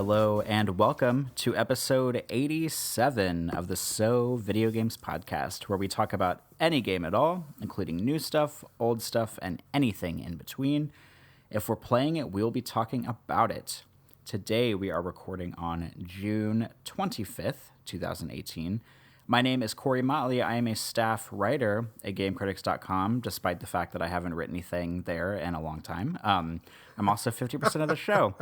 Hello and welcome to episode 87 of the So Video Games Podcast, where we talk about any game at all, including new stuff, old stuff, and anything in between. If we're playing it, we'll be talking about it. Today we are recording on June 25th, 2018. My name is Corey Motley. I am a staff writer at GameCritics.com, despite the fact that I haven't written anything there in a long time. I'm also 50% of the show.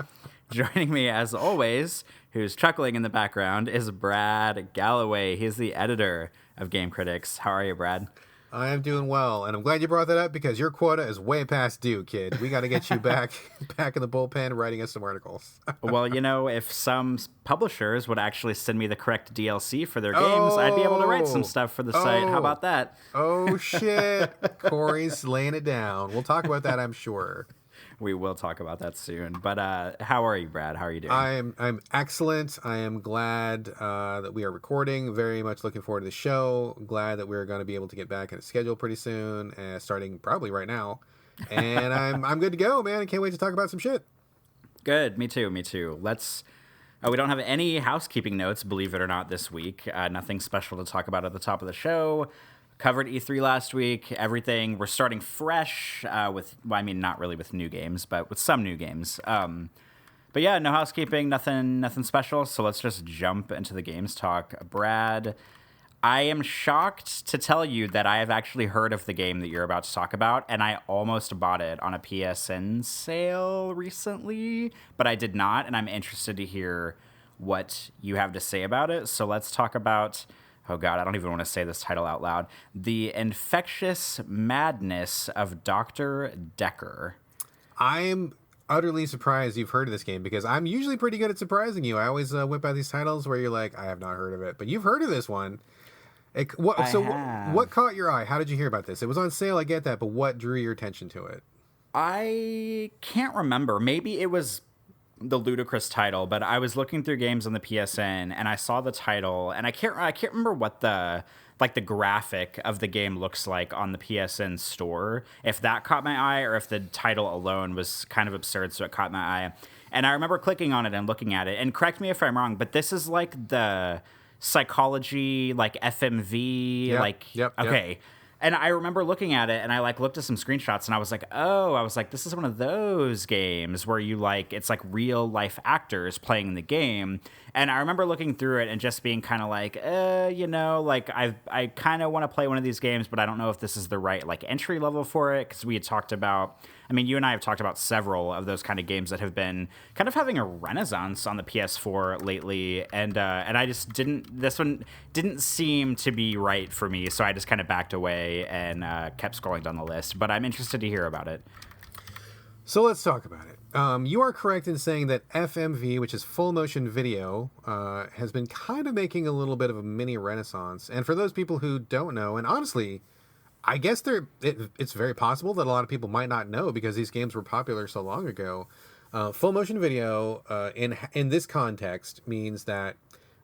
Joining me, as always, who's chuckling in the background, is Brad Galloway. He's the editor of Game Critics. How are you, Brad? I am doing well, and I'm glad you brought that up because your quota is way past due, kid. We got to get you back in the bullpen writing us some articles. Well, you know, if some publishers would actually send me the correct DLC for their games, I'd be able to write some stuff for the site. How about that? Oh, shit. Corey's laying it down. We'll talk about that, I'm sure. We will talk about that soon. But how are you, Brad? How are you doing? I'm excellent. I am glad that we are recording. Very much looking forward to the show. Glad that we're going to be able to get back in a schedule pretty soon, starting probably right now. And I'm good to go, man. I can't wait to talk about some shit. Good. Me too. Let's. We don't have any housekeeping notes, believe it or not, this week. Nothing special to talk about at the top of the show. Covered E3 last week, everything. We're starting fresh not really with new games, but with some new games. But yeah, no housekeeping, nothing special. So let's just jump into the games talk. Brad, I am shocked to tell you that I have actually heard of the game that you're about to talk about, and I almost bought it on a PSN sale recently, but I did not, and I'm interested to hear what you have to say about it. So let's talk about... Oh, God, I don't even want to say this title out loud. The Infectious Madness of Dr. Dekker. I'm utterly surprised you've heard of this game because I'm usually pretty good at surprising you. I always whip out these titles where you're like, I have not heard of it. But you've heard of this one. What caught your eye? How did you hear about this? It was on sale, I get that, but what drew your attention to it? I can't remember. Maybe it was the ludicrous title, but I was looking through games on the PSN and I saw the title, and I can't remember what the graphic of the game looks like on the PSN store, if that caught my eye or if the title alone was kind of absurd, so it caught my eye. And I remember clicking on it and looking at it, and correct me if I'm wrong, but this is like the psychology, like FMV, okay. And I remember looking at it, and I looked at some screenshots, and I was like, this is one of those games where it's like real life actors playing the game. And I remember looking through it and just being kind of like, I kind of want to play one of these games, but I don't know if this is the right entry level for it, because we had talked about, you and I have talked about several of those kind of games that have been kind of having a renaissance on the PS4 lately, and I just this one didn't seem to be right for me, so I just kind of backed away and kept scrolling down the list. But I'm interested to hear about it. So let's talk about it. You are correct in saying that FMV, which is full motion video, has been kind of making a little bit of a mini renaissance. And for those people who don't know, and honestly, I guess it's very possible that a lot of people might not know because these games were popular so long ago. Full motion video in this context means that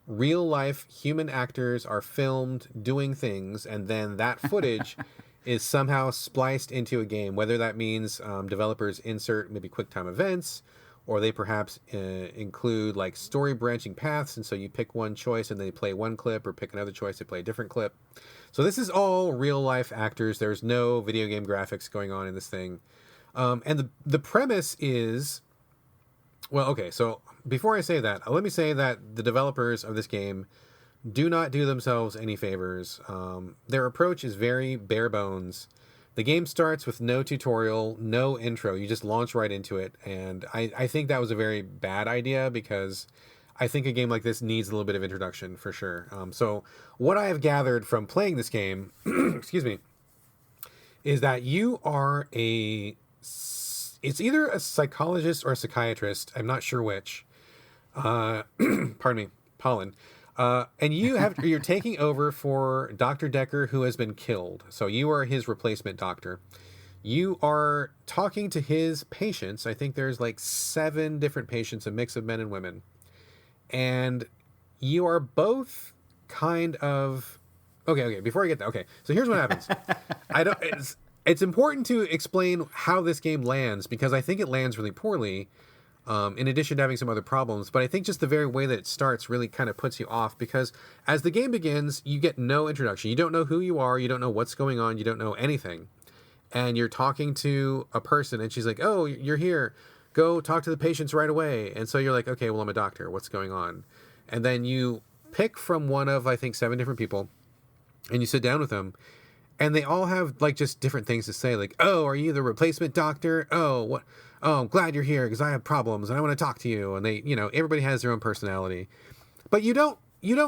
real life human actors are filmed doing things, and then that footage is somehow spliced into a game, whether that means developers insert maybe QuickTime events, or they perhaps include story branching paths, and so you pick one choice and they play one clip, or pick another choice, they play a different clip. So this is all real life actors. There's no video game graphics going on in this thing. And the premise is, well, okay, so before I say that, let me say that the developers of this game do not do themselves any favors. Their approach is very bare bones. The game starts with no tutorial, no intro. You just launch right into it. And I think that was a very bad idea because I think a game like this needs a little bit of introduction for sure. So what I have gathered from playing this game, excuse me, is that you are it's either a psychologist or a psychiatrist. I'm not sure which. Pardon me, pollen. And you're taking over for Dr. Dekker, who has been killed. So you are his replacement doctor. You are talking to his patients. I think there's 7 different patients, a mix of men and women. And you are both kind of... Okay, before I get that. Okay, so here's what happens. It's important to explain how this game lands, because I think it lands really poorly. in addition to having some other problems. But I think just the very way that it starts really kind of puts you off, because as the game begins, you get no introduction. You don't know who you are. You don't know what's going on. You don't know anything. And you're talking to a person, and she's like, oh, you're here. Go talk to the patients right away. And so you're like, okay, well, I'm a doctor. What's going on? And then you pick from one of, I think, 7 different people, and you sit down with them, and they all have like just different things to say. Like, oh, are you the replacement doctor? Oh, what? Oh, I'm glad you're here because I have problems and I want to talk to you. And they, everybody has their own personality, but you don't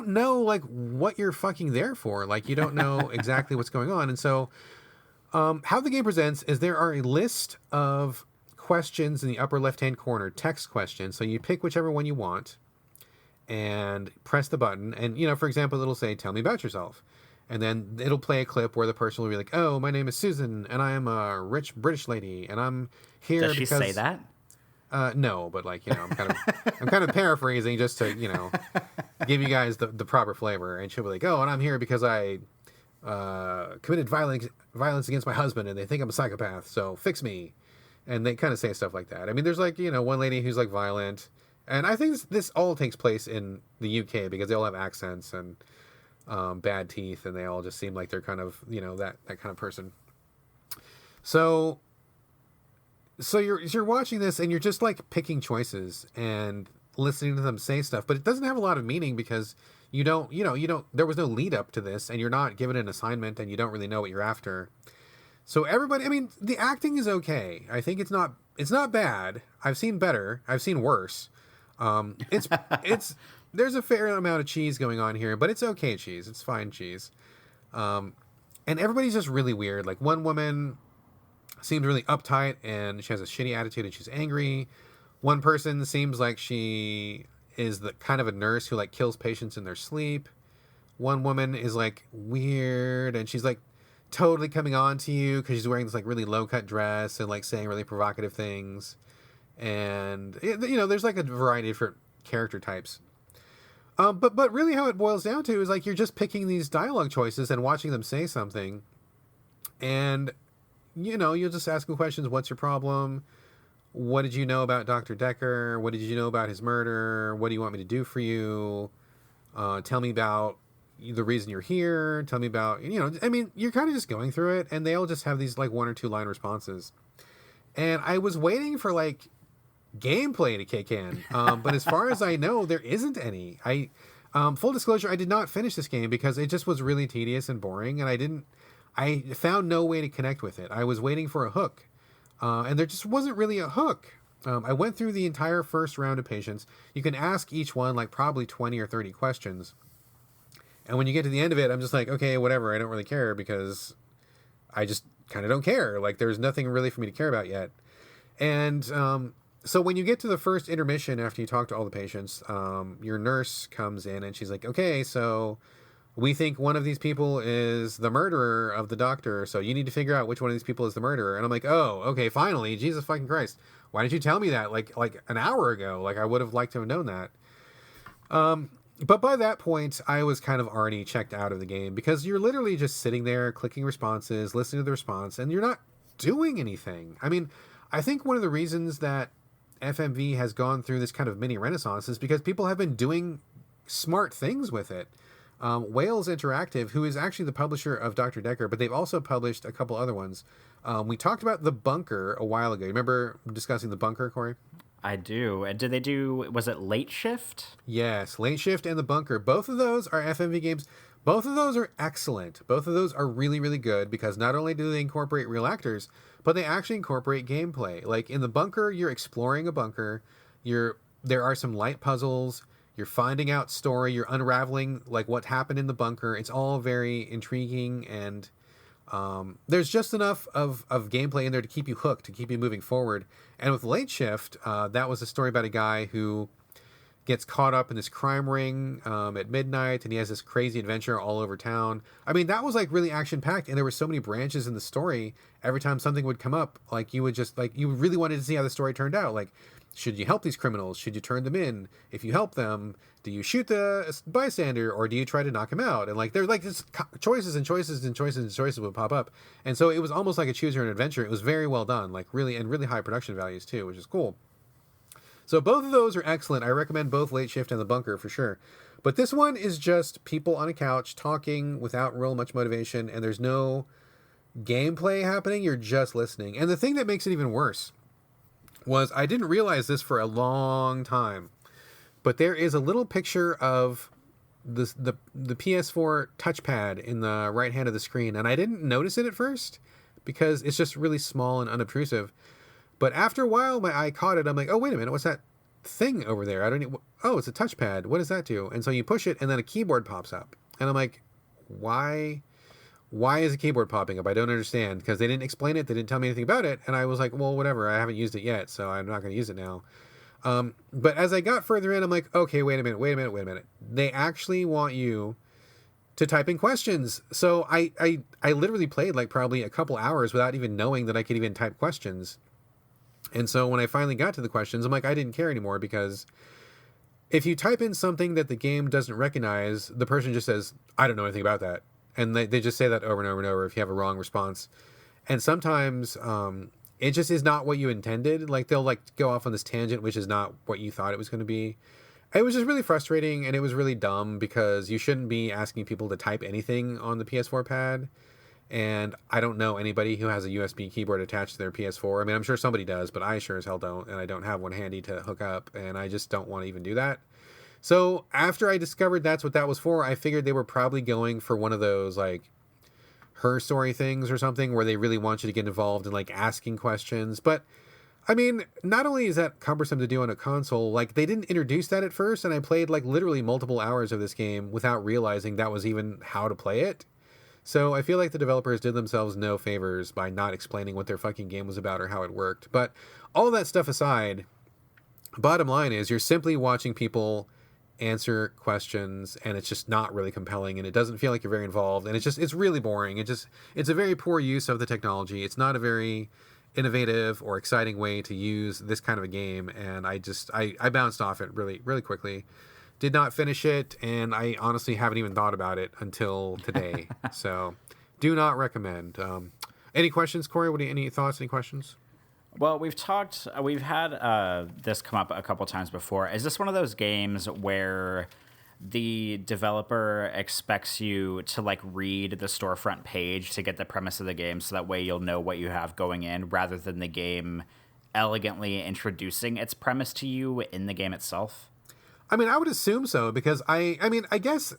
know like what you're fucking there for. Like, you don't know exactly what's going on. And so, how the game presents is there are a list of questions in the upper left-hand corner, text questions. So you pick whichever one you want and press the button. And, for example, it'll say, tell me about yourself. And then it'll play a clip where the person will be like, oh, my name is Susan, and I am a rich British lady, and I'm here Does she because... say that? No, but like, I'm kind of paraphrasing just to, give you guys the proper flavor. And she'll be like, oh, and I'm here because I committed violence against my husband, and they think I'm a psychopath, so fix me. And they kind of say stuff like that. I mean, there's like, one lady who's like violent. And I think this all takes place in the UK because they all have accents and bad teeth, and they all just seem like they're kind of, that kind of person. So you're watching this and you're just like picking choices and listening to them say stuff, but it doesn't have a lot of meaning because you don't, there was no lead up to this, and you're not given an assignment, and you don't really know what you're after. So everybody, I mean, the acting is okay. I think it's not bad. I've seen better. I've seen worse. There's a fair amount of cheese going on here, but it's okay cheese. It's fine cheese. And everybody's just really weird. Like, one woman seems really uptight and she has a shitty attitude and she's angry. One person seems like she is the kind of a nurse who like kills patients in their sleep. One woman is like weird and she's like totally coming on to you because she's wearing this like really low cut dress and like saying really provocative things. And there's like a variety of different character types. But really how it boils down to is like you're just picking these dialogue choices and watching them say something. And, you'll just ask them questions. What's your problem? What did you know about Dr. Dekker? What did you know about his murder? What do you want me to do for you? Tell me about the reason you're here. Tell me about, you're kind of just going through it, and they all just have these like 1 or 2 line responses. And I was waiting for like gameplay to kick in, but as far as I know, there isn't any. Full disclosure, I did not finish this game because it just was really tedious and boring, and I found no way to connect with it. I was waiting for a hook, and there just wasn't really a hook. I went through the entire first round of patients. You can ask each one like probably 20 or 30 questions, and when you get to the end of it, I'm just like, okay, whatever, I don't really care because I just kind of don't care. Like, there's nothing really for me to care about yet. And so when you get to the first intermission after you talk to all the patients, your nurse comes in and she's like, okay, so we think one of these people is the murderer of the doctor, so you need to figure out which one of these people is the murderer. And I'm like, oh, okay, finally, Jesus fucking Christ. Why didn't you tell me that like an hour ago? Like, I would have liked to have known that. But by that point, I was kind of already checked out of the game because you're literally just sitting there clicking responses, listening to the response, and you're not doing anything. I mean, I think one of the reasons that FMV has gone through this kind of mini renaissance is because people have been doing smart things with it. Wales Interactive, who is actually the publisher of Dr. Dekker, but they've also published a couple other ones. We talked about The Bunker a while ago. You remember discussing The Bunker, Corey? I do. And did they do, was it Late Shift? Yes, Late Shift and The Bunker. Both of those are FMV games. Both of those are excellent. Both of those are really, really good because not only do they incorporate real actors, but they actually incorporate gameplay. Like in The Bunker, you're exploring a bunker. There are some light puzzles. You're finding out story. You're unraveling like what happened in the bunker. It's all very intriguing, and there's just enough of gameplay in there to keep you hooked, to keep you moving forward. And with Late Shift, that was a story about a guy who gets caught up in this crime ring at midnight, and he has this crazy adventure all over town. I mean, that was like really action-packed, and there were so many branches in the story. Every time something would come up, like you would just like, you really wanted to see how the story turned out. Like, should you help these criminals? Should you turn them in? If you help them, do you shoot the bystander or do you try to knock him out? And like, there's like this choices and choices and choices and choices would pop up. And so it was almost like a choose your own adventure. It was very well done, like really, and really high production values too, which is cool. So both of those are excellent. I recommend both Late Shift and The Bunker for sure. But this one is just people on a couch talking without real much motivation, and there's no gameplay happening. You're just listening. And the thing that makes it even worse was I didn't realize this for a long time, but there is a little picture of the PS4 touchpad in the right hand of the screen, and I didn't notice it at first because it's just really small and unobtrusive. But after a while, my eye caught it. I'm like, oh, wait a minute. What's that thing over there? Oh, it's a touchpad. What does that do? And so you push it, and then a keyboard pops up. And I'm like, why is a keyboard popping up? I don't understand, because they didn't explain it. They didn't tell me anything about it. And I was like, well, whatever. I haven't used it yet, so I'm not going to use it now. But as I got further in, I'm like, okay, wait a minute. They actually want you to type in questions. So I literally played like probably a couple hours without even knowing that I could even type questions. And so when I finally got to the questions, I'm like, I didn't care anymore, because if you type in something that the game doesn't recognize, the person just says, I don't know anything about that. And they just say that over and over and over if you have a wrong response. And sometimes it just is not what you intended. Like they'll like go off on this tangent, which is not what you thought it was going to be. It was just really frustrating, and it was really dumb, because you shouldn't be asking people to type anything on the PS4 pad. And I don't know anybody who has a USB keyboard attached to their PS4. I mean, I'm sure somebody does, but I sure as hell don't, and I don't have one handy to hook up, and I just don't want to even do that. So after I discovered that's what that was for, I figured they were probably going for one of those like Her Story things or something, where they really want you to get involved in like asking questions. But I mean, not only is that cumbersome to do on a console, like they didn't introduce that at first, and I played like literally multiple hours of this game without realizing that was even how to play it. So I feel like the developers did themselves no favors by not explaining what their fucking game was about or how it worked. But all that stuff aside, bottom line is you're simply watching people answer questions, and it's just not really compelling, and it doesn't feel like you're very involved, and it's really boring. It's a very poor use of the technology. It's not a very innovative or exciting way to use this kind of a game, and I bounced off it really, really quickly. Did not finish it, and I honestly haven't even thought about it until today. So, do not recommend. Any questions, Corey? Any thoughts? Any questions? Well, we've had this come up a couple times before. Is this one of those games where the developer expects you to like read the storefront page to get the premise of the game, so that way you'll know what you have going in, rather than the game elegantly introducing its premise to you in the game itself? I mean, I would assume so, because I guess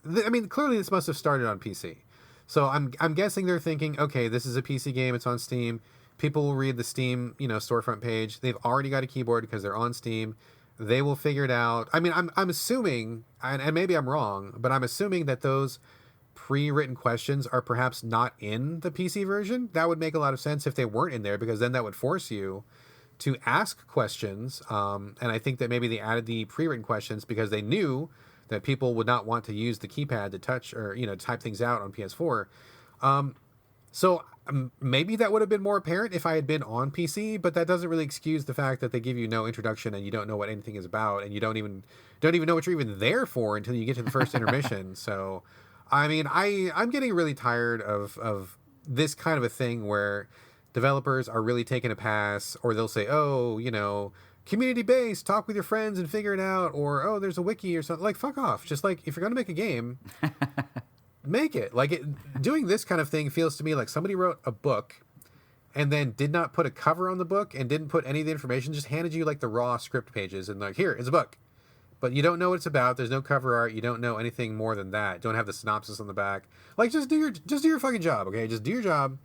clearly this must have started on PC. So I'm guessing they're thinking, okay, this is a PC game, it's on Steam. People will read the Steam, storefront page. They've already got a keyboard because they're on Steam. They will figure it out. I mean, I'm assuming, and maybe I'm wrong, but I'm assuming that those pre-written questions are perhaps not in the PC version. That would make a lot of sense if they weren't in there, because then that would force you to ask questions. And I think that maybe they added the pre-written questions because they knew that people would not want to use the keypad to touch or, type things out on PS4. So maybe that would have been more apparent if I had been on PC, but that doesn't really excuse the fact that they give you no introduction, and you don't know what anything is about, and you don't even know what you're even there for until you get to the first intermission. So, I mean, I'm getting really tired of this kind of a thing where developers are really taking a pass, or they'll say, oh, community based, talk with your friends and figure it out, or, oh, there's a wiki or something. Like, fuck off. Just like, if you're going to make a game, make it. Like, doing this kind of thing feels to me like somebody wrote a book and then did not put a cover on the book and didn't put any of the information, just handed you like the raw script pages and like, here, it's a book. But you don't know what it's about. There's no cover art. You don't know anything more than that. Don't have the synopsis on the back. Like, just do your fucking job, okay? Just do your job.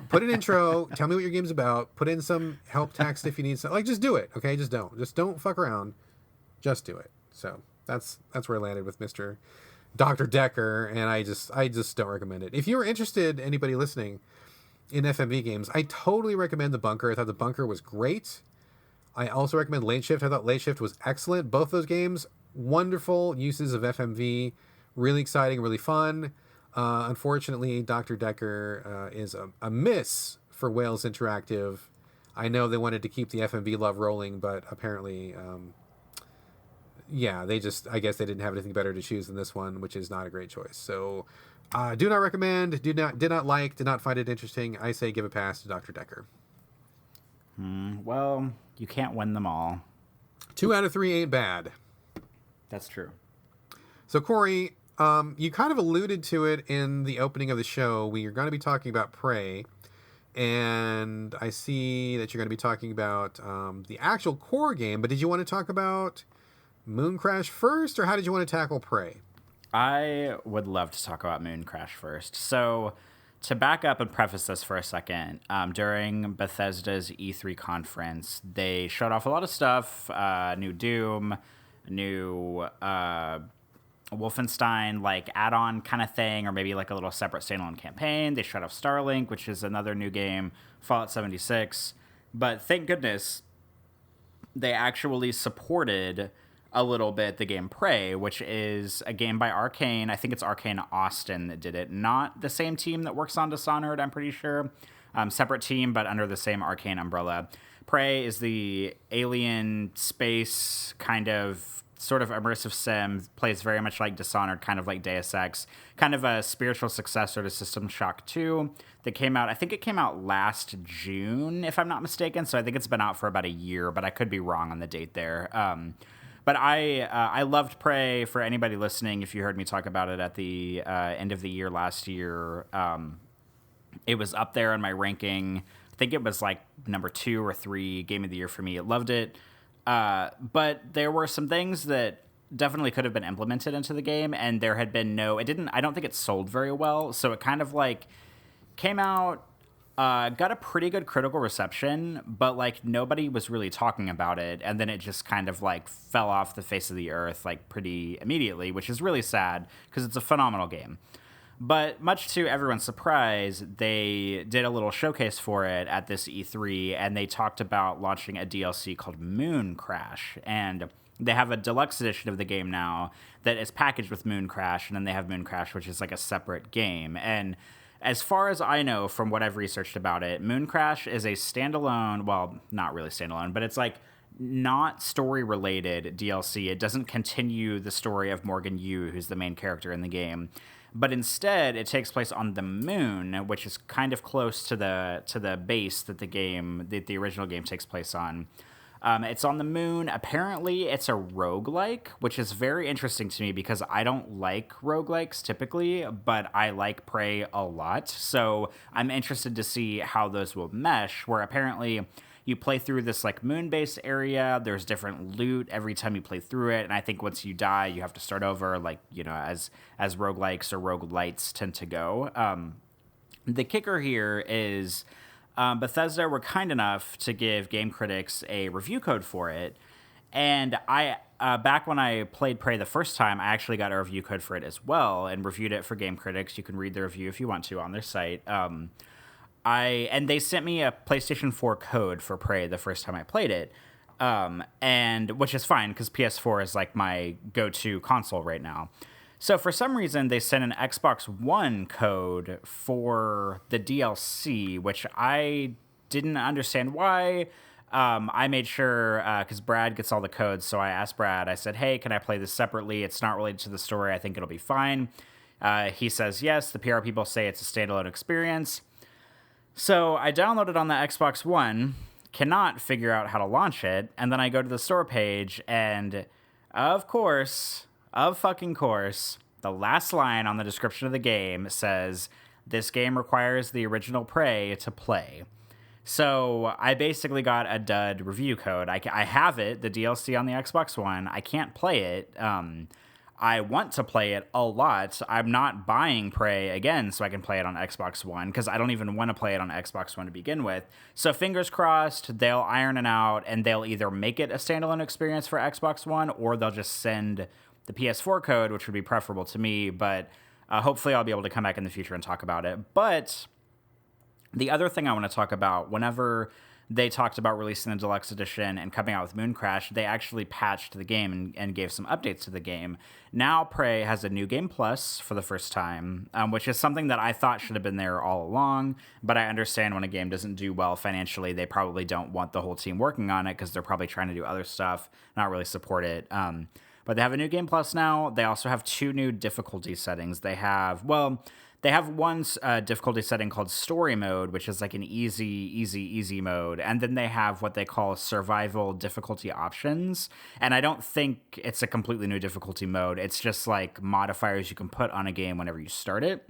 Put an intro. Tell me what your game's about. Put in some help text if you need some. Like, just do it, okay? Just don't fuck around. Just do it. So that's where I landed with Mr. Dr. Dekker, and I just don't recommend it. If you were interested, anybody listening, in FMV games, I totally recommend The Bunker. I thought The Bunker was great. I also recommend Late Shift. I thought Late Shift was excellent. Both those games, wonderful uses of FMV, really exciting, really fun. Unfortunately, Dr. Dekker is a miss for Wales Interactive. I know they wanted to keep the FMV love rolling, but apparently, I guess they didn't have anything better to choose than this one, which is not a great choice. So, do not recommend, did not find it interesting. I say give a pass to Dr. Dekker. Well, you can't win them all. 2 out of 3 ain't bad. That's true. So, Corey, you kind of alluded to it in the opening of the show. We are going to be talking about Prey, and I see that you're going to be talking about the actual core game, but did you want to talk about Moon Crash first, or how did you want to tackle Prey? I would love to talk about Moon Crash first. So, to back up and preface this for a second, during Bethesda's E3 conference, they showed off a lot of stuff, new Doom, new Wolfenstein, like add-on kind of thing, or maybe like a little separate standalone campaign. They showed off Starlink, which is another new game, Fallout 76. But thank goodness they actually supported a little bit the game Prey, which is a game by Arcane. I think it's Arcane Austin that did it. Not the same team that works on Dishonored, I'm pretty sure. Separate team, but under the same Arcane umbrella. Prey is the alien space kind of sort of immersive sim, plays very much like Dishonored, kind of like Deus Ex, kind of a spiritual successor to System Shock 2 that came out, I think it came out last June, if I'm not mistaken, so I think it's been out for about a year, but I could be wrong on the date there. But I loved Prey. For anybody listening, if you heard me talk about it at the end of the year last year, it was up there in my ranking. I think it was like number 2 or 3 game of the year for me. I loved it. But there were some things that definitely could have been implemented into the game, and there had been I don't think it sold very well, so it kind of like came out, got a pretty good critical reception, but like nobody was really talking about it, and then it just kind of like fell off the face of the earth like pretty immediately, which is really sad because it's a phenomenal game. But much to everyone's surprise, they did a little showcase for it at this E3, and they talked about launching a DLC called Moon Crash. And they have a deluxe edition of the game now that is packaged with Moon Crash, and then they have Moon Crash, which is like a separate game. And as far as I know from what I've researched about it, Moon Crash is a standalone, well, not really standalone, but it's like not story-related DLC. It doesn't continue the story of Morgan Yu, who's the main character in the game. But instead, it takes place on the moon, which is kind of close to the base that the original game takes place on. It's on the moon. Apparently, it's a roguelike, which is very interesting to me because I don't like roguelikes typically, but I like Prey a lot. So I'm interested to see how those will mesh, where apparently you play through this like moon-based area. There's different loot every time you play through it, and I think once you die, you have to start over, like, you know, as roguelikes or roguelites tend to go. The kicker here is Bethesda were kind enough to give game critics a review code for it, and I back when I played Prey the first time, I actually got a review code for it as well and reviewed it for game critics. You can read the review if you want to on their site. And they sent me a PlayStation 4 code for Prey the first time I played it, and which is fine because PS4 is like my go-to console right now. So for some reason, they sent an Xbox One code for the DLC, which I didn't understand why. I made sure, because Brad gets all the codes, so I asked Brad, I said, hey, can I play this separately? It's not related to the story. I think it'll be fine. He says yes. The PR people say it's a standalone experience. So I downloaded on the Xbox One, cannot figure out how to launch it, and then I go to the store page, and of fucking course, the last line on the description of the game says, this game requires the original Prey to play. So I basically got a dud review code. I have it, the DLC on the Xbox One. I can't play it. I want to play it a lot. I'm not buying Prey again so I can play it on Xbox One because I don't even want to play it on Xbox One to begin with. So fingers crossed, they'll iron it out and they'll either make it a standalone experience for Xbox One or they'll just send the PS4 code, which would be preferable to me. But hopefully I'll be able to come back in the future and talk about it. But the other thing I want to talk about, whenever they talked about releasing the deluxe edition and coming out with Moon Crash, they actually patched the game and gave some updates to the game. Now Prey has a new game plus for the first time, which is something that I thought should have been there all along, but I understand when a game doesn't do well financially, they probably don't want the whole team working on it because they're probably trying to do other stuff, not really support it. But they have a new Game Plus now. They also have 2 new difficulty settings. They have one difficulty setting called Story Mode, which is like an easy mode. And then they have what they call survival difficulty options. And I don't think it's a completely new difficulty mode. It's just like modifiers you can put on a game whenever you start it.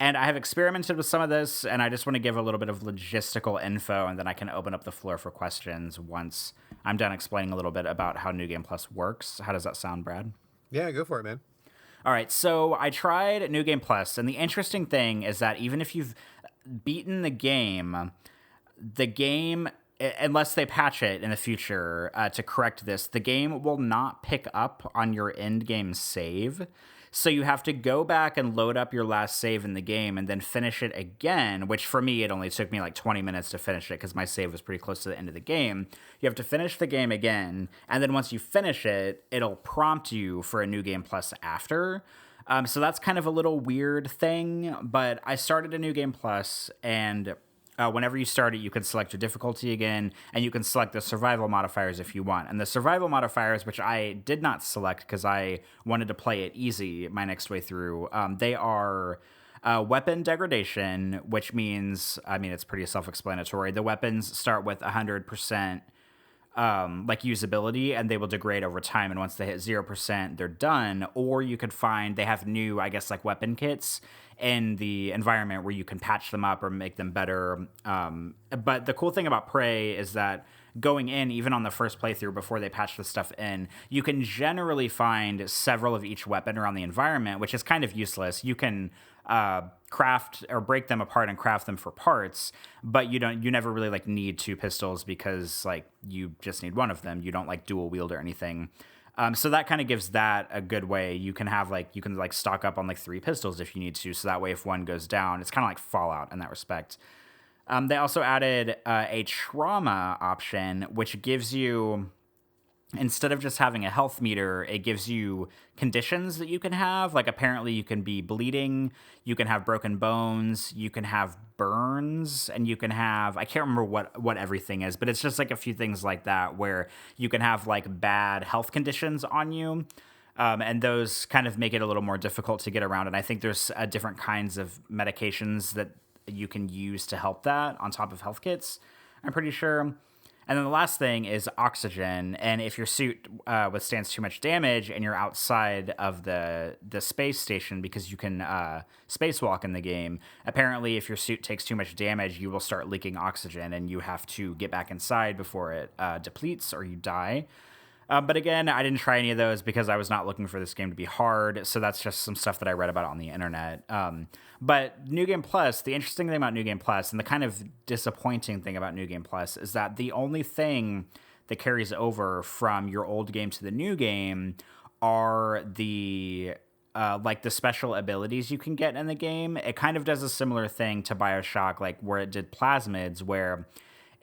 And I have experimented with some of this, and I just want to give a little bit of logistical info, and then I can open up the floor for questions once I'm done explaining a little bit about how New Game Plus works. How does that sound, Brad? Yeah, go for it, man. All right, so I tried New Game Plus, and the interesting thing is that even if you've beaten the game, unless they patch it in the future to correct this, the game will not pick up on your end game save. So you have to go back and load up your last save in the game and then finish it again, which for me, it only took me like 20 minutes to finish it because my save was pretty close to the end of the game. You have to finish the game again, and then once you finish it, it'll prompt you for a New Game Plus after. So that's kind of a little weird thing, but I started a New Game Plus, and whenever you start it, you can select your difficulty again, and you can select the survival modifiers if you want. And the survival modifiers, which I did not select because I wanted to play it easy my next way through, they are weapon degradation, which means, it's pretty self-explanatory. The weapons start with 100% like usability, and they will degrade over time, and once they hit 0%, they're done. Or you could find, they have new, I guess, like weapon kits in the environment where you can patch them up or make them better. But the cool thing about Prey is that going in, even on the first playthrough before they patch the stuff in, you can generally find several of each weapon around the environment, which is kind of useless. You can craft or break them apart and craft them for parts, but you never really like need 2 pistols because like you just need one of them. You don't like dual wield or anything. So that kind of gives that a good way. You can stock up on like 3 pistols if you need to. So that way, if one goes down, it's kind of like Fallout in that respect. They also added a trauma option, which gives you, instead of just having a health meter, it gives you conditions that you can have. Like apparently you can be bleeding, you can have broken bones, you can have burns, and you can have, I can't remember what everything is, but it's just like a few things like that where you can have like bad health conditions on you. And those kind of make it a little more difficult to get around. And I think there's different kinds of medications that you can use to help that on top of health kits, I'm pretty sure. And then the last thing is oxygen. And if your suit withstands too much damage and you're outside of the space station, because you can spacewalk in the game, apparently if your suit takes too much damage, you will start leaking oxygen and you have to get back inside before it depletes or you die. But again, I didn't try any of those because I was not looking for this game to be hard. So that's just some stuff that I read about on the internet. But New Game Plus, the interesting thing about New Game Plus and the kind of disappointing thing about New Game Plus is that the only thing that carries over from your old game to the new game are the the special abilities you can get in the game. It kind of does a similar thing to BioShock, like where it did plasmids, where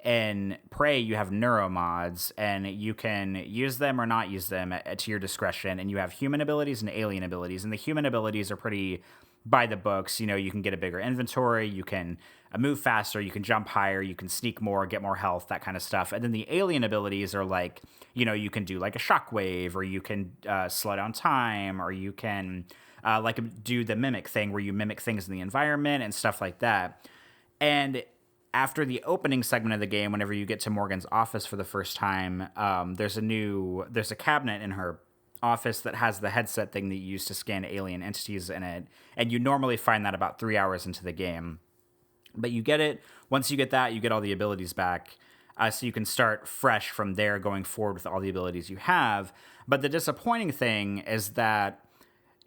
in Prey, you have neuromods, and you can use them or not use them to your discretion. And you have human abilities and alien abilities. And the human abilities are pretty by the books. You know, you can get a bigger inventory, you can move faster, you can jump higher, you can sneak more, get more health, that kind of stuff. And then the alien abilities are like, you know, you can do like a shockwave, or you can slow down time, or you can do the mimic thing where you mimic things in the environment and stuff like that. And after the opening segment of the game, whenever you get to Morgan's office for the first time, there's a cabinet in her office that has the headset thing that you use to scan alien entities in it, and you normally find that about 3 hours into the game. But you get it. Once you get that, you get all the abilities back, so you can start fresh from there going forward with all the abilities you have. But the disappointing thing is that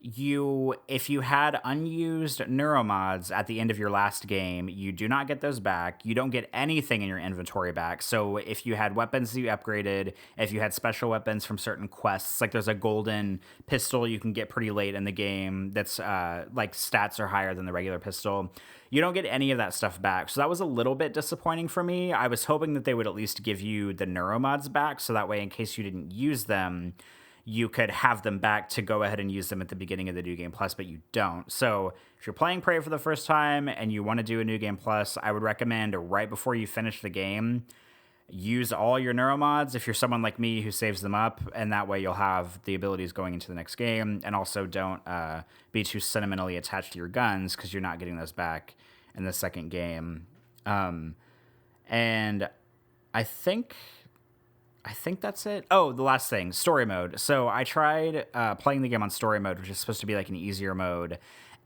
if you had unused neuromods at the end of your last game, you do not get those back. You don't get anything in your inventory back. So if you had weapons that you upgraded, if you had special weapons from certain quests, like there's a golden pistol you can get pretty late in the game that's like stats are higher than the regular pistol, you don't get any of that stuff back. So that was a little bit disappointing for me. I was hoping that they would at least give you the neuromods back, so that way in case you didn't use them, you could have them back to go ahead and use them at the beginning of the New Game Plus, but you don't. So if you're playing Prey for the first time and you want to do a New Game Plus, I would recommend right before you finish the game, use all your neuromods if you're someone like me who saves them up, and that way you'll have the abilities going into the next game. And also don't be too sentimentally attached to your guns because you're not getting those back in the second game. And I think that's it. Oh, the last thing, story mode. So I tried playing the game on story mode, which is supposed to be like an easier mode.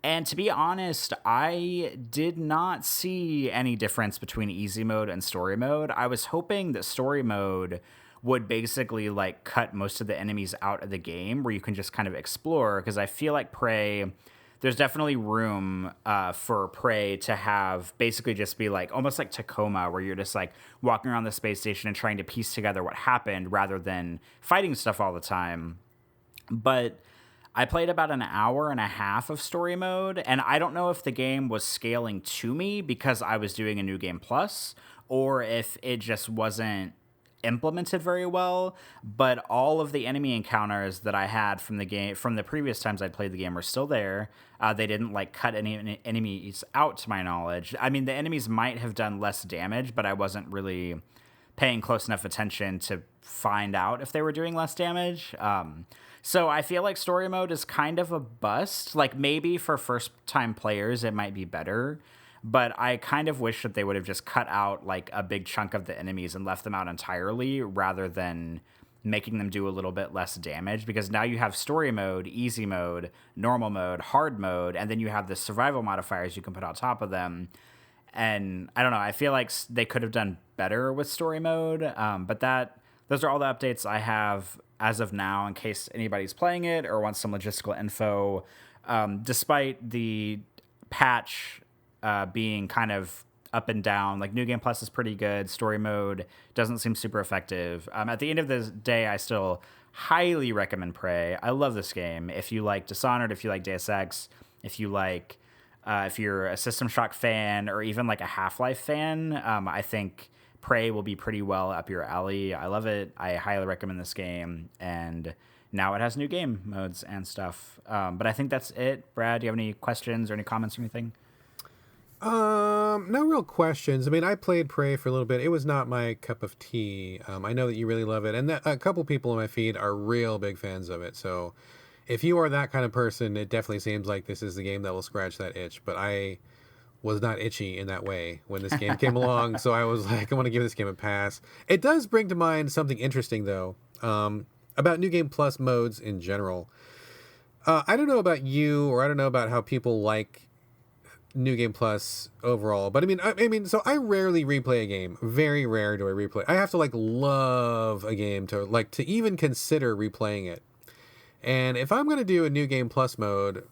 And to be honest, I did not see any difference between easy mode and story mode. I was hoping that story mode would basically like cut most of the enemies out of the game where you can just kind of explore, because I feel like Prey, there's definitely room for Prey to have basically just be like almost like Tacoma, where you're just like walking around the space station and trying to piece together what happened rather than fighting stuff all the time. But I played about an hour and a half of story mode, and I don't know if the game was scaling to me because I was doing a New Game Plus, or if it just wasn't implemented very well. But all of the enemy encounters that I had from the game, from the previous times I'd played the game, were still there. They didn't like cut any enemies out, to my knowledge. I mean, the enemies might have done less damage, but I wasn't really paying close enough attention to find out if they were doing less damage. So I feel like story mode is kind of a bust. Like maybe for first-time players it might be better, but I kind of wish that they would have just cut out like a big chunk of the enemies and left them out entirely rather than making them do a little bit less damage, because now you have story mode, easy mode, normal mode, hard mode, and then you have the survival modifiers you can put on top of them. And I don't know, I feel like they could have done better with story mode, but those are all the updates I have as of now in case anybody's playing it or wants some logistical info. Despite the patch being kind of up and down, like New Game Plus is pretty good, story mode doesn't seem super effective. At the end of the day, I still highly recommend Prey. I love this game. If you like Dishonored, if you like Deus Ex, if you like if you're a System Shock fan or even like a Half-Life fan, I think Prey will be pretty well up your alley. I love it. I highly recommend this game, and now it has new game modes and stuff. But I think that's it. Brad, do you have any questions or any comments or anything? No real questions. I mean, I played Prey for a little bit. It was not my cup of tea. I know that you really love it, and a couple people in my feed are real big fans of it. So if you are that kind of person, it definitely seems like this is the game that will scratch that itch. But I was not itchy in that way when this game came along, so I was like, I want to give this game a pass. It does bring to mind something interesting, though, about New Game Plus modes in general. I don't know about you, or I don't know about how people like New Game Plus overall, but I mean, so I rarely replay a game. Very rare do I replay. I have to like love a game to even consider replaying it. And if I'm going to do a New Game Plus mode,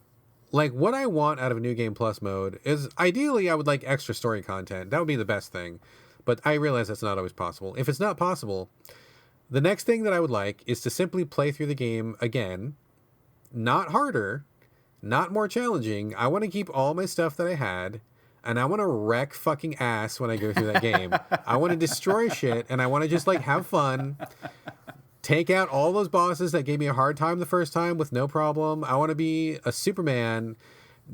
like what I want out of a New Game Plus mode is ideally I would like extra story content. That would be the best thing. But I realize that's not always possible. If it's not possible, the next thing that I would like is to simply play through the game again, not harder, not more challenging. I want to keep all my stuff that I had, and I want to wreck fucking ass when I go through that game. I want to destroy shit, and I want to just like have fun. Take out all those bosses that gave me a hard time the first time with no problem. I want to be a Superman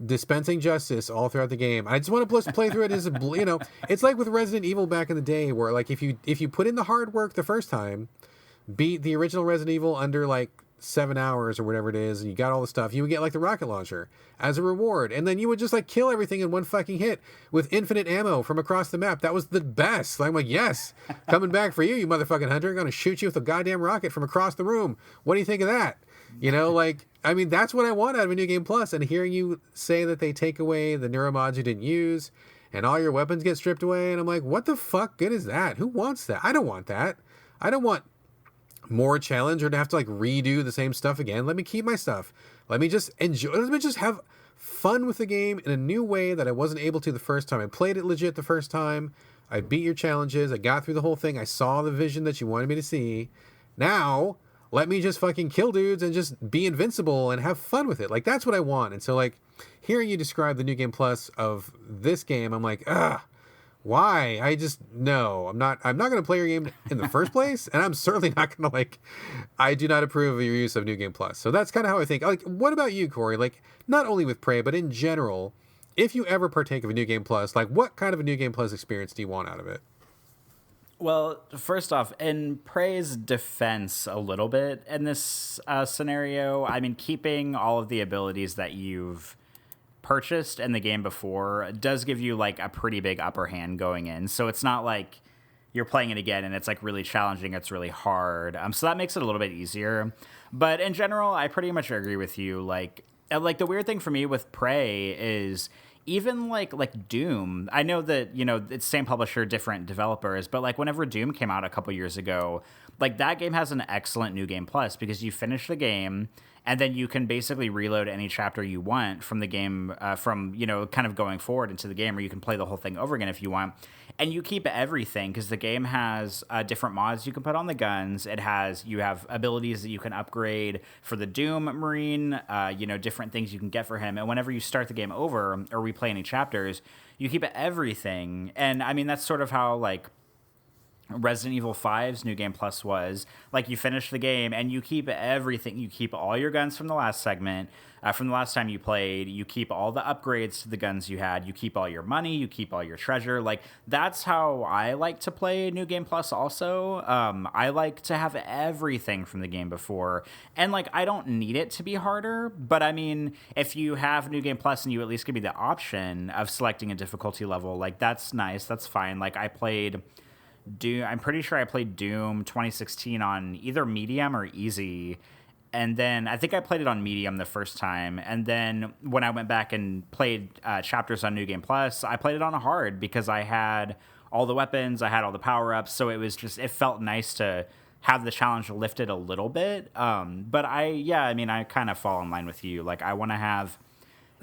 dispensing justice all throughout the game. I just want to play through it as it's like with Resident Evil back in the day, where like if you put in the hard work the first time, beat the original Resident Evil under like 7 hours or whatever it is, and you got all the stuff, you would get like the rocket launcher as a reward, and then you would just like kill everything in one fucking hit with infinite ammo from across the map. That was the best. I'm like, yes, coming back for you motherfucking hunter. I'm gonna shoot you with a goddamn rocket from across the room. What do you think of that? Like, I mean, that's what I want out of a New Game Plus. And hearing you say that they take away the neuromods you didn't use and all your weapons get stripped away, and I'm like, what the fuck good is that? Who wants that? I don't want that. I don't want more challenge or to have to like redo the same stuff again. Let me keep my stuff. Let me just enjoy. Let me just have fun with the game in a new way that I wasn't able to the first time. I played it legit the first time. I beat your challenges. I got through the whole thing. I saw the vision that you wanted me to see. Now, let me just fucking kill dudes and just be invincible and have fun with it. Like, that's what I want. And so, like, hearing you describe the New Game Plus of this game, I'm like, why? No, I'm not going to play your game in the first place, and I'm certainly not going to I do not approve of your use of New Game Plus. So that's kind of how I think. Like, what about you, Corey? Like, not only with Prey, but in general, if you ever partake of a New Game Plus, like, what kind of a New Game Plus experience do you want out of it? Well, first off, in Prey's defense a little bit in this scenario, I mean, keeping all of the abilities that you've purchased in the game before does give you like a pretty big upper hand going in. So it's not like you're playing it again and it's like really challenging, it's really hard. So that makes it a little bit easier. But in general, I pretty much agree with you. Like the weird thing for me with Prey is even like Doom. I know that, you know, it's same publisher, different developers, but like whenever Doom came out a couple years ago, like that game has an excellent new game plus because you finish the game and then you can basically reload any chapter you want from the game, from, you know, kind of going forward into the game, or you can play the whole thing over again if you want. And you keep everything because the game has different mods you can put on the guns. You have abilities that you can upgrade for the Doom Marine, you know, different things you can get for him. And whenever you start the game over or replay any chapters, you keep everything. And I mean, that's sort of how like Resident Evil 5's New Game Plus was. Like, you finish the game and you keep everything. You keep all your guns from the last segment, from the last time you played. You keep all the upgrades to the guns you had. You keep all your money. You keep all your treasure. Like, that's how I like to play New Game Plus also. I like to have everything from the game before. And, like, I don't need it to be harder. But, I mean, if you have New Game Plus and you at least give me the option of selecting a difficulty level, like, that's nice. That's fine. Like, I'm pretty sure I played Doom 2016 on either medium or easy. And then I think I played it on medium the first time. And then when I went back and played chapters on New Game Plus, I played it on a hard because I had all the weapons, I had all the power-ups. So it felt nice to have the challenge lifted a little bit. But I kind of fall in line with you. Like, I want to have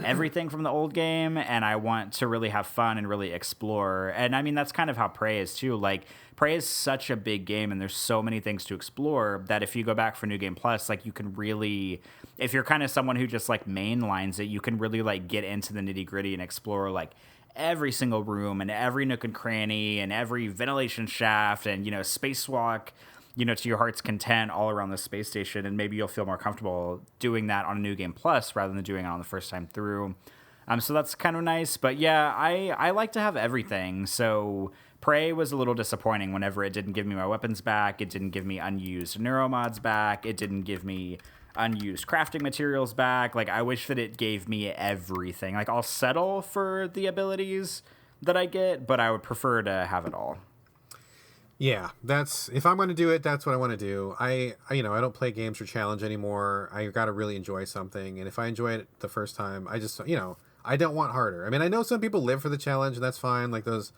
everything from the old game, and I want to really have fun and really explore. And I mean, that's kind of how Prey is too. Like, Prey is such a big game and there's so many things to explore that if you go back for New Game Plus, like, you can really, if you're kind of someone who just like mainlines it, you can really like get into the nitty gritty and explore like every single room and every nook and cranny and every ventilation shaft and, you know, spacewalk, you know, to your heart's content all around the space station. And maybe you'll feel more comfortable doing that on a New Game Plus rather than doing it on the first time through. So that's kind of nice. But yeah, I like to have everything. So Prey was a little disappointing whenever it didn't give me my weapons back. It didn't give me unused neuromods back. It didn't give me unused crafting materials back. Like, I wish that it gave me everything. Like, I'll settle for the abilities that I get, but I would prefer to have it all. Yeah, if I'm going to do it, that's what I want to do. I don't play games for challenge anymore. I got to really enjoy something. And if I enjoy it the first time, I just, I don't want harder. I mean, I know some people live for the challenge and that's fine. Like those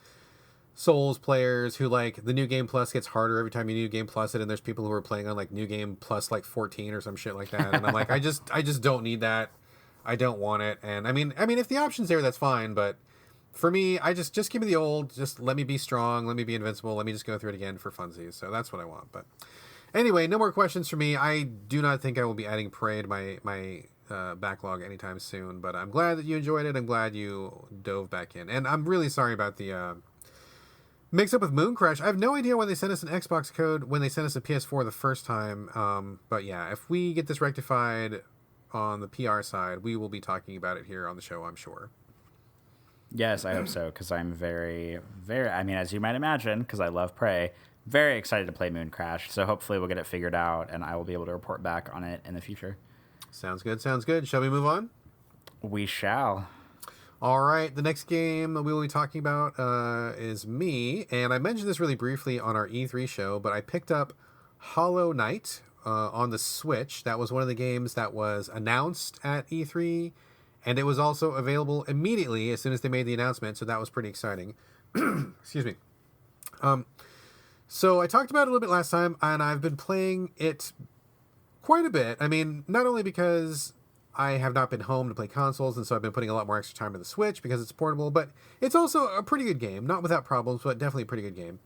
Souls players who like the New Game Plus gets harder every time you New Game Plus it. And there's people who are playing on like New Game Plus like 14 or some shit like that. And I'm like, I just don't need that. I don't want it. And I mean, if the option's there, that's fine. But for me, I just give me the old, just let me be strong, let me be invincible, let me just go through it again for funsies. So that's what I want. But anyway, no more questions for me. I do not think I will be adding Prey to my backlog anytime soon, but I'm glad that you enjoyed it. I'm glad you dove back in. And I'm really sorry about the mix up with Moon Crash. I have no idea when they sent us an Xbox code, when they sent us a PS4 the first time. But yeah, if we get this rectified on the PR side, we will be talking about it here on the show, I'm sure. Yes, I hope so, because I'm very, very, I mean, as you might imagine, because I love Prey, very excited to play Moon Crash. So hopefully we'll get it figured out, and I will be able to report back on it in the future. Sounds good, sounds good. Shall we move on? We shall. All right, the next game we will be talking about is me, and I mentioned this really briefly on our E3 show, but I picked up Hollow Knight on the Switch. That was one of the games that was announced at E3, and it was also available immediately as soon as they made the announcement, so that was pretty exciting. Excuse me. So I talked about it a little bit last time, and I've been playing it quite a bit. I mean, not only because I have not been home to play consoles, and so I've been putting a lot more extra time on the Switch because it's portable, but it's also a pretty good game. Not without problems, but definitely a pretty good game.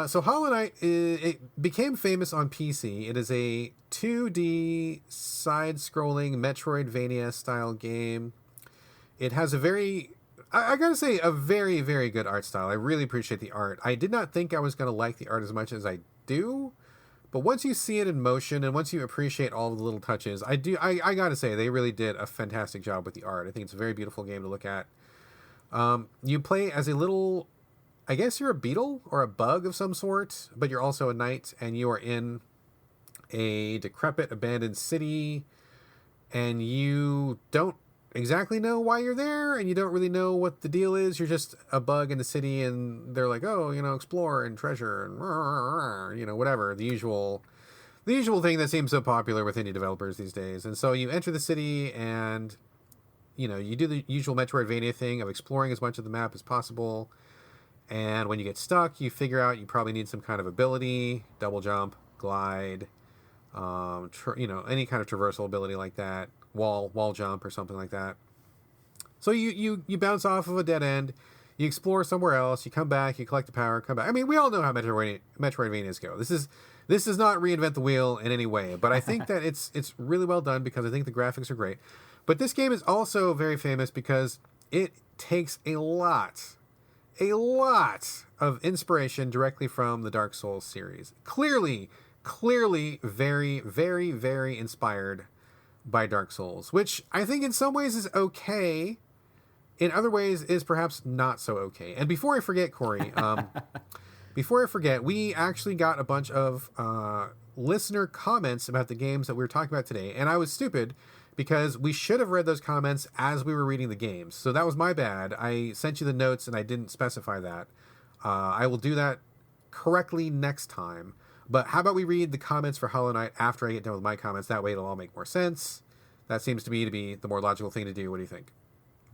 So Hollow Knight, it became famous on PC. It is a 2D side-scrolling Metroidvania-style game. It has a very, I gotta say, a very, very good art style. I really appreciate the art. I did not think I was going to like the art as much as I do, but once you see it in motion and once you appreciate all the little touches, I gotta say, they really did a fantastic job with the art. I think it's a very beautiful game to look at. You play as a little I guess you're a beetle or a bug of some sort, but you're also a knight, and you are in a decrepit, abandoned city, and you don't exactly know why you're there, and you don't really know what the deal is. You're just a bug in the city, and they're like, oh, explore and treasure and whatever, the usual thing that seems so popular with indie developers these days. And so you enter the city, and you do the usual Metroidvania thing of exploring as much of the map as possible. And when you get stuck, you figure out you probably need some kind of ability, double jump, glide, any kind of traversal ability like that, wall jump or something like that. So you bounce off of a dead end, you explore somewhere else, you come back, you collect the power, come back. I mean, we all know how Metroidvanias go. This does not reinvent the wheel in any way, but I think that it's really well done because I think the graphics are great. But this game is also very famous because it takes a lot of inspiration directly from the Dark Souls series. Clearly very, very, very inspired by Dark Souls, which I think in some ways is okay. In other ways is perhaps not so okay. And before I forget, Corey, we actually got a bunch of listener comments about the games that we were talking about today. And I was stupid because we should have read those comments as we were reading the games. So that was my bad. I sent you the notes and I didn't specify that. I will do that correctly next time. But how about we read the comments for Hollow Knight after I get done with my comments? That way it'll all make more sense. That seems to me to be the more logical thing to do. What do you think?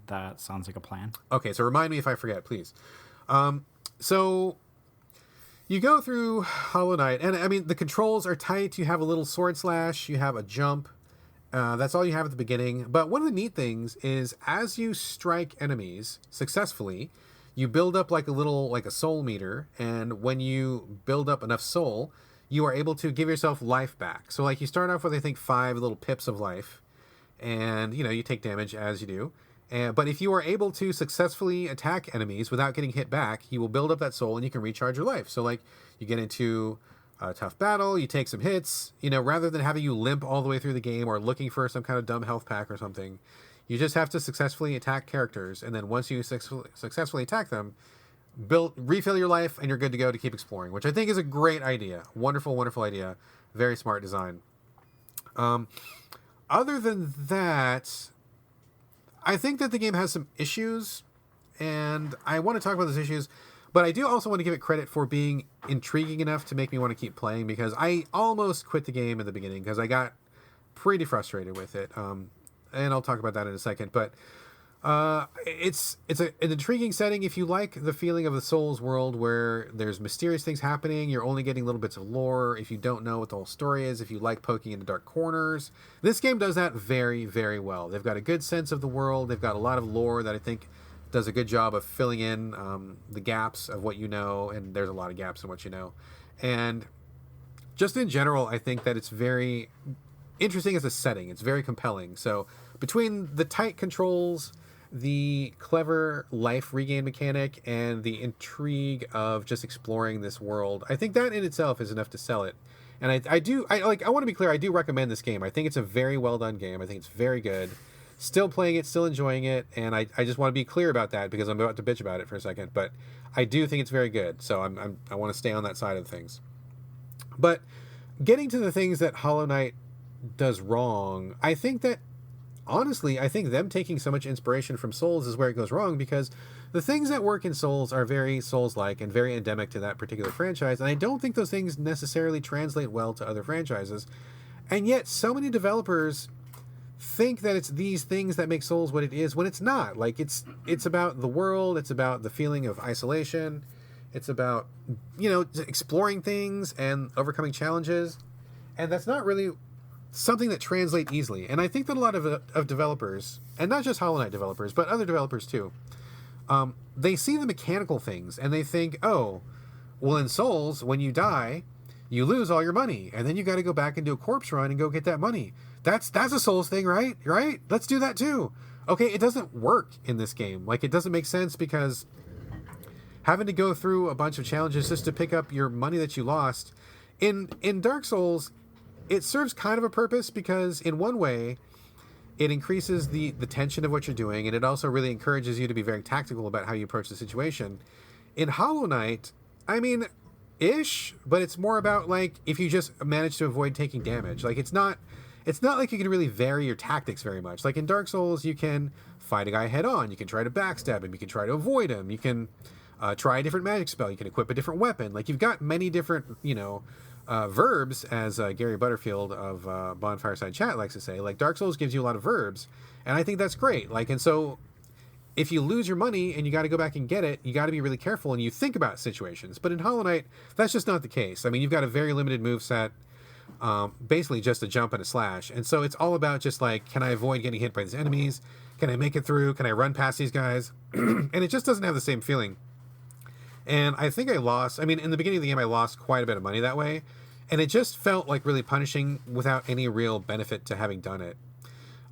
That sounds like a plan. Okay, so remind me if I forget, please. So you go through Hollow Knight, and I mean, the controls are tight. You have a little sword slash, you have a jump. That's all you have at the beginning. But one of the neat things is as you strike enemies successfully, you build up like a soul meter. And when you build up enough soul, you are able to give yourself life back. So like you start off with, I think, 5 little pips of life. And, you take damage as you do. But if you are able to successfully attack enemies without getting hit back, you will build up that soul and you can recharge your life. So like you get into a tough battle, you take some hits, rather than having you limp all the way through the game or looking for some kind of dumb health pack or something, you just have to successfully attack characters. And then once you successfully attack them, refill your life and you're good to go to keep exploring, which I think is a great idea. Wonderful, wonderful idea. Very smart design. Other than that, I think that the game has some issues, and I want to talk about those issues, but I do also want to give it credit for being intriguing enough to make me want to keep playing, because I almost quit the game in the beginning because I got pretty frustrated with it. And I'll talk about that in a second, but it's an intriguing setting if you like the feeling of the Souls world where there's mysterious things happening. You're only getting little bits of lore. If you don't know what the whole story is, if you like poking into dark corners, this game does that very, very well. They've got a good sense of the world. They've got a lot of lore that I think does a good job of filling in the gaps of what you know, and there's a lot of gaps in what you know. And just in general, I think that it's very interesting as a setting. It's very compelling. So between the tight controls, the clever life regain mechanic, and the intrigue of just exploring this world, I think that in itself is enough to sell it. And I want to be clear, I do recommend this game. I think it's a very well done game. I think it's very good. Still playing it, still enjoying it, and I just want to be clear about that because I'm about to bitch about it for a second, but I do think it's very good. So I want to stay on that side of things. But getting to the things that Hollow Knight does wrong, I think that honestly, I think them taking so much inspiration from Souls is where it goes wrong, because the things that work in Souls are very Souls-like and very endemic to that particular franchise, and I don't think those things necessarily translate well to other franchises. And yet, so many developers think that it's these things that make Souls what it is, when it's not. Like, it's about the world, it's about the feeling of isolation, it's about, exploring things and overcoming challenges, and that's not really something that translate easily. And I think that a lot of developers, and not just Hollow Knight developers, but other developers too, they see the mechanical things and they think, oh, well, in Souls, when you die, you lose all your money, and then you got to go back and do a corpse run and go get that money. That's a Souls thing, right? Right? Let's do that too. Okay, it doesn't work in this game. Like, it doesn't make sense, because having to go through a bunch of challenges just to pick up your money that you lost in Dark Souls, it serves kind of a purpose, because in one way it increases the tension of what you're doing, and it also really encourages you to be very tactical about how you approach the situation. In Hollow Knight, I mean, ish, but it's more about like if you just manage to avoid taking damage. Like it's not like you can really vary your tactics very much. Like in Dark Souls, you can fight a guy head on, you can try to backstab him, you can try to avoid him, you can try a different magic spell, you can equip a different weapon. Like you've got many different, verbs, as Gary Butterfield of Bonfireside Chat likes to say. Like Dark Souls gives you a lot of verbs, and I think that's great. Like, and so if you lose your money and you got to go back and get it, you got to be really careful and you think about situations. But in Hollow Knight, that's just not the case. I mean, you've got a very limited move set, basically just a jump and a slash. And so it's all about just like, can I avoid getting hit by these enemies? Can I make it through? Can I run past these guys? And it just doesn't have the same feeling. And I think in the beginning of the game, I lost quite a bit of money that way. And it just felt like really punishing without any real benefit to having done it.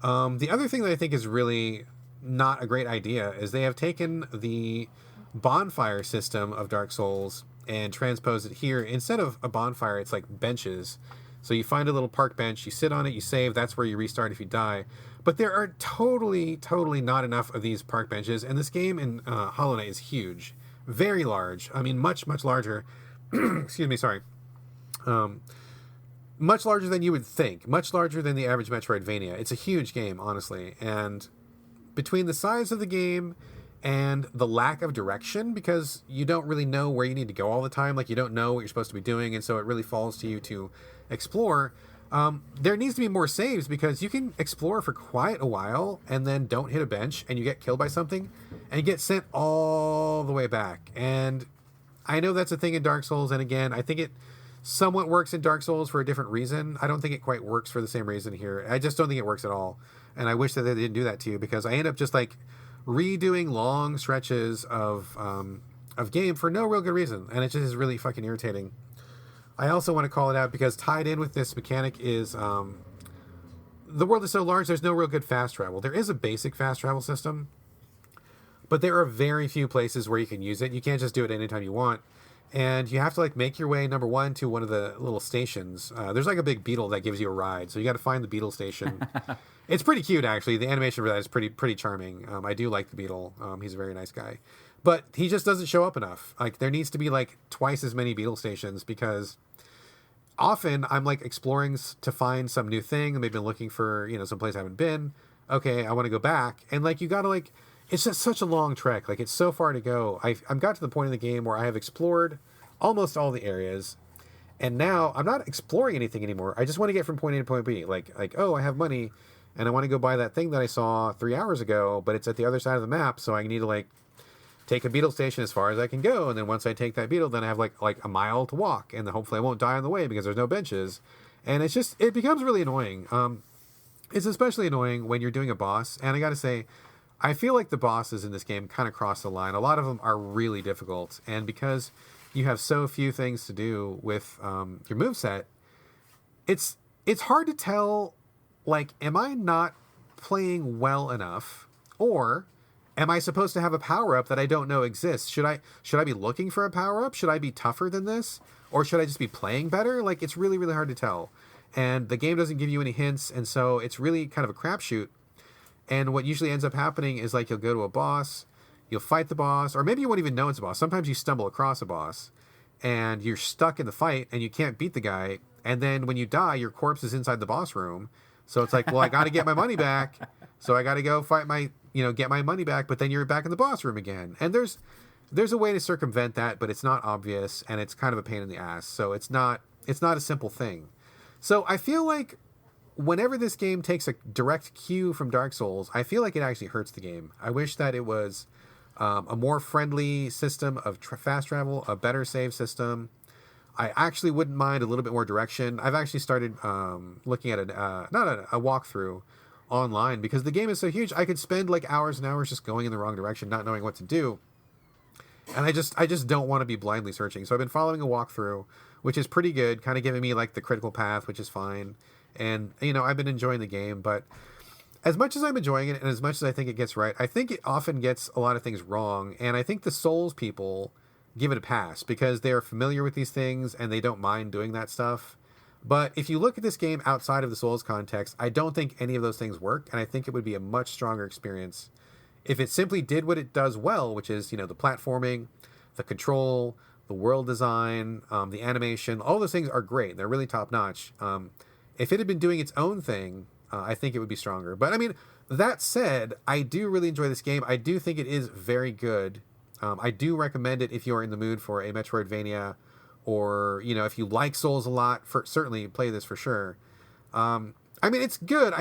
The other thing that I think is really not a great idea is they have taken the bonfire system of Dark Souls and transposed it here. Instead of a bonfire, it's like benches. So you find a little park bench, you sit on it, you save, that's where you restart if you die. But there are totally not enough of these park benches, and this game in Hollow Knight is huge. Very large. I mean, much larger. Excuse me, sorry. Much larger than you would think. Much larger than the average Metroidvania. It's a huge game, honestly. And between the size of the game and the lack of direction, because you don't really know where you need to go all the time, like you don't know what you're supposed to be doing, and so it really falls to you to explore. There needs to be more saves, because you can explore for quite a while and then don't hit a bench and you get killed by something and you get sent all the way back. And I know that's a thing in Dark Souls, and again, I think it somewhat works in Dark Souls for a different reason. I don't think it quite works for the same reason here. I just don't think it works at all. And I wish that they didn't do that to you, because I end up just like redoing long stretches of game for no real good reason. And it just is really fucking irritating. I also want to call it out because tied in with this mechanic is the world is so large, there's no real good fast travel. There is a basic fast travel system, but there are very few places where you can use it. You can't just do it anytime you want. And you have to like make your way, number one, to one of the little stations. There's like a big beetle that gives you a ride, so you got to find the beetle station. It's pretty cute, actually. The animation for that is pretty charming. I do like the beetle. He's a very nice guy, but he just doesn't show up enough. Like there needs to be like twice as many beetle stations, because often I'm like exploring to find some new thing. Maybe I'm looking for some place I haven't been. Okay, I want to go back, and like you got to like. It's just such a long trek. Like it's so far to go. I've got to the point in the game where I have explored almost all the areas, and now I'm not exploring anything anymore. I just want to get from point A to point B. Like oh, I have money, and I want to go buy that thing that I saw 3 hours ago, but it's at the other side of the map, so I need to like take a beetle station as far as I can go, and then once I take that beetle, then I have like a mile to walk, and then hopefully I won't die on the way because there's no benches, and it becomes really annoying. It's especially annoying when you're doing a boss, and I gotta say, I feel like the bosses in this game kind of cross the line. A lot of them are really difficult, and because you have so few things to do with your moveset, it's hard to tell, like, am I not playing well enough, or am I supposed to have a power-up that I don't know exists? Should I be looking for a power-up? Should I be tougher than this? Or should I just be playing better? Like, it's really, really hard to tell. And the game doesn't give you any hints, and so it's really kind of a crapshoot. And what usually ends up happening is like you'll go to a boss, you'll fight the boss, or maybe you won't even know it's a boss. Sometimes you stumble across a boss and you're stuck in the fight and you can't beat the guy. And then when you die, your corpse is inside the boss room. So it's like, well, I got to get my money back. So I got to go fight get my money back. But then you're back in the boss room again. And there's a way to circumvent that, but it's not obvious, and it's kind of a pain in the ass. So it's not a simple thing. So I feel like whenever this game takes a direct cue from Dark Souls, I feel like it actually hurts the game. I wish that it was a more friendly system of fast travel, a better save system. I actually wouldn't mind a little bit more direction. I've actually started looking at a walkthrough online, because the game is so huge. I could spend like hours and hours just going in the wrong direction, not knowing what to do. And I just don't want to be blindly searching. So I've been following a walkthrough, which is pretty good, kind of giving me like the critical path, which is fine. And, I've been enjoying the game, but as much as I'm enjoying it and as much as I think it gets right, I think it often gets a lot of things wrong. And I think the Souls people give it a pass because they are familiar with these things and they don't mind doing that stuff. But if you look at this game outside of the Souls context, I don't think any of those things work. And I think it would be a much stronger experience if it simply did what it does well, which is, the platforming, the control, the world design, the animation, all those things are great. They're really top notch. If it had been doing its own thing, I think it would be stronger. But I mean, that said, I do really enjoy this game. I do think it is very good. I do recommend it if you're in the mood for a Metroidvania, or if you like Souls a lot. Certainly play this for sure. I mean, it's good.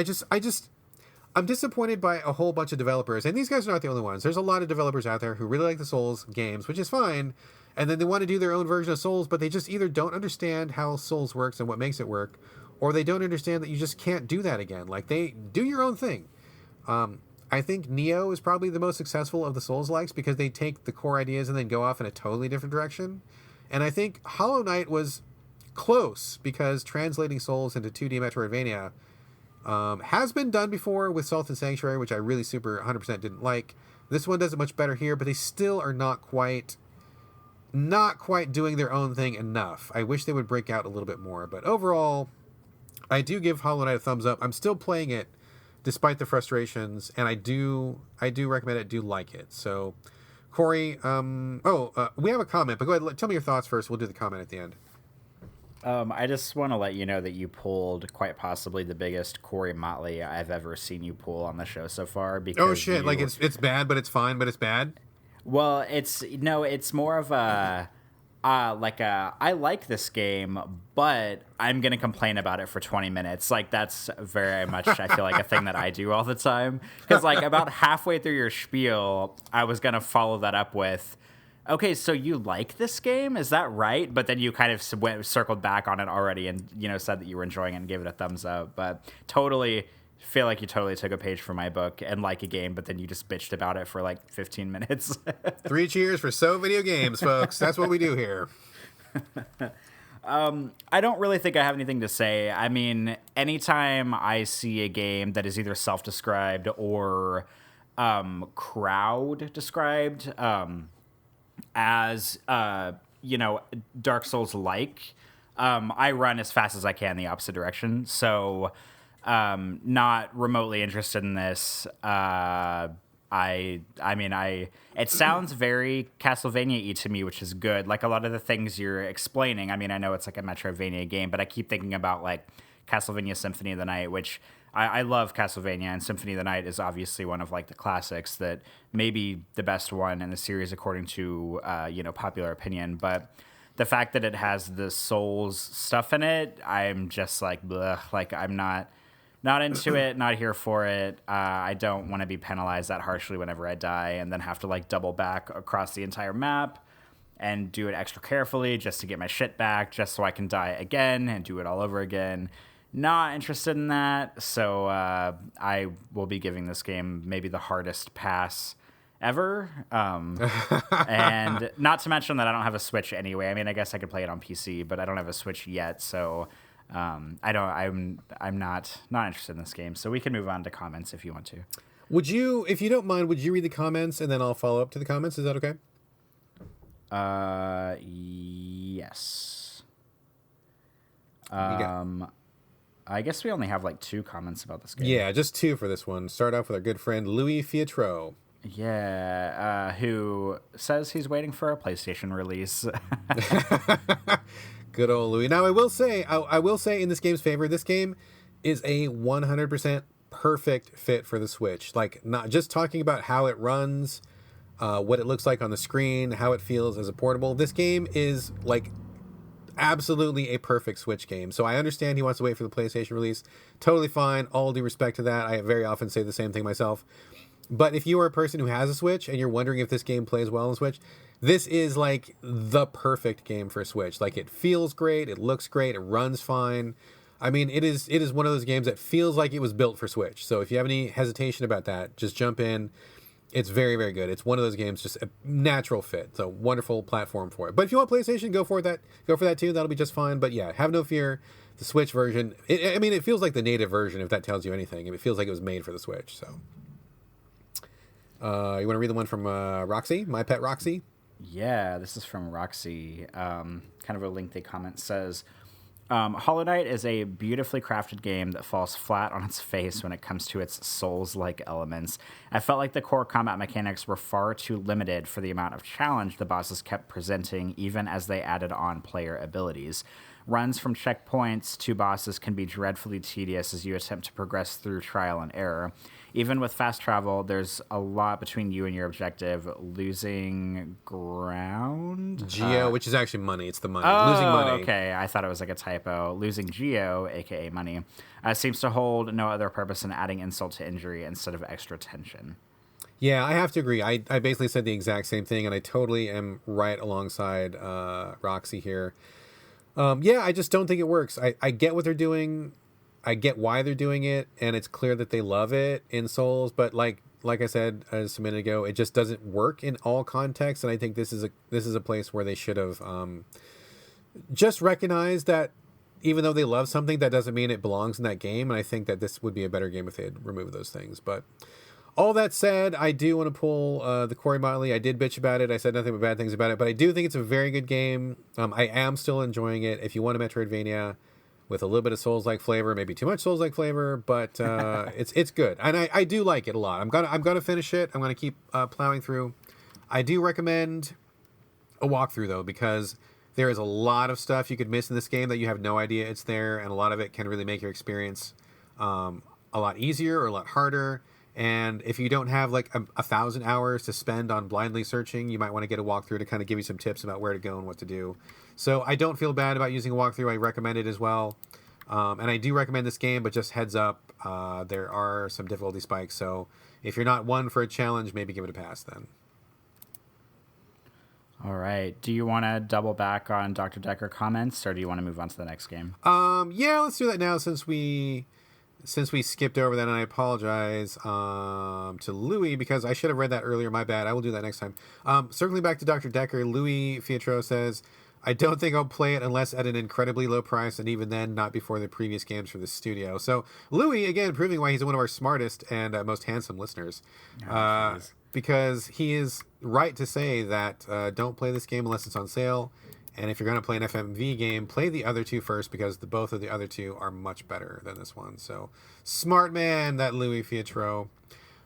I'm disappointed by a whole bunch of developers, and these guys are not the only ones. There's a lot of developers out there who really like the Souls games, which is fine, and then they want to do their own version of Souls, but they just either don't understand how Souls works and what makes it work, or they don't understand that you just can't do that again. Like, they do your own thing. I think Neo is probably the most successful of the Souls-likes because they take the core ideas and then go off in a totally different direction. And I think Hollow Knight was close because translating Souls into 2D Metroidvania has been done before with Salt and Sanctuary, which I really super 100% didn't like. This one does it much better here, but they still are not quite doing their own thing enough. I wish they would break out a little bit more, but overall, I do give Hollow Knight a thumbs up. I'm still playing it despite the frustrations, and I do recommend it, do like it. So, Corey, we have a comment, but go ahead, tell me your thoughts first. We'll do the comment at the end. I just want to let you know that you pulled quite possibly the biggest Corey Motley I've ever seen you pull on the show so far. Because oh shit! Like it's bad, but it's fine, but it's bad. Well, it's more of a I like this game, but I'm gonna complain about it for 20 minutes. Like, that's very much, I feel like, a thing that I do all the time. Because like about halfway through your spiel, I was gonna follow that up with, okay, so you like this game? Is that right? But then you kind of circled back on it already and, said that you were enjoying it and gave it a thumbs up. But totally feel like you totally took a page from my book and like a game, but then you just bitched about it for like 15 minutes. 3 cheers for So Video Games, folks. That's what we do here. I don't really think I have anything to say. I mean, anytime I see a game that is either self-described or crowd-described, as Dark Souls like, I run as fast as I can the opposite direction. So not remotely interested in this. It sounds very Castlevania-y to me, which is good. Like, a lot of the things you're explaining, I mean, I know it's like a Metroidvania game, but I keep thinking about like Castlevania Symphony of the Night, which I love Castlevania, and Symphony of the Night is obviously one of like the classics, that maybe the best one in the series according to popular opinion. But the fact that it has the Souls stuff in it, I'm just like, bleh, like I'm not into it, not here for it. I don't want to be penalized that harshly whenever I die and then have to like double back across the entire map and do it extra carefully just to get my shit back, just so I can die again and do it all over again. Not interested in that, so I will be giving this game maybe the hardest pass ever. And not to mention that I don't have a Switch anyway. I mean, I guess I could play it on PC, but I don't have a Switch yet, so I'm not interested in this game. So we can move on to comments if you want to. Would you, if you don't mind, would you read the comments and then I'll follow up to the comments? Is that okay? Yes. I guess we only have like 2 comments about this game. Yeah, just 2 for this one. Start off with our good friend Louis Fiatro. Yeah, who says he's waiting for a PlayStation release. Good old Louis. Now, I will say in this game's favor, this game is a 100% perfect fit for the Switch. Like, not just talking about how it runs, what it looks like on the screen, how it feels as a portable. This game is like absolutely a perfect Switch game. So I understand he wants to wait for the PlayStation release. Totally fine. All due respect to that. I very often say the same thing myself. But if you are a person who has a Switch and you're wondering if this game plays well on Switch, this is like the perfect game for Switch. Like, it feels great, it looks great, it runs fine. I mean, it is one of those games that feels like it was built for Switch. So if you have any hesitation about that, just jump in. It's very, very good. It's one of those games, just a natural fit. It's a wonderful platform for it. But if you want PlayStation, go for that too. That'll be just fine. But yeah, have no fear. The Switch version, it feels like the native version, if that tells you anything. It feels like it was made for the Switch. So, you want to read the one from Roxy, my pet Roxy? Yeah, this is from Roxy. Kind of a lengthy comment. Says, Hollow Knight is a beautifully crafted game that falls flat on its face when it comes to its Souls-like elements. I felt like the core combat mechanics were far too limited for the amount of challenge the bosses kept presenting, even as they added on player abilities. Runs from checkpoints to bosses can be dreadfully tedious as you attempt to progress through trial and error. Even with fast travel, there's a lot between you and your objective. Losing ground? Geo, which is actually money. It's the money. Oh, Losing money. okay. I thought it was like a typo. Losing Geo, aka money, seems to hold no other purpose than adding insult to injury instead of extra tension. Yeah, I have to agree. I basically said the exact same thing, and I totally am right alongside Roxy here. Yeah, I just don't think it works. I get what they're doing. I get why they're doing it, and it's clear that they love it in Souls, but like I said just a minute ago, it just doesn't work in all contexts, and I think this is a place where they should have just recognized that even though they love something, that doesn't mean it belongs in that game, and I think that this would be a better game if they had removed those things. But all that said, I do want to pull the Corey Motley. I did bitch about it. I said nothing but bad things about it, but I do think it's a very good game. I am still enjoying it. If you want a Metroidvania with a little bit of Souls-like flavor, maybe too much Souls-like flavor, but it's good, and I do like it a lot. I'm gonna finish it. I'm gonna keep plowing through. I do recommend a walkthrough though, because there is a lot of stuff you could miss in this game that you have no idea it's there, and a lot of it can really make your experience a lot easier or a lot harder. And if you don't have like 1,000 hours to spend on blindly searching, you might want to get a walkthrough to kind of give you some tips about where to go and what to do. So I don't feel bad about using a walkthrough. I recommend it as well. And I do recommend this game, but just heads up, there are some difficulty spikes. So if you're not one for a challenge, maybe give it a pass then. All right. Do you want to double back on Dr. Dekker comments, or do you want to move on to the next game? Yeah, let's do that now since we skipped over that, and I apologize to Louis because I should have read that earlier. My bad. I will do that next time. Circling back to Dr. Dekker, Louis Fiatro says, I don't think I'll play it unless at an incredibly low price, and even then, not before the previous games for the studio. So Louis, again, proving why he's one of our smartest and most handsome listeners. Because he is right to say that don't play this game unless it's on sale. And if you're going to play an FMV game, play the other two first, because both of the other two are much better than this one. So, smart man, that Louis Fiatro.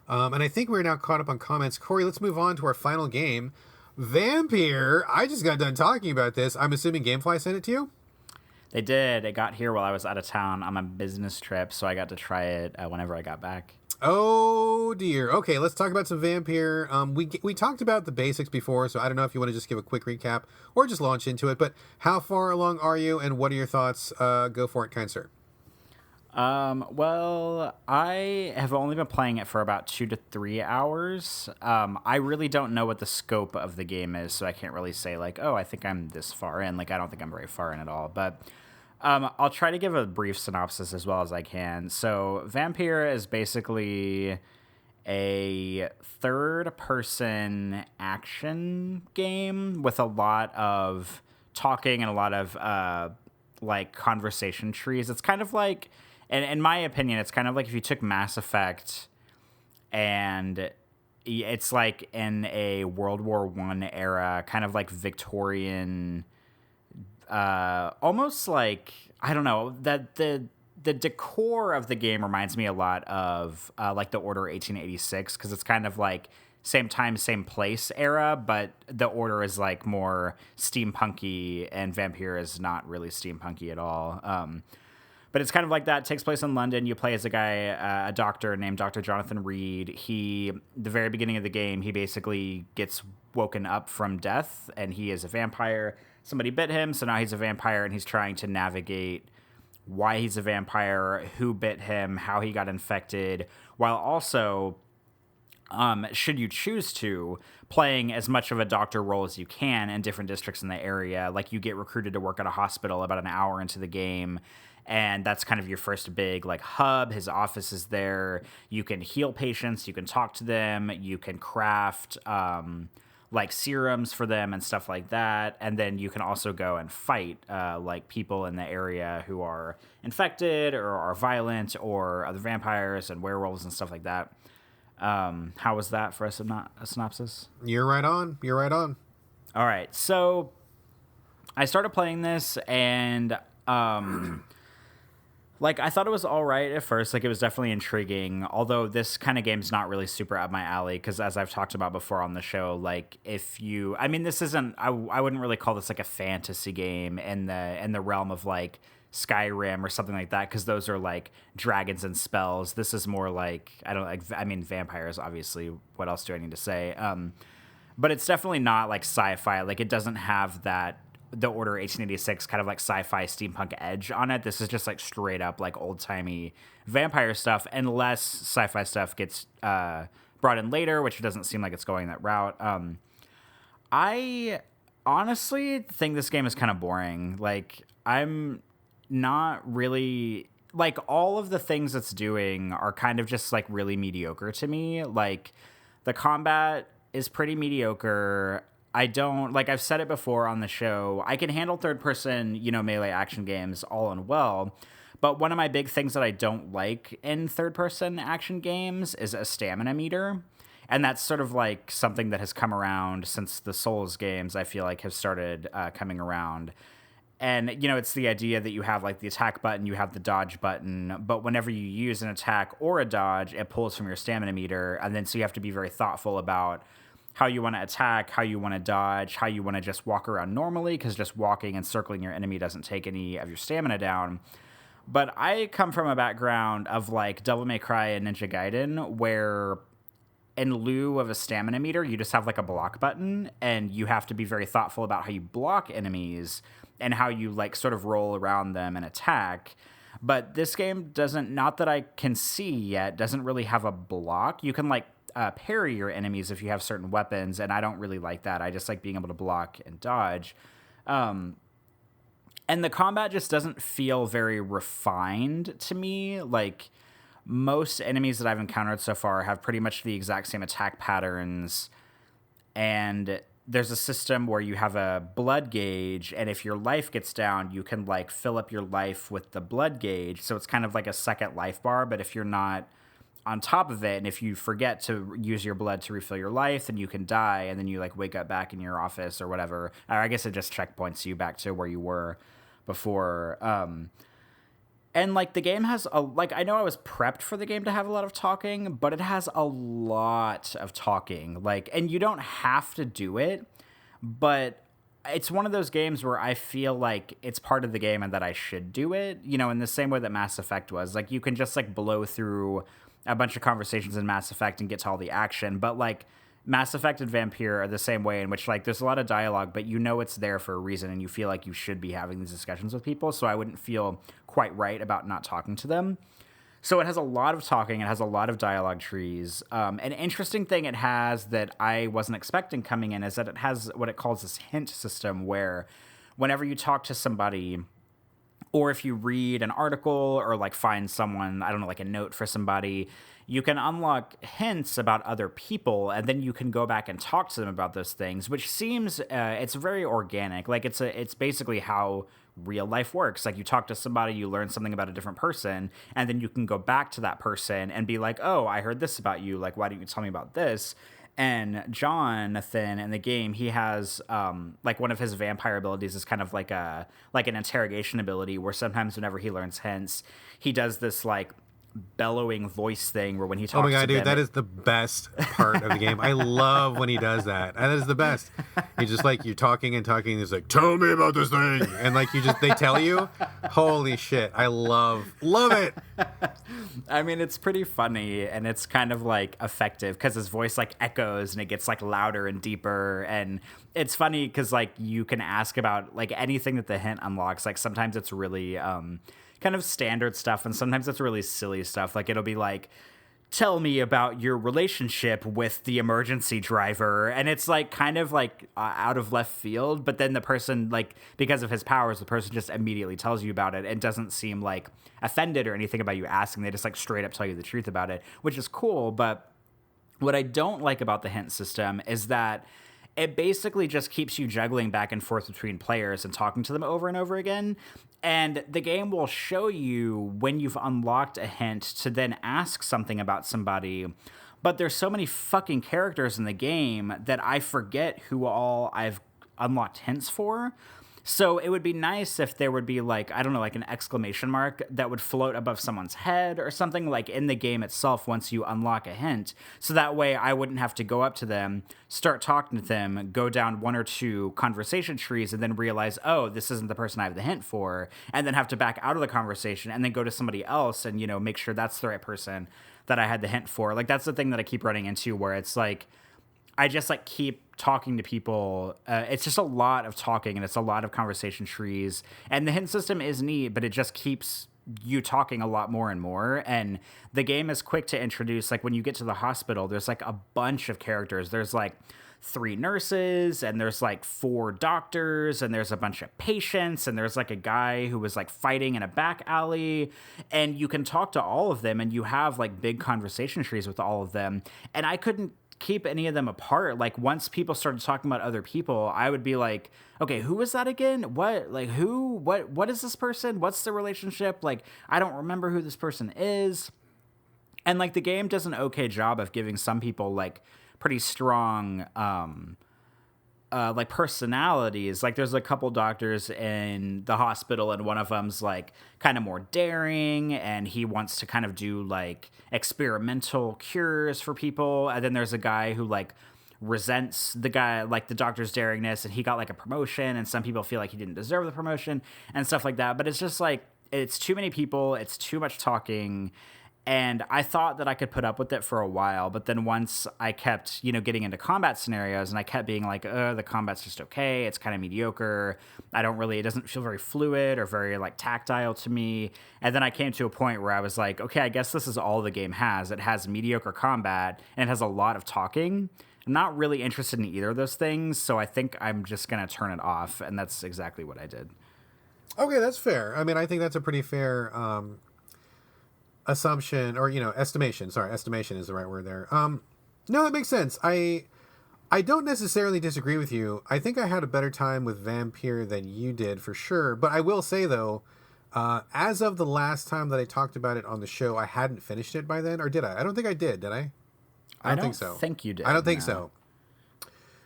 And I think we're now caught up on comments. Corey, let's move on to our final game. Vampyr. I just got done talking about this. I'm assuming Gamefly sent it to you? They did. It got here while I was out of town on a business trip, so I got to try it whenever I got back. Oh dear. Okay, let's talk about some Vampyr. We talked about the basics before, so I don't know if you want to just give a quick recap or just launch into it. But how far along are you, and what are your thoughts? Go for it, kind sir. Well, I have only been playing it for about 2 to 3 hours. I really don't know what the scope of the game is, so I can't really say like, oh, I think I'm this far in. Like, I don't think I'm very far in at all, but I'll try to give a brief synopsis as well as I can. So Vampyr is basically a third-person action game with a lot of talking and a lot of like conversation trees. It's kind of like, and in my opinion, it's kind of like if you took Mass Effect and it's like in a World War I era, kind of like Victorian. Almost like, I don't know, that the decor of the game reminds me a lot of like the Order 1886, because it's kind of like same time, same place era, but the Order is like more steampunky and Vampyr is not really steampunky at all. But it's kind of like that. It takes place in London. You play as a guy, a doctor named Dr. Jonathan Reed. The very beginning of the game, he basically gets woken up from death, and he is a vampire. Somebody bit him, so now he's a vampire, and he's trying to navigate why he's a vampire, who bit him, how he got infected, while also, should you choose to, playing as much of a doctor role as you can in different districts in the area. Like, you get recruited to work at a hospital about an hour into the game, and that's kind of your first big like hub. His office is there. You can heal patients, you can talk to them, you can craft like serums for them and stuff like that. And then you can also go and fight like people in the area who are infected or are violent, or other vampires and werewolves and stuff like that. How was that for a synopsis? You're right on. You're right on. All right. So I started playing this, and Like, I thought it was all right at first. Like, it was definitely intriguing. Although this kind of game's not really super up my alley because, as I've talked about before on the show, like, I mean, this isn't. I wouldn't really call this like a fantasy game in the realm of like Skyrim or something like that because those are like dragons and spells. This is more like I don't like. I mean, vampires, obviously. What else do I need to say? But it's definitely not like sci-fi. Like, it doesn't have that the Order 1886 kind of like sci-fi steampunk edge on it. This is just like straight up like old-timey vampire stuff, unless sci-fi stuff gets brought in later, which doesn't seem like it's going that route. I honestly think this game is kind of boring. Like, I'm not really like all of the things it's doing are kind of just like really mediocre to me. Like, the combat is pretty mediocre. I don't, like I've said it before on the show, I can handle third person, melee action games all and well. But one of my big things that I don't like in third person action games is a stamina meter. And that's sort of like something that has come around since the Souls games, I feel like, have started coming around. And, it's the idea that you have like the attack button, you have the dodge button, but whenever you use an attack or a dodge, it pulls from your stamina meter. And then so you have to be very thoughtful about how you want to attack, how you want to dodge, how you want to just walk around normally, because just walking and circling your enemy doesn't take any of your stamina down. But I come from a background of like Devil May Cry and Ninja Gaiden, where in lieu of a stamina meter, you just have like a block button, and you have to be very thoughtful about how you block enemies and how you like sort of roll around them and attack. But this game doesn't, not that I can see yet, doesn't really have a block. You can like parry your enemies if you have certain weapons, and I don't really like that. I just like being able to block and dodge. And the combat just doesn't feel very refined to me. Like, most enemies that I've encountered so far have pretty much the exact same attack patterns, and there's a system where you have a blood gauge, and if your life gets down, you can like fill up your life with the blood gauge. So it's kind of like a second life bar, but if you're not on top of it, and if you forget to use your blood to refill your life, then you can die, and then you like wake up back in your office or whatever. Or I guess it just checkpoints you back to where you were before. And like the game has I know I was prepped for the game to have a lot of talking, but it has a lot of talking. Like, and you don't have to do it, but it's one of those games where I feel like it's part of the game and that I should do it, in the same way that Mass Effect was. Like, you can just like blow through a bunch of conversations in Mass Effect and get to all the action, but like Mass Effect and Vampyr are the same way, in which like there's a lot of dialogue, but it's there for a reason, and you feel like you should be having these discussions with people, so I wouldn't feel quite right about not talking to them. So it has a lot of talking, it has a lot of dialogue trees. An interesting thing it has that I wasn't expecting coming in is that it has what it calls this hint system, where whenever you talk to somebody, or if you read an article or like find someone, I don't know, like a note for somebody, you can unlock hints about other people, and then you can go back and talk to them about those things, which seems it's very organic. Like, it's basically how real life works. Like, you talk to somebody, you learn something about a different person, and then you can go back to that person and be like, oh, I heard this about you. Like, why don't you tell me about this? And Jonathan in the game, he has like one of his vampire abilities is kind of like an interrogation ability, where sometimes whenever he learns hints, he does this like bellowing voice thing where when he talks oh my god, to dude, them, that is the best part of the game. I love when he does that. That is the best. He's just like, you're talking and talking, he's like, tell me about this thing, and like they tell you. Holy shit, I love it. I mean, it's pretty funny, and it's kind of like effective because his voice like echoes and it gets like louder and deeper, and it's funny because like you can ask about like anything that the hint unlocks. Like, sometimes it's really kind of standard stuff, and sometimes it's really silly stuff. Like, it'll be like, tell me about your relationship with the emergency driver, and it's like kind of like out of left field, but then the person, like, because of his powers, the person just immediately tells you about it and doesn't seem like offended or anything about you asking. They just like straight up tell you the truth about it, which is cool. But what I don't like about the hint system is that it basically just keeps you juggling back and forth between players and talking to them over and over again. And the game will show you when you've unlocked a hint to then ask something about somebody. But there's so many fucking characters in the game that I forget who all I've unlocked hints for. So it would be nice if there would be like, I don't know, like an exclamation mark that would float above someone's head or something like in the game itself once you unlock a hint. So that way I wouldn't have to go up to them, start talking to them, go down one or two conversation trees, and then realize, oh, this isn't the person I have the hint for, and then have to back out of the conversation and then go to somebody else and, make sure that's the right person that I had the hint for. Like, that's the thing that I keep running into where it's like, I just like keep talking to people. It's just a lot of talking and it's a lot of conversation trees. And the hint system is neat, but it just keeps you talking a lot more and more. And the game is quick to introduce, like when you get to the hospital, there's like a bunch of characters. There's like 3 nurses and there's like 4 doctors and there's a bunch of patients and there's like a guy who was like fighting in a back alley, and you can talk to all of them and you have like big conversation trees with all of them. And I couldn't keep any of them apart. Like once people started talking about other people, I would be like, okay, who is that again? What is this person? What's the relationship? Like, I don't remember who this person is. And like the game does an okay job of giving some people like pretty strong like personalities. Like there's a couple doctors in the hospital and one of them's like kind of more daring and he wants to kind of do like experimental cures for people. And then there's a guy who like resents the guy, like the doctor's daringness, and he got like a promotion and some people feel like he didn't deserve the promotion and stuff like that. But it's just like, it's too many people. It's too much talking. And I thought that I could put up with it for a while, but then once I kept, getting into combat scenarios and I kept being like, the combat's just okay. It's kind of mediocre. It doesn't feel very fluid or very like tactile to me. And then I came to a point where I was like, okay, I guess this is all the game has. It has mediocre combat and it has a lot of talking. I'm not really interested in either of those things. So I think I'm just going to turn it off. And that's exactly what I did. Okay, that's fair. I mean, I think that's a pretty fair, assumption, or estimation. Sorry, estimation is the right word there. No, that makes sense. I don't necessarily disagree with you. I think I had a better time with Vampyr than you did for sure. But I will say though, as of the last time that I talked about it on the show, I hadn't finished it by then, or did I? I don't think I did. Did I? I don't think so. Think you did. I don't think so.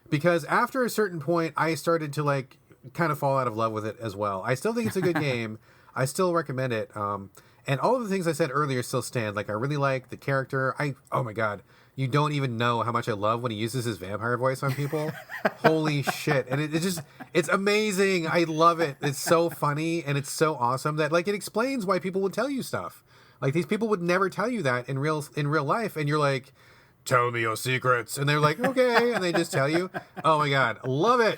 Because after a certain point, I started to like kind of fall out of love with it as well. I still think it's a good game. I still recommend it. And all of the things I said earlier still stand. Like, I really like the character. Oh my God, you don't even know how much I love when he uses his vampire voice on people. Holy shit. And it's amazing. I love it. It's so funny and it's so awesome that like it explains why people would tell you stuff. Like these people would never tell you that in real life. And you're like, tell me your secrets. And they're like, okay. And they just tell you. Oh my God. Love it.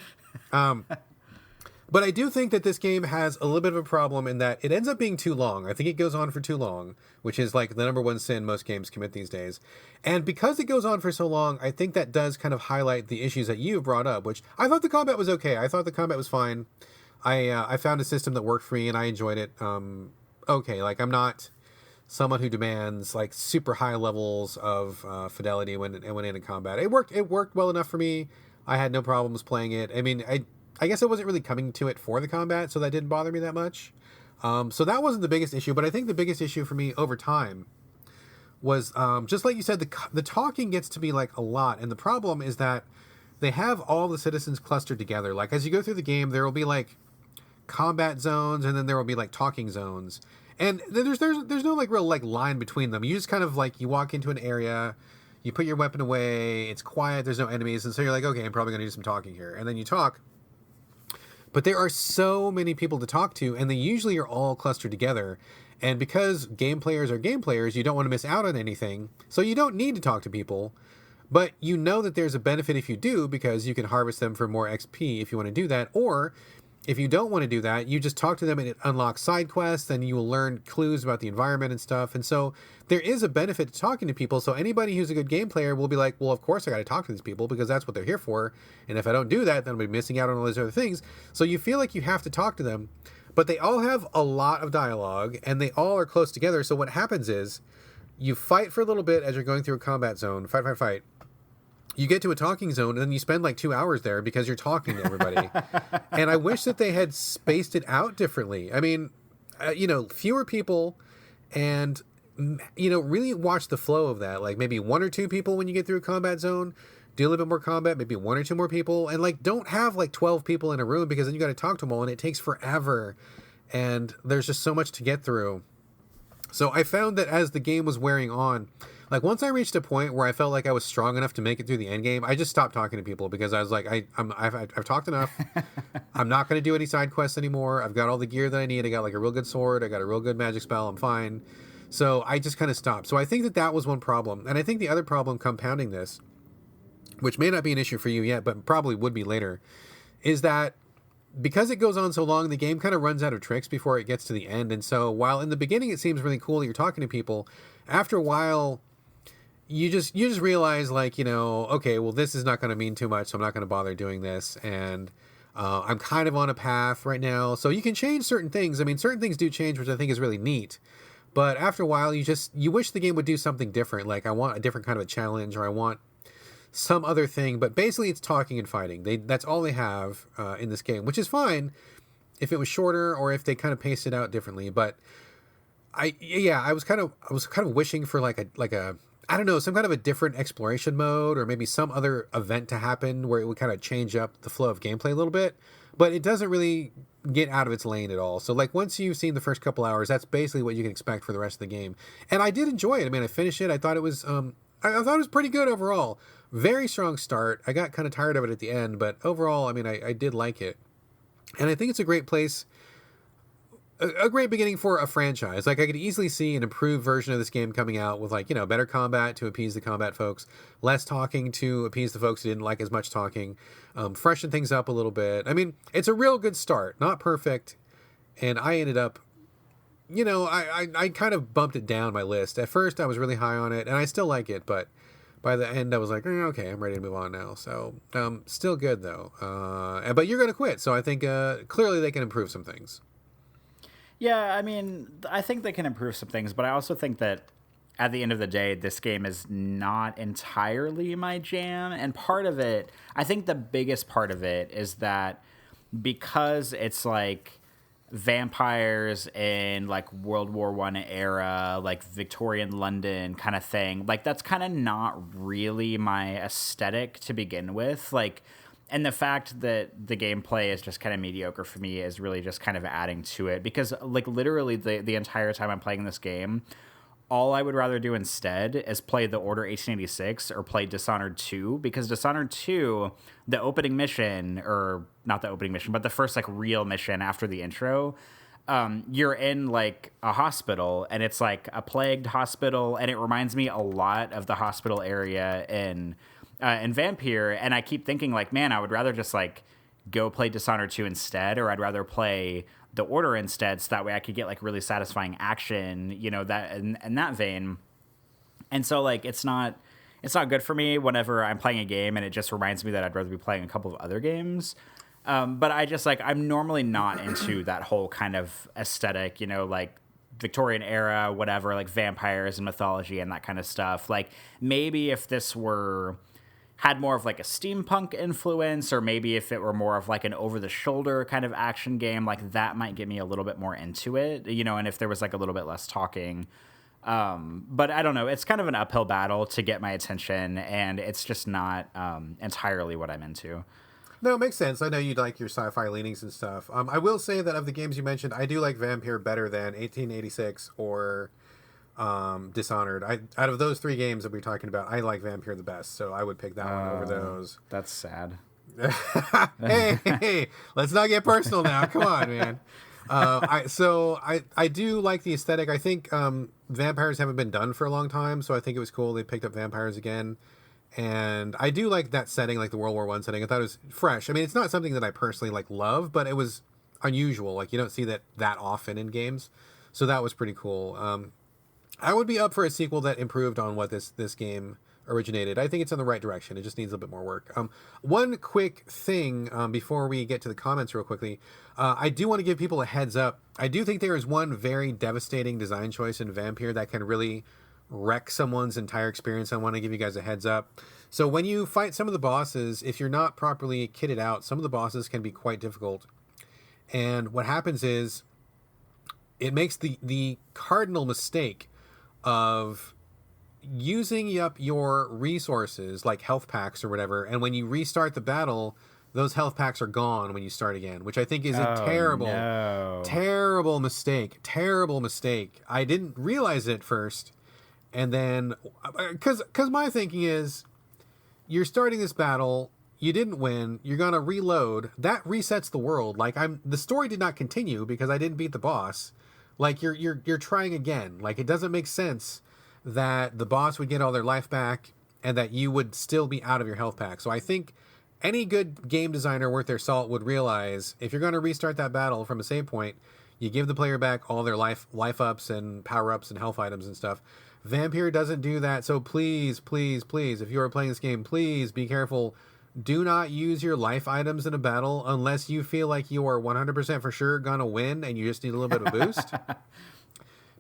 But I do think that this game has a little bit of a problem in that it ends up being too long. I think it goes on for too long, which is like the number one sin most games commit these days. And because it goes on for so long, I think that does kind of highlight the issues that you brought up, which I thought the combat was okay. I thought the combat was fine. I found a system that worked for me and I enjoyed it. Okay, like I'm not someone who demands like super high levels of fidelity when in combat. It worked well enough for me. I had no problems playing it. I mean, I guess I wasn't really coming to it for the combat, so that didn't bother me that much. So that wasn't the biggest issue, but I think the biggest issue for me over time was, just like you said, the talking gets to be like a lot. And the problem is that they have all the citizens clustered together. Like as you go through the game, there will be like combat zones and then there will be like talking zones. And there's no like real like line between them. You just kind of like, you walk into an area, you put your weapon away, it's quiet, there's no enemies. And so you're like, okay, I'm probably going to do some talking here. And then you talk. But there are so many people to talk to, and they usually are all clustered together. And because game players are game players, you don't want to miss out on anything. So you don't need to talk to people. But you know that there's a benefit if you do, because you can harvest them for more XP if you want to do that. Or if you don't want to do that, you just talk to them and it unlocks side quests, and you will learn clues about the environment and stuff. And so there is a benefit to talking to people. So anybody who's a good game player will be like, well, of course I got to talk to these people because that's what they're here for. And if I don't do that, then I'll be missing out on all these other things. So you feel like you have to talk to them, but they all have a lot of dialogue and they all are close together. So what happens is you fight for a little bit as you're going through a combat zone, fight. You get to a talking zone and then you spend like 2 hours there because you're talking to everybody. And I wish that they had spaced it out differently. I mean, fewer people and, really watch the flow of that. Like maybe 1 or 2 people when you get through a combat zone. do a little bit more combat, maybe 1 or 2 more people, and like don't have like 12 people in a room, because then you got to talk to them all and it takes forever, and there's just so much to get through. So I found that as the game was wearing on, like once I reached a point where I felt like I was strong enough to make it through the end game, I just stopped talking to people, because I was like, I've talked enough. I'm not going to do any side quests anymore. I've got all the gear that I need. I got like a real good sword. I got a real good magic spell. I'm fine. So I just kind of stopped. So I think that that was one problem. And I think the other problem compounding this, which may not be an issue for you yet, but probably would be later, is that because it goes on so long, the game kind of runs out of tricks before it gets to the end. And so while in the beginning it seems really cool that you're talking to people, after a while you just realize, like, okay, well, this is not going to mean too much, so I'm not going to bother doing this. And I'm kind of on a path right now. So you can change certain things. I mean, certain things do change, which I think is really neat. But after a while, you wish the game would do something different. Like, I want a different kind of a challenge, or I want some other thing, but basically it's talking and fighting. That's all they have in this game, which is fine if it was shorter or if they kind of paced it out differently. But I was kind of wishing for like a I don't know, some kind of a different exploration mode, or maybe some other event to happen where it would kind of change up the flow of gameplay a little bit. But it doesn't really get out of its lane at all. So like once you've seen the first couple hours, that's basically what you can expect for the rest of the game. And I did enjoy it. I mean, I finished it. I thought it was I thought it was pretty good overall. Very strong start. I got kind of tired of it at the end, but overall, I mean, I did like it. And I think it's a great place, a great beginning for a franchise. Like, I could easily see an improved version of this game coming out with, like, better combat to appease the combat folks, less talking to appease the folks who didn't like as much talking, freshen things up a little bit. I mean, it's a real good start. Not perfect. And I ended up, I kind of bumped it down my list. At first, I was really high on it, and I still like it, but by the end, I was like, okay, I'm ready to move on now. So, still good, though. But you're going to quit, so I think clearly they can improve some things. Yeah, I mean, I think they can improve some things, but I also think that at the end of the day, this game is not entirely my jam. And part of it, I think the biggest part of it is that because it's like vampires in like World War I era, like Victorian London kind of thing, like that's kind of not really my aesthetic to begin with. Like, and the fact that the gameplay is just kind of mediocre for me is really just kind of adding to it, because like literally the entire time I'm playing this game, all I would rather do instead is play the Order 1886 or play Dishonored 2, because Dishonored 2, the opening mission, or not the opening mission, but the first like real mission after the intro, you're in like a hospital, and it's like a plagued hospital, and it reminds me a lot of the hospital area in Vampyr, and I keep thinking like, man, I would rather just like go play Dishonored 2 instead, or I'd rather play the Order instead, so that way I could get like really satisfying action, that in that vein. And so like it's not good for me whenever I'm playing a game and it just reminds me that I'd rather be playing a couple of other games. But I just like, I'm normally not into that whole kind of aesthetic, like Victorian era, whatever, like vampires and mythology and that kind of stuff. Like maybe if this had more of like a steampunk influence, or maybe if it were more of like an over-the-shoulder kind of action game, like that might get me a little bit more into it, and if there was like a little bit less talking. But I don't know, it's kind of an uphill battle to get my attention, and it's just not entirely what I'm into. No, it makes sense. I know you like your sci-fi leanings and stuff. I will say that of the games you mentioned, I do like Vampyr better than 1886 or Dishonored. Out of those 3 games that we're talking about, I like Vampyr the best, so I would pick that one over those. That's sad. hey, let's not get personal now. Come on, man. I do like the aesthetic. I think vampires haven't been done for a long time, so I think it was cool they picked up vampires again. And I do like that setting, like the World War I setting. I thought it was fresh. I mean, it's not something that I personally like love, but it was unusual. Like, you don't see that often in games, so that was pretty cool. I would be up for a sequel that improved on what this game originated. I think it's in the right direction. It just needs a bit more work. One quick thing before we get to the comments real quickly. I do want to give people a heads up. I do think there is one very devastating design choice in Vampyr that can really wreck someone's entire experience. I want to give you guys a heads up. So when you fight some of the bosses, if you're not properly kitted out, some of the bosses can be quite difficult. And what happens is it makes the cardinal mistake of using up your resources like health packs or whatever, and when you restart the battle, those health packs are gone when you start again, which I think is a No. terrible mistake. Terrible mistake. I didn't realize it at first, and then because my thinking is, you're starting this battle, you didn't win, you're gonna reload. That resets the world. Like the story did not continue because I didn't beat the boss. Like you're trying again. Like it doesn't make sense that the boss would get all their life back and that you would still be out of your health pack. So I think any good game designer worth their salt would realize if you're going to restart that battle from a save point, you give the player back all their life ups and power ups and health items and stuff. Vampyr doesn't do that. So please, please, please, if you are playing this game, please be careful. Do not use your life items in a battle unless you feel like you are 100% for sure going to win and you just need a little bit of a boost.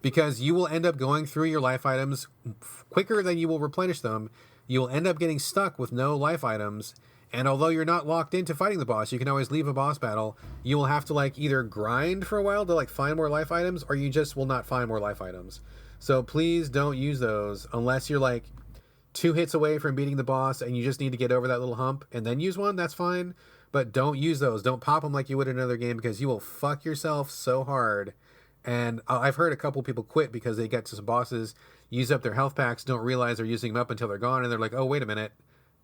Because you will end up going through your life items quicker than you will replenish them. You will end up getting stuck with no life items. And although you're not locked into fighting the boss, you can always leave a boss battle. You will have to like either grind for a while to like find more life items, or you just will not find more life items. So please don't use those unless you're like 2 hits away from beating the boss and you just need to get over that little hump and then use one. That's fine. But don't use those. Don't pop them like you would in another game, because you will fuck yourself so hard. And I've heard a couple people quit because they get to some bosses, use up their health packs, don't realize they're using them up until they're gone, and they're like, oh, wait a minute,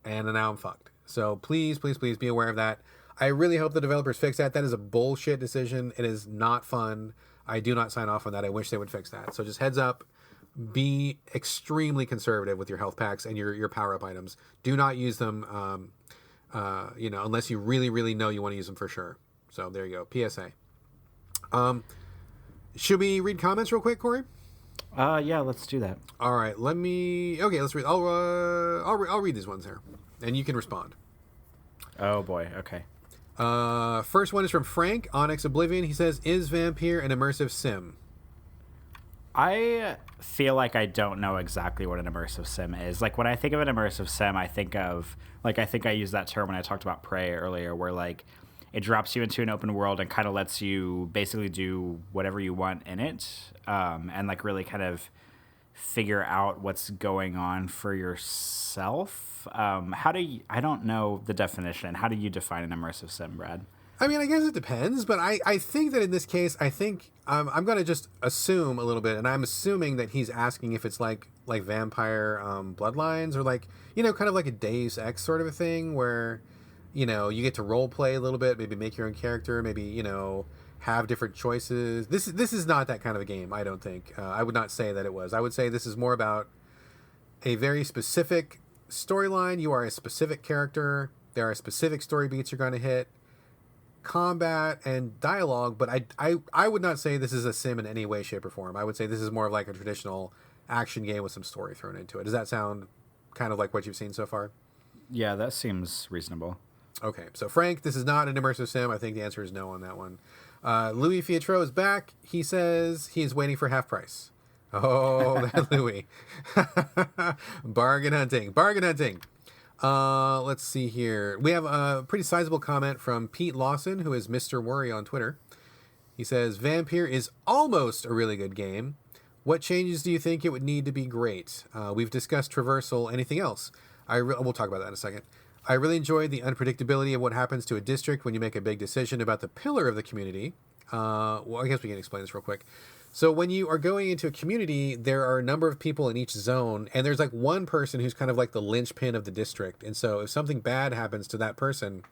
and now I'm fucked. So please, please, please be aware of that. I really hope the developers fix that. That is a bullshit decision. It is not fun. I do not sign off on that. I wish they would fix that. So just heads up, be extremely conservative with your health packs and your power-up items. Do not use them, unless you really, really know you want to use them for sure. So there you go. PSA. Should we read comments real quick, Corey? Yeah, let's do that. All right, let's read. I'll read these ones here, and you can respond. Oh boy. Okay. First one is from Frank, Onyx Oblivion. He says, "Is Vampyr an immersive sim?" I feel like I don't know exactly what an immersive sim is. Like when I think of an immersive sim, I think I used that term when I talked about Prey earlier, where like it drops you into an open world and kind of lets you basically do whatever you want in it, and like really kind of figure out what's going on for yourself. I don't know the definition. How do you define an immersive sim, Brad? I mean, I guess it depends, but I think that in this case, I'm going to just assume a little bit, and I'm assuming that he's asking if it's like Vampire Bloodlines, or like, kind of like a Deus Ex sort of a thing where, you get to role play a little bit, maybe make your own character, maybe, have different choices. This is not that kind of a game, I don't think. I would not say that it was. I would say this is more about a very specific storyline. You are a specific character. There are specific story beats you're going to hit. Combat and dialogue, but I would not say this is a sim in any way, shape, or form. I would say this is more of like a traditional action game with some story thrown into it. Does that sound kind of like what you've seen so far? Yeah, that seems reasonable. Okay, so Frank, this is not an immersive sim. I think the answer is no on that one. Louis Fiatro is back. He says he is waiting for half price. Oh, that Louis. Bargain hunting. Let's see here. We have a pretty sizable comment from Pete Lawson, who is Mr. Worry on Twitter. He says, Vampyr is almost a really good game. What changes do you think it would need to be great? We've discussed traversal. Anything else? We'll talk about that in a second. I really enjoyed the unpredictability of what happens to a district when you make a big decision about the pillar of the community. Well, I guess we can explain this real quick. So when you are going into a community, there are a number of people in each zone, and there's like one person who's kind of like the linchpin of the district. And so if something bad happens to that person,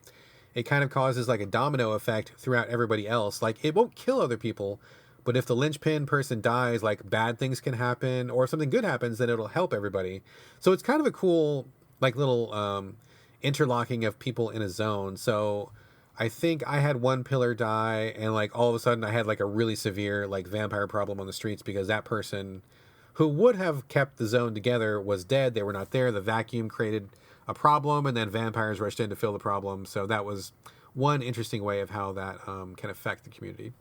it kind of causes like a domino effect throughout everybody else. Like it won't kill other people, but if the linchpin person dies, like bad things can happen, or if something good happens, then it'll help everybody. So it's kind of a cool like little interlocking of people in a zone. So I think I had one pillar die, and like all of a sudden I had like a really severe like vampire problem on the streets because that person who would have kept the zone together was dead. They were not there. The vacuum created a problem, and then vampires rushed in to fill the problem. So that was one interesting way of how that can affect the community.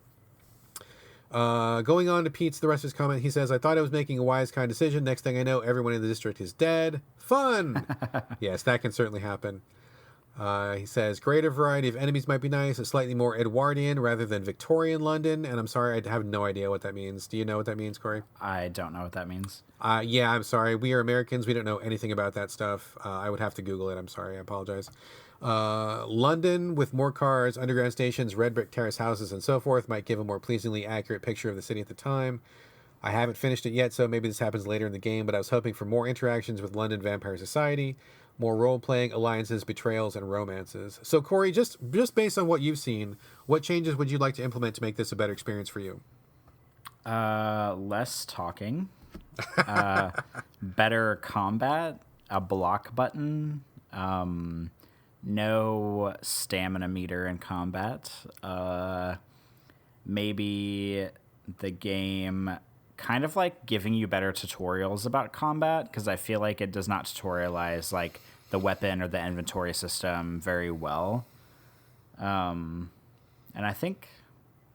Going on to the rest of his comment, he says, I thought I was making a wise, kind decision. Next thing I know, everyone in the district is dead. Fun! Yes, that can certainly happen. He says, greater variety of enemies might be nice, a slightly more Edwardian rather than Victorian London. And I'm sorry, I have no idea what that means. Do you know what that means, Corey? I don't know what that means. Yeah, I'm sorry. We are Americans. We don't know anything about that stuff. I would have to Google it. I'm sorry. I apologize. London, with more cars, underground stations, red brick terrace houses, and so forth, might give a more pleasingly accurate picture of the city at the time. I haven't finished it yet, so maybe this happens later in the game, but I was hoping for more interactions with London Vampire Society, more role-playing, alliances, betrayals, and romances. So, Corey, just based on what you've seen, what changes would you like to implement to make this a better experience for you? Less talking, better combat, a block button, no stamina meter in combat, maybe the game kind of like giving you better tutorials about combat, because I feel like it does not tutorialize like the weapon or the inventory system very well. And I think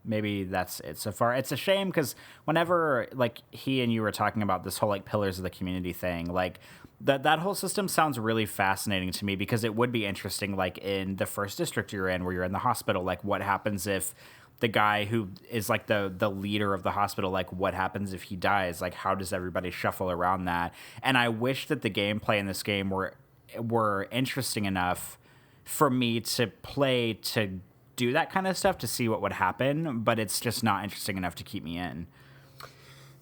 maybe that's it so far. It's a shame because whenever like he and you were talking about this whole like pillars of the community thing, like that whole system sounds really fascinating to me, because it would be interesting, like in the first district you're in where you're in the hospital, like what happens if the guy who is like the leader of the hospital, like what happens if he dies? Like how does everybody shuffle around that? And I wish that the gameplay in this game were interesting enough for me to play to do that kind of stuff, to see what would happen, but it's just not interesting enough to keep me in.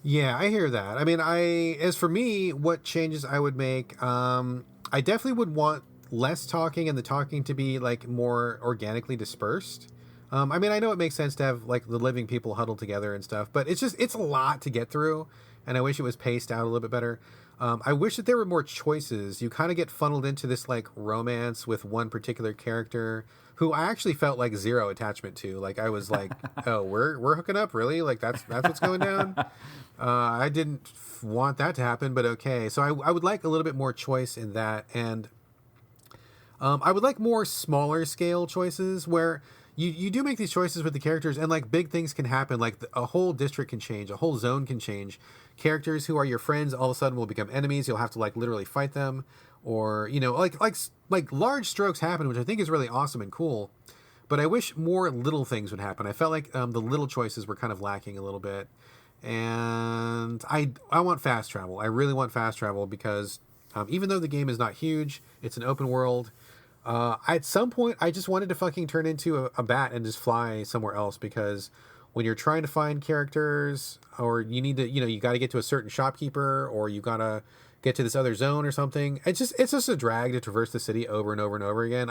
Yeah, I hear that. I mean, as for me, what changes I would make, I definitely would want less talking and the talking to be like more organically dispersed. I mean, I know it makes sense to have like the living people huddled together and stuff, but it's a lot to get through, and I wish it was paced out a little bit better. I wish that there were more choices. You kind of get funneled into this like romance with one particular character who I actually felt like zero attachment to. Like I was like, oh, we're hooking up, really? Like that's what's going down. I didn't want that to happen, but okay. So I would like a little bit more choice in that, and I would like more smaller scale choices where you do make these choices with the characters, and like big things can happen. Like a whole district can change, a whole zone can change. Characters who are your friends all of a sudden will become enemies. You'll have to like literally fight them, or like large strokes happen, which I think is really awesome and cool. But I wish more little things would happen. I felt like the little choices were kind of lacking a little bit, and I want fast travel. I really want fast travel because even though the game is not huge, it's an open world. At some point, I just wanted to fucking turn into a bat and just fly somewhere else, because when you're trying to find characters, or you need to, you got to get to a certain shopkeeper, or you got to get to this other zone or something. It's just a drag to traverse the city over and over and over again.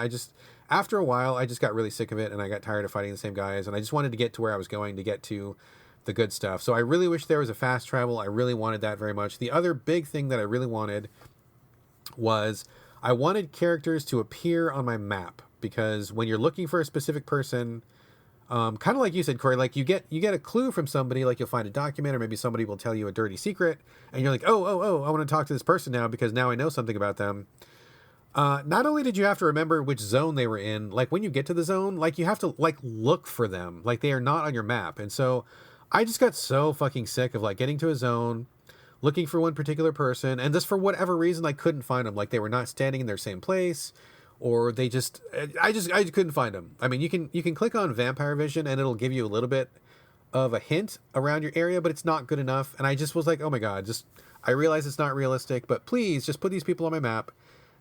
After a while, I just got really sick of it, and I got tired of fighting the same guys, and I just wanted to get to where I was going to get to the good stuff. So I really wish there was a fast travel. I really wanted that very much. The other big thing that I really wanted was I wanted characters to appear on my map, because when you're looking for a specific person, kind of like you said, Corey, like you get a clue from somebody, like you'll find a document, or maybe somebody will tell you a dirty secret, and you're like, oh, I want to talk to this person now because now I know something about them. Not only did you have to remember which zone they were in, like when you get to the zone, like you have to like look for them, like they are not on your map. And so I just got so fucking sick of like getting to a zone, looking for one particular person, and just for whatever reason I couldn't find them. Like they were not standing in their same place, or they just I just couldn't find them. I mean, you can click on Vampire Vision and it'll give you a little bit of a hint around your area, but it's not good enough. And I just was like, oh my god, I realize it's not realistic, but please just put these people on my map,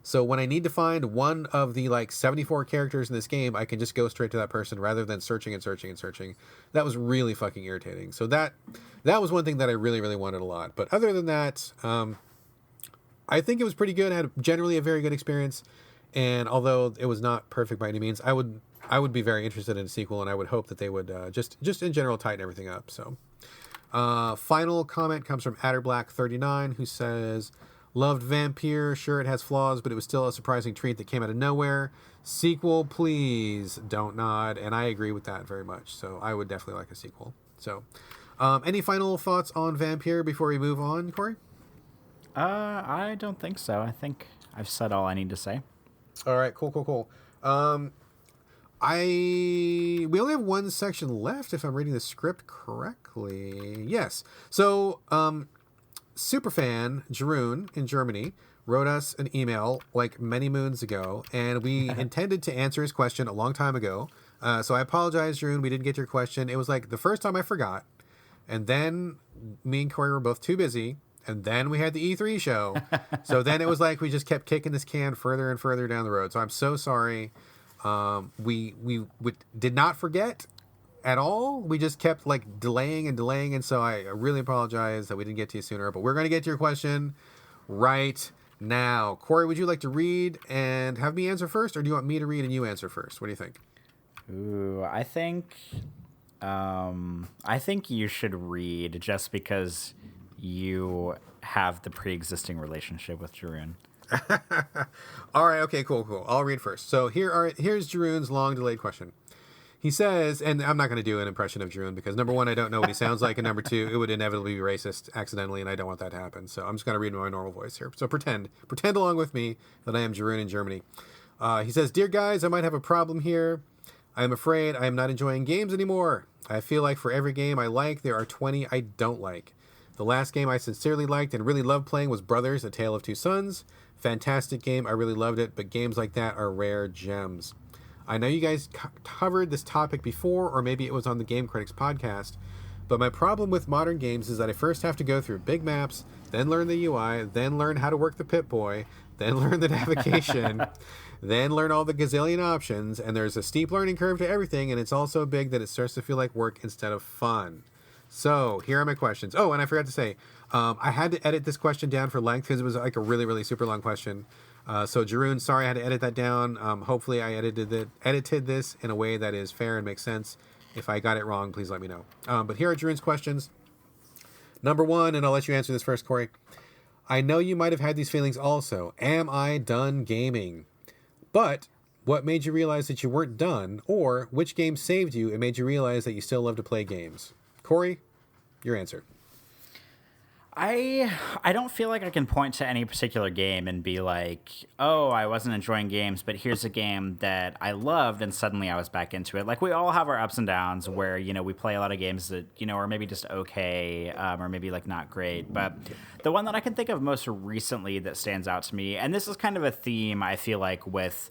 so when I need to find one of the like 74 characters in this game, I can just go straight to that person rather than searching and searching and searching. That was really fucking irritating. So that was one thing that I really, really wanted a lot. But other than that, I think it was pretty good. I had generally a very good experience. And although it was not perfect by any means, I would be very interested in a sequel, and I would hope that they would just in general tighten everything up. So final comment comes from Adderblack39, who says, loved Vampyr. Sure, it has flaws, but it was still a surprising treat that came out of nowhere. Sequel, please. Don't nod. And I agree with that very much. So I would definitely like a sequel. So any final thoughts on Vampyr before we move on, Corey? I don't think so. I think I've said all I need to say. All right, cool. We only have one section left, if I'm reading the script correctly. Yes. So, Superfan Jeroen in Germany wrote us an email like many moons ago, and we intended to answer his question a long time ago. So I apologize, Jeroen. We didn't get your question. It was like the first time I forgot, and then me and Corey were both too busy, and then we had the E3 show. So then it was like we just kept kicking this can further and further down the road. So I'm so sorry. We did not forget at all. We just kept like delaying, and so I really apologize that we didn't get to you sooner. But we're going to get to your question right now. Corey, would you like to read and have me answer first, or do you want me to read and you answer first? What do you think? Ooh, I think you should read just because you have the pre-existing relationship with Jeroen. All right. Okay. Cool. I'll read first. So here's Jeroen's long delayed question. He says, and I'm not going to do an impression of Jeroen because number one, I don't know what he sounds like, and number two, it would inevitably be racist accidentally, and I don't want that to happen. So I'm just going to read in my normal voice here. So pretend along with me that I am Jeroen in Germany. He says, "Dear guys, I might have a problem here. I am afraid I am not enjoying games anymore. I feel like for every game I like, there are 20 I don't like. The last game I sincerely liked and really loved playing was Brothers: A Tale of Two Sons. Fantastic game. I really loved it, but games like that are rare gems. I know you guys covered this topic before, or maybe it was on the Game Critics podcast, but my problem with modern games is that I first have to go through big maps, then learn the UI, then learn how to work the Pip-Boy, then learn the navigation, then learn all the gazillion options, and there's a steep learning curve to everything, and it's all so big that it starts to feel like work instead of fun. So here are my questions. Oh, and I forgot to say, I had to edit this question down for length because it was like a really, really super long question. So Jeroen, sorry I had to edit that down. Hopefully I edited this in a way that is fair and makes sense. If I got it wrong, please let me know. But here are Jeroen's questions. Number one, and I'll let you answer this first, Corey. I know you might have had these feelings also. Am I done gaming? But what made you realize that you weren't done? Or which game saved you and made you realize that you still love to play games? Corey, your answer. I don't feel like I can point to any particular game and be like, oh, I wasn't enjoying games, but here's a game that I loved and suddenly I was back into it. Like, we all have our ups and downs where, we play a lot of games that, are maybe just okay, or maybe like not great. But the one that I can think of most recently that stands out to me, and this is kind of a theme I feel like with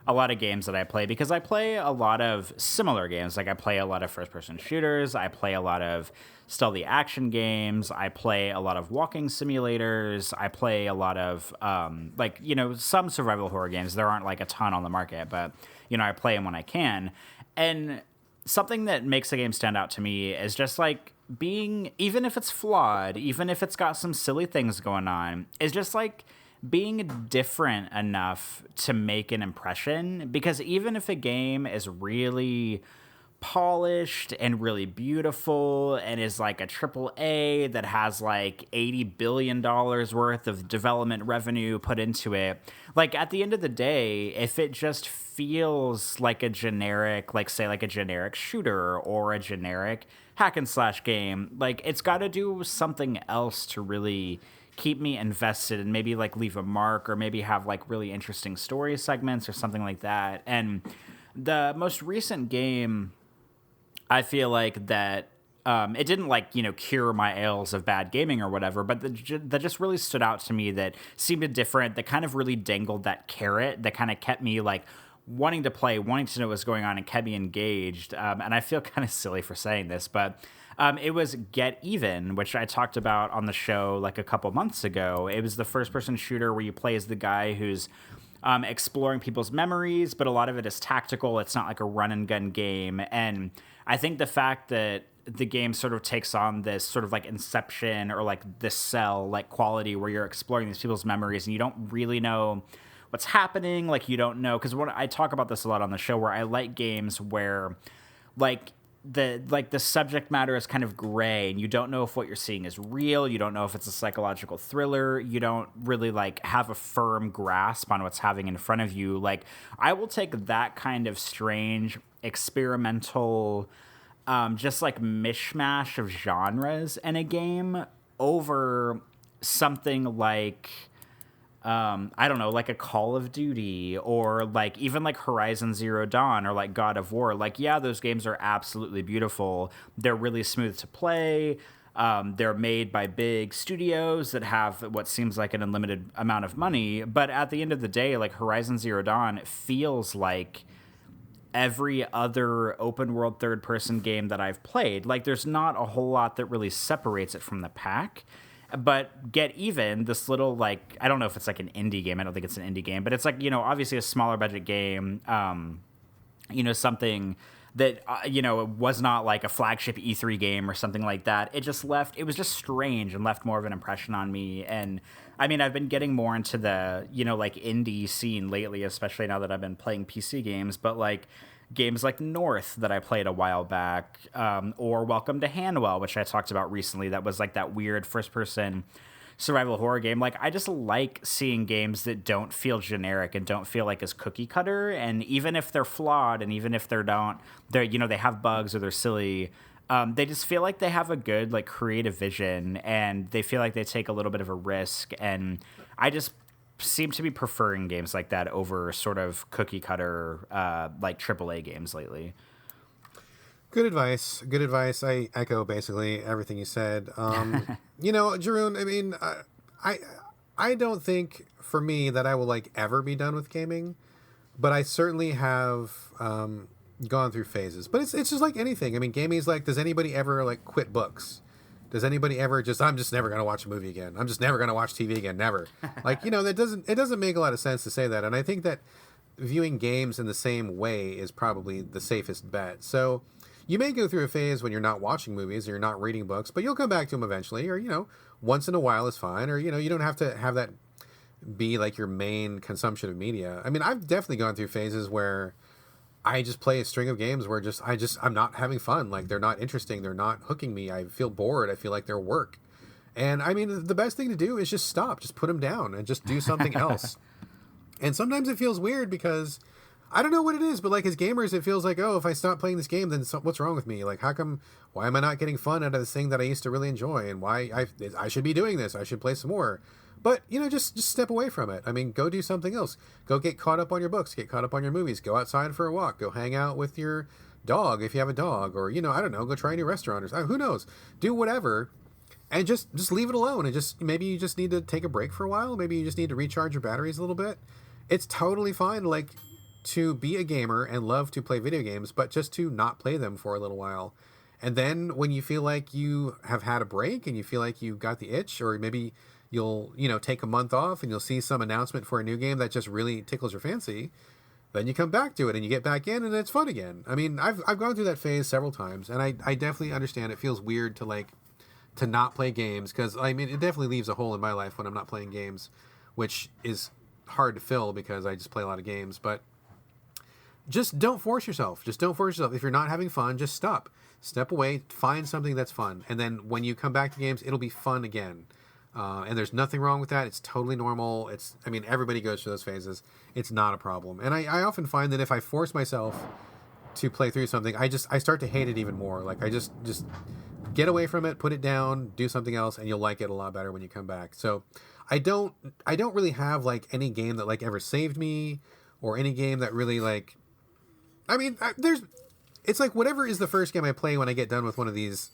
a lot of games that I play, because I play a lot of similar games. Like, I play a lot of first-person shooters. I play a lot of stealthy action games. I play a lot of walking simulators. I play a lot of, some survival horror games. There aren't, like, a ton on the market, but, I play them when I can. And something that makes a game stand out to me is just, like, being, even if it's flawed, even if it's got some silly things going on, is just, like, being different enough to make an impression. Because even if a game is really polished and really beautiful and is like a triple A that has like $80 billion worth of development revenue put into it, like at the end of the day, if it just feels like a generic, like say like a generic shooter or a generic hack and slash game, like it's got to do something else to really keep me invested and maybe like leave a mark or maybe have like really interesting story segments or something like that. And the most recent game, I feel like that it didn't like, cure my ails of bad gaming or whatever, but that just really stood out to me, that seemed different, that kind of really dangled that carrot that kind of kept me like wanting to play, wanting to know what's going on and kept me engaged. And I feel kind of silly for saying this, but it was Get Even, which I talked about on the show like a couple months ago. It was the first-person shooter where you play as the guy who's exploring people's memories, but a lot of it is tactical. It's not like a run-and-gun game. And I think the fact that the game sort of takes on this sort of like Inception or like this Cell like quality where you're exploring these people's memories and you don't really know what's happening. Like, you don't know, because I talk about this a lot on the show, where I like games where like the subject matter is kind of gray and you don't know if what you're seeing is real. You don't know if it's a psychological thriller. You don't really like have a firm grasp on what's happening in front of you. Like, I will take that kind of strange experimental just like mishmash of genres in a game over something like I don't know, like a Call of Duty or like even like Horizon Zero Dawn or like God of War. Like, yeah, those games are absolutely beautiful. They're really smooth to play. They're made by big studios that have what seems like an unlimited amount of money. But at the end of the day, like Horizon Zero Dawn feels like every other open world third person game that I've played. Like there's not a whole lot that really separates it from the pack. But Get Even, this little, like, I don't know if it's like an indie game. I don't think it's an indie game, but it's like, obviously a smaller budget game. Something that, was not like a flagship E3 game or something like that. It was just strange and left more of an impression on me. And I mean, I've been getting more into the, like indie scene lately, especially now that I've been playing PC games, but like games like North that I played a while back, or Welcome to Hanwell, which I talked about recently. That was like that weird first person survival horror game. Like I just like seeing games that don't feel generic and don't feel like as cookie cutter. And even if they're flawed and even if they have bugs or they're silly, they just feel like they have a good like creative vision and they feel like they take a little bit of a risk. And I just seem to be preferring games like that over sort of cookie cutter like AAA games lately. Good advice. Good advice. I echo basically everything you said. Jeroen, I mean, I don't think for me that I will like ever be done with gaming, but I certainly have gone through phases. But it's just like anything. I mean, gaming is like, does anybody ever like quit books? Does anybody ever I'm just never going to watch a movie again. I'm just never going to watch TV again. Never. Like, it doesn't make a lot of sense to say that. And I think that viewing games in the same way is probably the safest bet. So you may go through a phase when you're not watching movies or you're not reading books, but you'll come back to them eventually, or, once in a while is fine. Or, you don't have to have that be like your main consumption of media. I mean, I've definitely gone through phases where I just play a string of games where I'm not having fun. Like they're not interesting. They're not hooking me. I feel bored. I feel like they're work. And I mean, the best thing to do is just stop, just put them down and just do something else. And sometimes it feels weird because I don't know what it is, but like as gamers, it feels like, oh, if I stop playing this game, then what's wrong with me? Like, why am I not getting fun out of this thing that I used to really enjoy? And why I should be doing this. I should play some more. But, just step away from it. I mean, go do something else. Go get caught up on your books, get caught up on your movies, go outside for a walk, go hang out with your dog if you have a dog, or, I don't know, go try a new restaurant or who knows. Do whatever and just leave it alone. And maybe you just need to take a break for a while. Maybe you just need to recharge your batteries a little bit. It's totally fine, like, to be a gamer and love to play video games, but just to not play them for a little while. And then when you feel like you have had a break and you feel like you got the itch, or maybe you'll, take a month off and you'll see some announcement for a new game that just really tickles your fancy, then you come back to it and you get back in and it's fun again. I mean, I've gone through that phase several times, and I definitely understand it feels weird to not play games, because, I mean, it definitely leaves a hole in my life when I'm not playing games, which is hard to fill because I just play a lot of games. But just don't force yourself. Just don't force yourself. If you're not having fun, just stop. Step away, find something that's fun. And then when you come back to games, it'll be fun again. And there's nothing wrong with that. It's totally normal. Everybody goes through those phases. It's not a problem. And I often find that if I force myself to play through something, I start to hate it even more. Like I just get away from it, put it down, do something else, and you'll like it a lot better when you come back. So I don't really have like any game that like ever saved me, or any game that really like, I mean, it's like whatever is the first game I play when I get done with one of these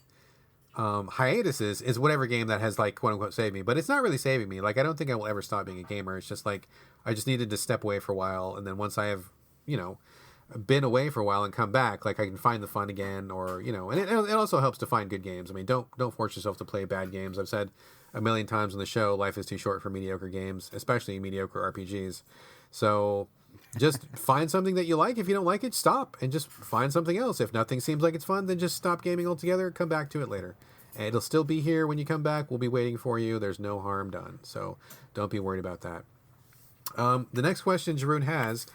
hiatuses is whatever game that has like quote unquote saved me. But it's not really saving me. Like I don't think I will ever stop being a gamer. It's just like I just needed to step away for a while, and then once I have been away for a while and come back, like I can find the fun again, or and it also helps to find good games. I mean, don't force yourself to play bad games. I've said a million times on the show, life is too short for mediocre games, especially mediocre RPGs. So just find something that you like. If you don't like it, stop and just find something else. If nothing seems like it's fun, then just stop gaming altogether. Come back to it later. And it'll still be here when you come back. We'll be waiting for you. There's no harm done. So don't be worried about that. The next question Jeroen has,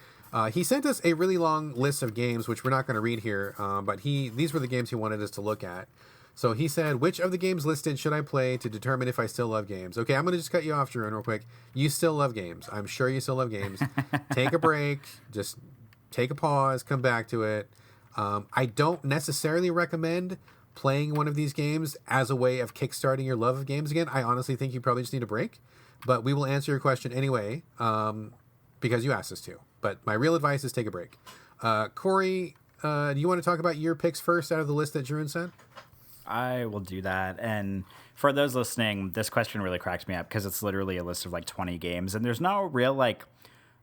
he sent us a really long list of games, which we're not going to read here, but these were the games he wanted us to look at. So he said, which of the games listed should I play to determine if I still love games? Okay, I'm going to just cut you off, Jeroen, real quick. You still love games. I'm sure you still love games. Take a break. Just take a pause. Come back to it. I don't necessarily recommend playing one of these games as a way of kickstarting your love of games again. I honestly think you probably just need a break. But we will answer your question anyway, because you asked us to. But my real advice is take a break. Corey, do you want to talk about your picks first out of the list that Jeroen sent? I will do that. And for those listening, this question really cracks me up because it's literally a list of like 20 games, and there's no real like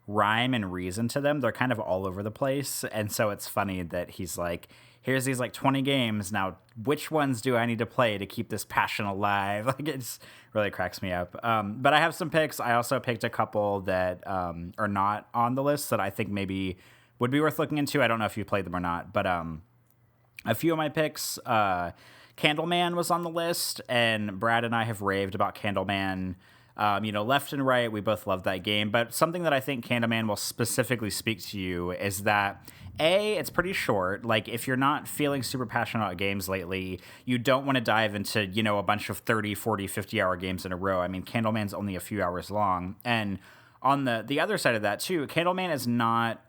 rhyme and reason to them. They're kind of all over the place. And so it's funny that he's like, here's these like 20 games. Now, which ones do I need to play to keep this passion alive? Like, it's really cracks me up. But I have some picks. I also picked a couple that are not on the list that I think maybe would be worth looking into. I don't know if you played them or not, but a few of my picks, Candleman was on the list, and Brad and I have raved about Candleman, left and right. We both love that game. But something that I think Candleman will specifically speak to you is that, A, it's pretty short. Like, if you're not feeling super passionate about games lately, you don't want to dive into, a bunch of 30, 40, 50-hour games in a row. I mean, Candleman's only a few hours long. And on the other side of that, too, Candleman is not...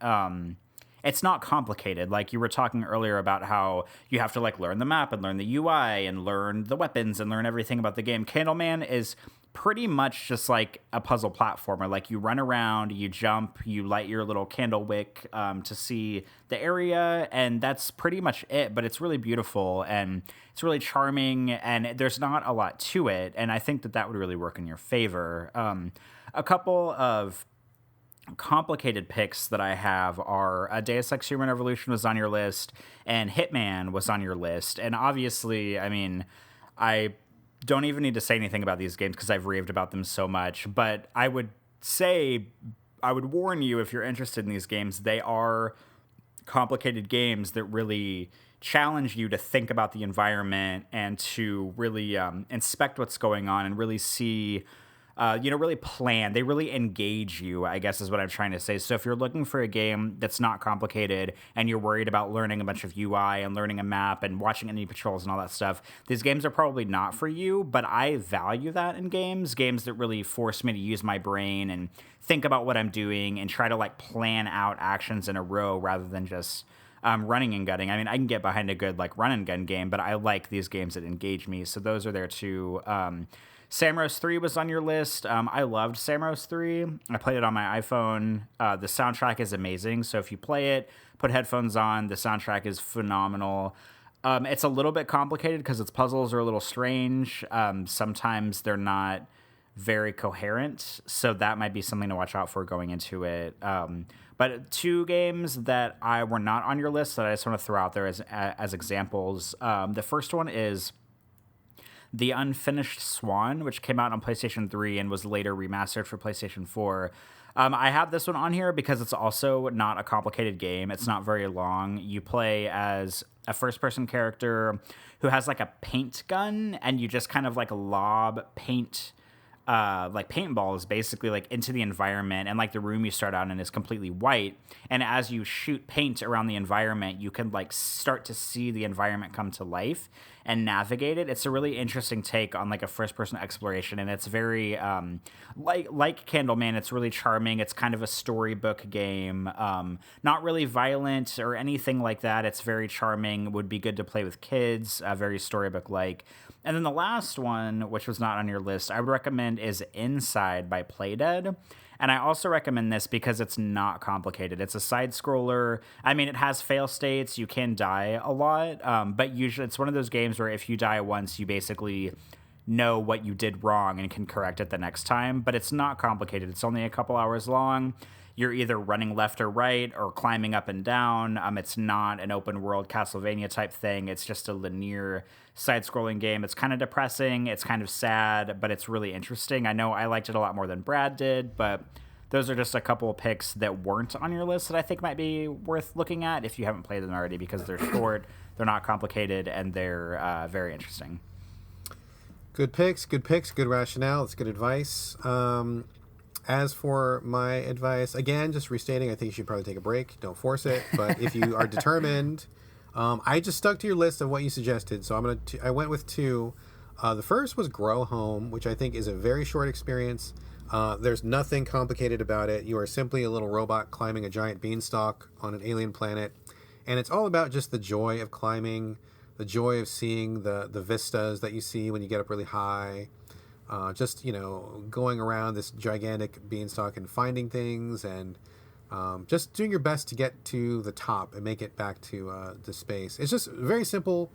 it's not complicated. Like you were talking earlier about how you have to like learn the map and learn the UI and learn the weapons and learn everything about the game. Candleman is pretty much just like a puzzle platformer. Like you run around, you jump, you light your little candle wick to see the area, and that's pretty much it. But it's really beautiful and it's really charming, and there's not a lot to it. And I think that would really work in your favor. A couple of complicated picks that I have are Deus Ex Human Revolution was on your list, and Hitman was on your list. And obviously, I mean, I don't even need to say anything about these games because I've raved about them so much. But I would warn you, if you're interested in these games, they are complicated games that really challenge you to think about the environment and to really inspect what's going on and really see really plan. They really engage you, I guess is what I'm trying to say. So if you're looking for a game that's not complicated and you're worried about learning a bunch of UI and learning a map and watching enemy patrols and all that stuff, these games are probably not for you, but I value that in games that really force me to use my brain and think about what I'm doing and try to like plan out actions in a row rather than just running and gunning. I mean, I can get behind a good like run and gun game, but I like these games that engage me. So those are there too. Samros 3 was on your list. I loved Samros 3. I played it on my iPhone. The soundtrack is amazing. So if you play it, put headphones on. The soundtrack is phenomenal. It's a little bit complicated because its puzzles are a little strange. Sometimes they're not very coherent. So that might be something to watch out for going into it. But two games that were not on your list that I just want to throw out there as examples. The first one is The Unfinished Swan, which came out on PlayStation 3 and was later remastered for PlayStation 4. I have this one on here because it's also not a complicated game. It's not very long. You play as a first-person character who has like a paint gun, and you just kind of like lob paint, like paintballs basically like into the environment, and like the room you start out in is completely white, and as you shoot paint around the environment you can like start to see the environment come to life and navigate it. It's a really interesting take on like a first person exploration, and it's very like Candleman. It's really charming. It's kind of a storybook game, not really violent or anything like that. It's very charming, would be good to play with kids, very storybook like. And then the last one, which was not on your list, I would recommend is Inside by Playdead. And I also recommend this because it's not complicated. It's a side scroller. I mean, it has fail states. You can die a lot, but usually it's one of those games where if you die once, you basically know what you did wrong and can correct it the next time. But it's not complicated. It's only a couple hours long. You're either running left or right or climbing up and down. It's not an open world Castlevania type thing. It's just a linear side-scrolling game. It's kind of depressing. It's kind of sad, but it's really interesting. I know I liked it a lot more than Brad did, but those are just a couple of picks that weren't on your list that I think might be worth looking at if you haven't played them already, because they're short, they're not complicated, and they're very interesting. Good picks, good rationale. It's good advice. As for my advice, again, just restating, I think you should probably take a break. Don't force it. But if you are determined, I just stuck to your list of what you suggested. So I went with two. The first was Grow Home, which I think is a very short experience. There's nothing complicated about it. You are simply a little robot climbing a giant beanstalk on an alien planet. And it's all about just the joy of climbing, the joy of seeing the vistas that you see when you get up really high. Just, going around this gigantic beanstalk and finding things, and just doing your best to get to the top and make it back to space. It's just very simple,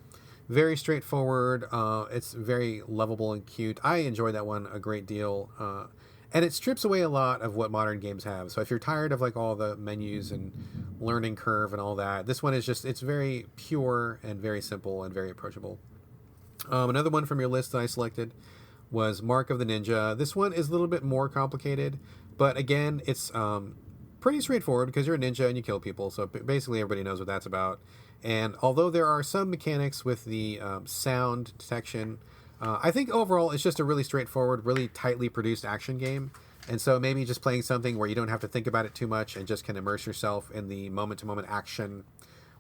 Very straightforward. It's very lovable and cute. I enjoyed that one a great deal. And it strips away a lot of what modern games have. So if you're tired of like all the menus and learning curve and all that, this one is just, it's very pure and very simple and very approachable. Another one from your list that I selected was Mark of the Ninja. This one is a little bit more complicated, but again, it's pretty straightforward because you're a ninja and you kill people. So basically everybody knows what that's about. And although there are some mechanics with the sound detection, I think overall it's just a really straightforward, really tightly produced action game. And so maybe just playing something where you don't have to think about it too much and just can immerse yourself in the moment-to-moment action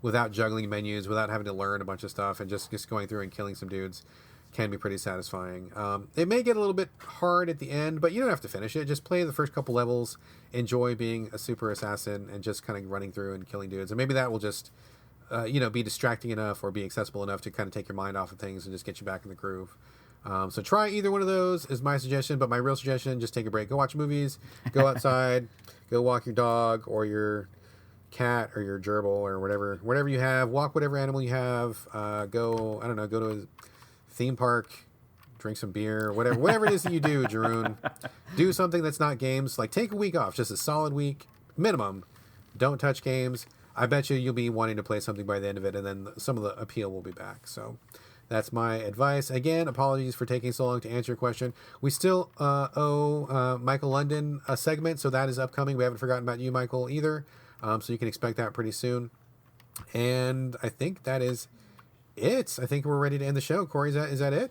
without juggling menus, without having to learn a bunch of stuff, and just going through and killing some dudes can be pretty satisfying. It may get a little bit hard at the end, but you don't have to finish it. Just play the first couple levels, enjoy being a super assassin, and just kind of running through and killing dudes. And maybe that will just be distracting enough or be accessible enough to kind of take your mind off of things and just get you back in the groove. So try either one of those is my suggestion, but my real suggestion, just take a break. Go watch movies, go outside, go walk your dog or your cat or your gerbil or whatever you have. Walk whatever animal you have. Go to a theme park, drink some beer, whatever it is that you do, Jeroen. Do something that's not games. Like take a week off, just a solid week, minimum. Don't touch games. I bet you'll be wanting to play something by the end of it, and then some of the appeal will be back. So that's my advice. Again, apologies for taking so long to answer your question. We still owe Michael London a segment, so that is upcoming. We haven't forgotten about you, Michael, either. So you can expect that pretty soon. And I think that is it. I think we're ready to end the show. Corey, is that it?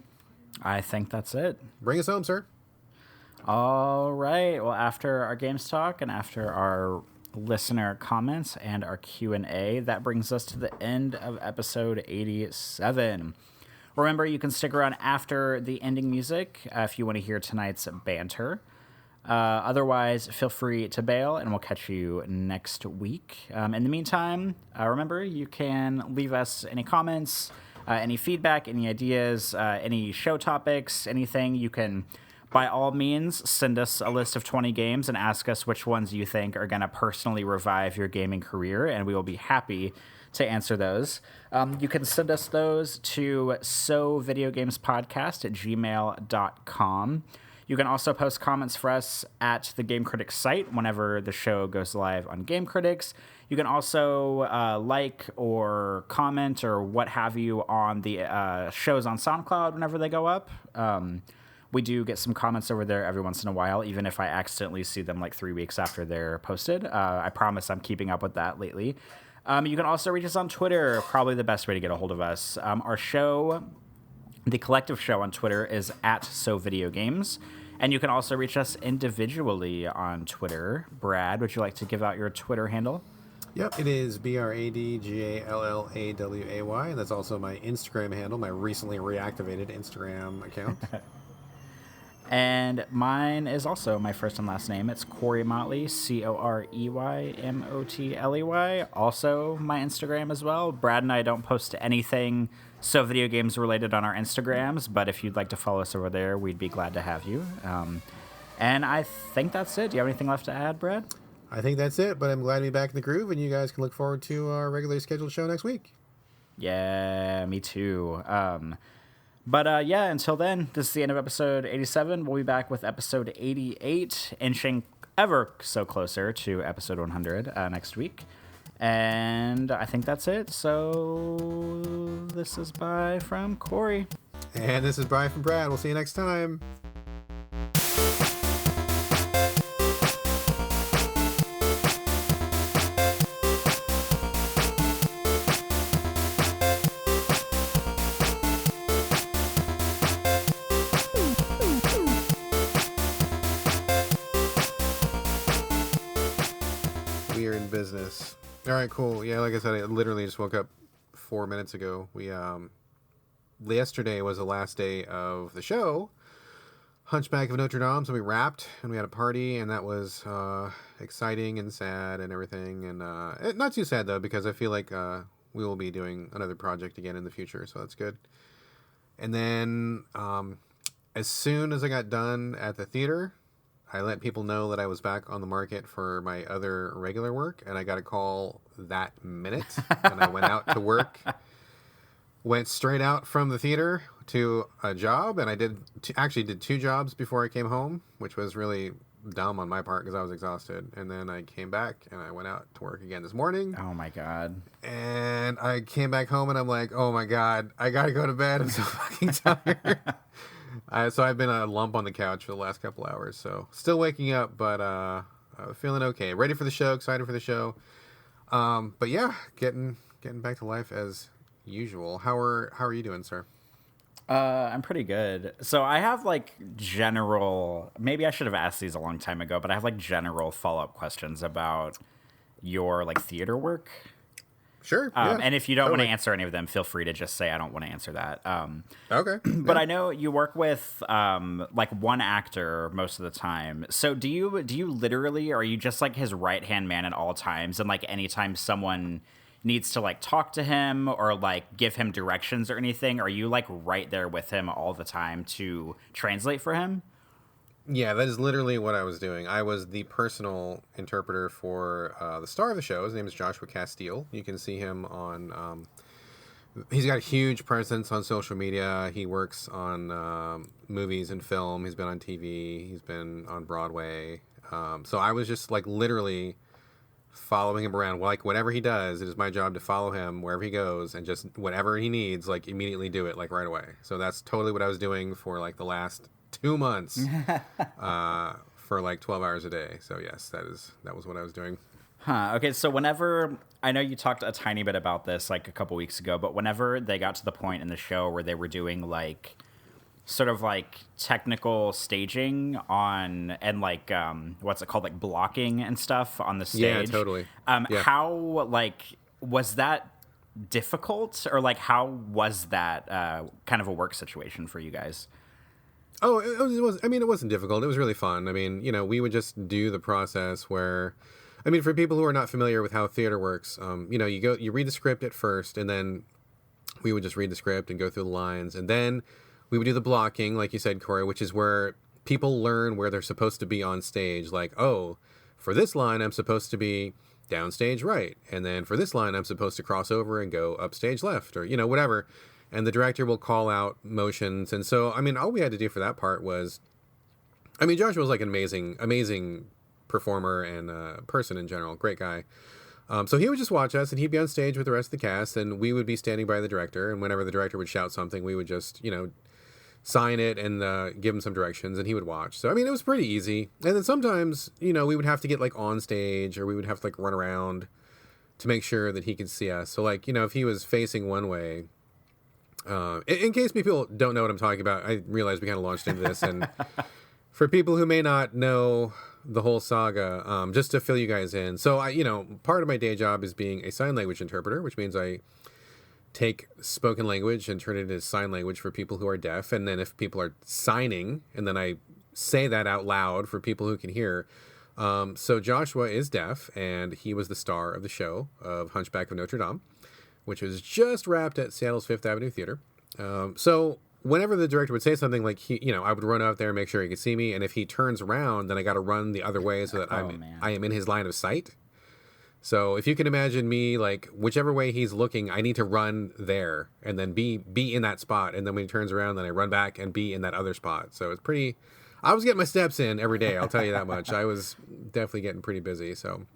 I think that's it. Bring us home, sir. All right. Well, after our games talk and after our listener comments and our Q&A, that brings us to the end of episode 87. Remember, you can stick around after the ending music if you want to hear tonight's banter. Otherwise, feel free to bail, and we'll catch you next week. In the meantime, remember, you can leave us any comments, any feedback, any ideas, any show topics, anything. You can, by all means, send us a list of 20 games and ask us which ones you think are going to personally revive your gaming career, and we will be happy to answer those. You can send us those to sovideogamespodcast@gmail.com. You can also post comments for us at the Game Critics site whenever the show goes live on Game Critics. You can also like or comment or what have you on the shows on SoundCloud whenever they go up. We do get some comments over there every once in a while, even if I accidentally see them like 3 weeks after they're posted. I promise I'm keeping up with that lately. You can also reach us on Twitter, probably the best way to get a hold of us. Our show, the collective show on Twitter, is at SoVideoGames. And you can also reach us individually on Twitter. Brad, would you like to give out your Twitter handle? Yep, it is BradGallaway, and that's also my Instagram handle, my recently reactivated Instagram account. And mine is also my first and last name. It's Corey Motley, CoreyMotley. Also my Instagram as well. Brad and I don't post anything so video games related on our Instagrams, but if you'd like to follow us over there, we'd be glad to have you. And I think that's it. Do you have anything left to add, Brad? I think that's it, but I'm glad to be back in the groove, and you guys can look forward to our regularly scheduled show next week. Yeah, me too. But until then, this is the end of episode 87. We'll be back with episode 88, inching ever so closer to episode 100 next week. And I think that's it. So this is bye from Corey. And this is bye from Brad. We'll see you next time. We are in business. All right, cool. Yeah, like I said, I literally just woke up 4 minutes ago. We yesterday was the last day of the show, Hunchback of Notre Dame, so we wrapped and we had a party, and that was exciting and sad and everything, and not too sad though, because I feel like we will be doing another project again in the future, so that's good. And then as soon as I got done at the theater, I let people know that I was back on the market for my other regular work, and I got a call that minute, and I went out to work went straight out from the theater to a job, and I actually did 2 jobs before I came home, which was really dumb on my part because I was exhausted. And then I came back and I went out to work again this morning. Oh my God. And I came back home and I'm like, oh my God, I gotta go to bed. I'm so fucking tired. So I've been a lump on the couch for the last couple hours. So still waking up, but feeling okay. Ready for the show, excited for the show. But yeah, getting back to life as usual. How are you doing, sir? I'm pretty good. So I have like general, maybe I should have asked these a long time ago, but I have like general follow-up questions about your like theater work. Sure. Yeah, and if you don't want totally to answer any of them, feel free to just say I don't want to answer that. Okay. But Yeah. I know you work with like one actor most of the time. So do you literally, or are you just like his right-hand man at all times? And like anytime someone needs to like talk to him or like give him directions or anything, are you like right there with him all the time to translate for him? Yeah, that is literally what I was doing. I was the personal interpreter for the star of the show. His name is Joshua Castile. You can see him on. He's got a huge presence on social media. He works on movies and film. He's been on TV. He's been on Broadway. So I was just like literally following him around. Like whatever he does, it is my job to follow him wherever he goes and just whatever he needs, like immediately do it like right away. So that's totally what I was doing for like the last 2 months for like 12 hours a day. So yes, that was what I was doing. Huh. Okay, so whenever, I know you talked a tiny bit about this like a couple weeks ago, but whenever they got to the point in the show where they were doing like sort of like technical staging on and like what's it called, like blocking and stuff on the stage. Yeah, totally. Yeah. How like was that difficult, or like how was that kind of a work situation for you guys? Oh, it was. I mean, it wasn't difficult. It was really fun. I mean, we would just do the process where, I mean, for people who are not familiar with how theater works, you read the script at first, and then we would just read the script and go through the lines, and then we would do the blocking, like you said, Corey, which is where people learn where they're supposed to be on stage. Like, oh, for this line, I'm supposed to be downstage right, and then for this line, I'm supposed to cross over and go upstage left, or whatever. And the director will call out motions. And so, I mean, all we had to do for that part was, I mean, Joshua was like an amazing performer and person in general. Great guy. So he would just watch us, and he'd be on stage with the rest of the cast, and we would be standing by the director. And whenever the director would shout something, we would just, sign it and give him some directions, and he would watch. So, I mean, it was pretty easy. And then sometimes, we would have to get like on stage, or we would have to like run around to make sure that he could see us. So like, if he was facing one way, in case people don't know what I'm talking about, I realize we kind of launched into this, and for people who may not know the whole saga, just to fill you guys in. So part of my day job is being a sign language interpreter, which means I take spoken language and turn it into sign language for people who are deaf. And then if people are signing, and then I say that out loud for people who can hear. So Joshua is deaf, and he was the star of the show of Hunchback of Notre Dame, which was just wrapped at Seattle's Fifth Avenue Theater. So whenever the director would say something, like I would run out there and make sure he could see me. And if he turns around, then I got to run the other way so that I am in his line of sight. So if you can imagine me, like whichever way he's looking, I need to run there and then be in that spot. And then when he turns around, then I run back and be in that other spot. So it's pretty, I was getting my steps in every day. I'll tell you that much. I was definitely getting pretty busy. So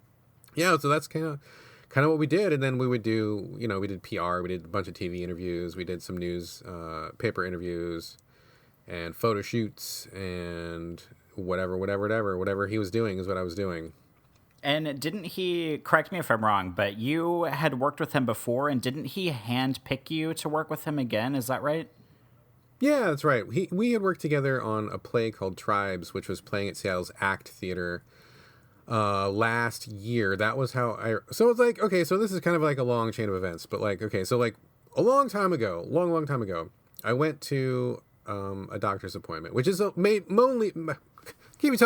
yeah, so that's kind of what we did. And then we would do, we did PR, we did a bunch of TV interviews, we did some news paper interviews and photo shoots, and whatever he was doing is what I was doing. And didn't he, correct me if I'm wrong, but you had worked with him before, and didn't he hand pick you to work with him again? Is that right? Yeah, that's right. We had worked together on a play called Tribes, which was playing at Seattle's ACT Theater last year. That was how so it's like, okay, so this is kind of like a long chain of events, but like, okay, so like a long time ago, I went to a doctor's appointment, which is can't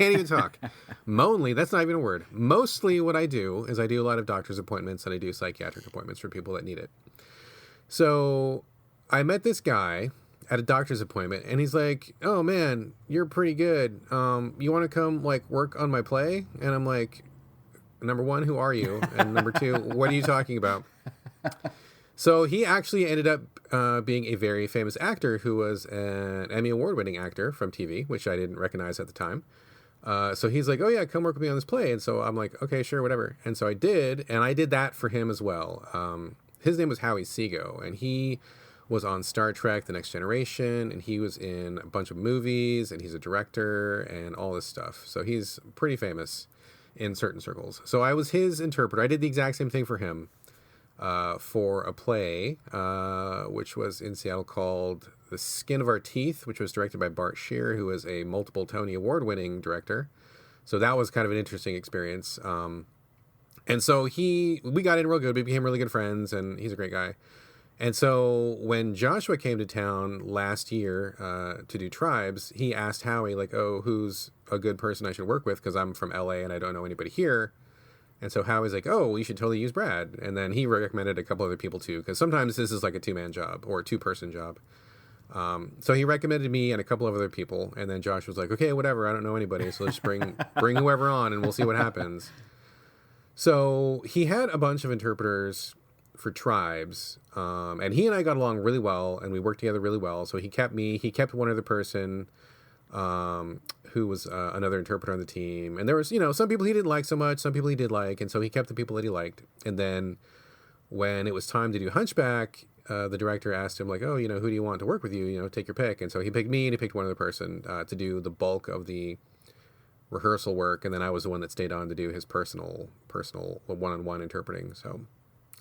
even talk. Monly, that's not even a word. Mostly what I do is I do a lot of doctor's appointments, and I do psychiatric appointments for people that need it. So I met this guy at a doctor's appointment, and he's like, oh man, you're pretty good. You want to come like work on my play? And I'm like, number one, who are you? And number two, what are you talking about? So he actually ended up being a very famous actor who was an Emmy Award-winning actor from TV, which I didn't recognize at the time. So he's like, oh yeah, come work with me on this play. And so I'm like, okay, sure, whatever. And so I did, and I did that for him as well. His name was Howie Seago, and he was on Star Trek: The Next Generation, and he was in a bunch of movies, and he's a director and all this stuff. So he's pretty famous in certain circles. So I was his interpreter. I did the exact same thing for him for a play, which was in Seattle called The Skin of Our Teeth, which was directed by Bart Shear, who is a multiple Tony Award-winning director. So that was kind of an interesting experience. And so we got in real good. We became really good friends, and he's a great guy. And so when Joshua came to town last year to do Tribes, he asked Howie, like, oh, who's a good person I should work with? Because I'm from LA and I don't know anybody here. And so Howie's like, oh, well, you should totally use Brad. And then he recommended a couple other people too, because sometimes this is like a two-man job or a two-person job. So he recommended me and a couple of other people. And then Josh was like, okay, whatever, I don't know anybody. So let's bring whoever on and we'll see what happens. So he had a bunch of interpreters for Tribes, and he and I got along really well, and we worked together really well. So he kept me. He kept one other person, who was another interpreter on the team. And there was, some people he didn't like so much, some people he did like, and so he kept the people that he liked. And then when it was time to do Hunchback, the director asked him, like, oh, who do you want to work with you? Take your pick. And so he picked me, and he picked one other person to do the bulk of the rehearsal work, and then I was the one that stayed on to do his personal one-on-one interpreting. So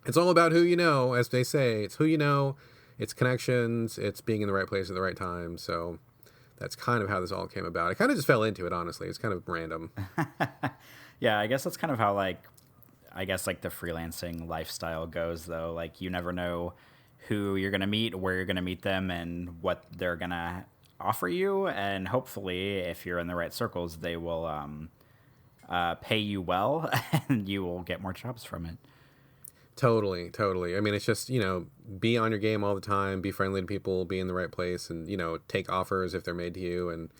it's all about who you know, as they say. It's who you know, it's connections, it's being in the right place at the right time. So that's kind of how this all came about. I kind of just fell into it, honestly. It's kind of random. Yeah, I guess that's kind of how the freelancing lifestyle goes, though. Like, you never know who you're going to meet, where you're going to meet them, and what they're going to offer you. And hopefully, if you're in the right circles, they will pay you well, and you will get more jobs from it. Totally. I mean, it's just, be on your game all the time, be friendly to people, be in the right place, and, take offers if they're made to you. And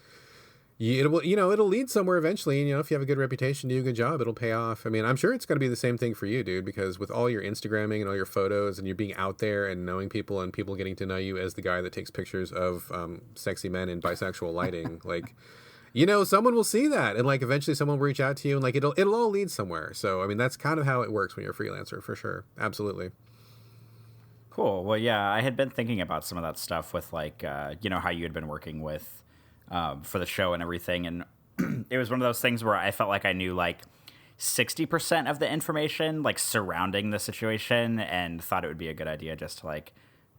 it'll lead somewhere eventually. And, if you have a good reputation, do a good job, it'll pay off. I mean, I'm sure it's going to be the same thing for you, dude, because with all your Instagramming and all your photos and you being out there and knowing people and people getting to know you as the guy that takes pictures of sexy men in bisexual lighting, like, someone will see that, and like eventually someone will reach out to you, and like it'll all lead somewhere. So I mean, that's kind of how it works when you're a freelancer, for sure. Absolutely. Cool. Well, yeah, I had been thinking about some of that stuff with like how you had been working with for the show and everything, and it was one of those things where I felt like I knew like 60% of the information like surrounding the situation, and thought it would be a good idea just to like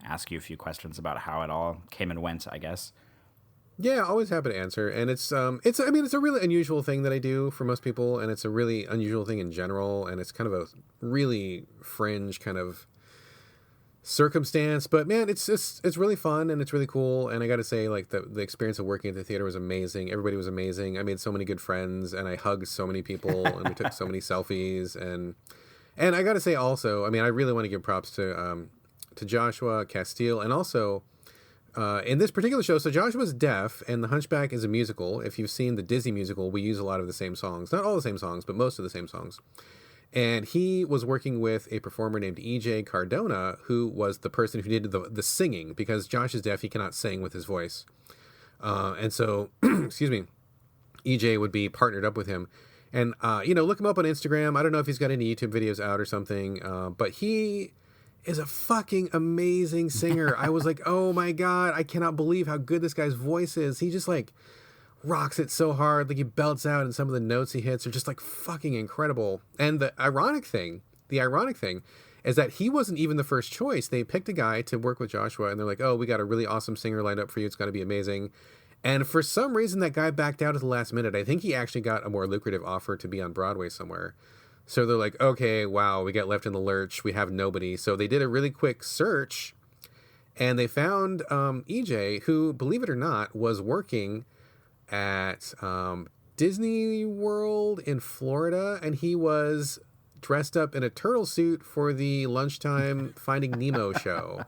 ask you a few questions about how it all came and went, I guess. Yeah, always happy to answer. And it's a really unusual thing that I do for most people, and it's a really unusual thing in general, and it's kind of a really fringe kind of circumstance. But man, it's really fun, and it's really cool. And I got to say, like, the experience of working at the theater was amazing. Everybody was amazing. I made so many good friends, and I hugged so many people, and we took so many selfies. And I got to say also, I mean, I really want to give props to Joshua Castile, and also in this particular show, so Joshua's deaf, and The Hunchback is a musical. If you've seen the Disney musical, we use a lot of the same songs. Not all the same songs, but most of the same songs. And he was working with a performer named E.J. Cardona, who was the person who did the singing, because Josh is deaf, he cannot sing with his voice. And so, excuse me, EJ would be partnered up with him. And, look him up on Instagram. I don't know if he's got any YouTube videos out or something, but he is a fucking amazing singer. I was like, oh my God, I cannot believe how good this guy's voice is. He just like rocks it so hard. Like he belts out, and some of the notes he hits are just like fucking incredible. And the ironic thing is that he wasn't even the first choice. They picked a guy to work with Joshua, and they're like, oh, we got a really awesome singer lined up for you. It's going to be amazing. And for some reason, that guy backed out at the last minute. I think he actually got a more lucrative offer to be on Broadway somewhere. So they're like, okay, wow, we got left in the lurch. We have nobody. So they did a really quick search, and they found EJ, who, believe it or not, was working at Disney World in Florida, and he was dressed up in a turtle suit for the lunchtime Finding Nemo show.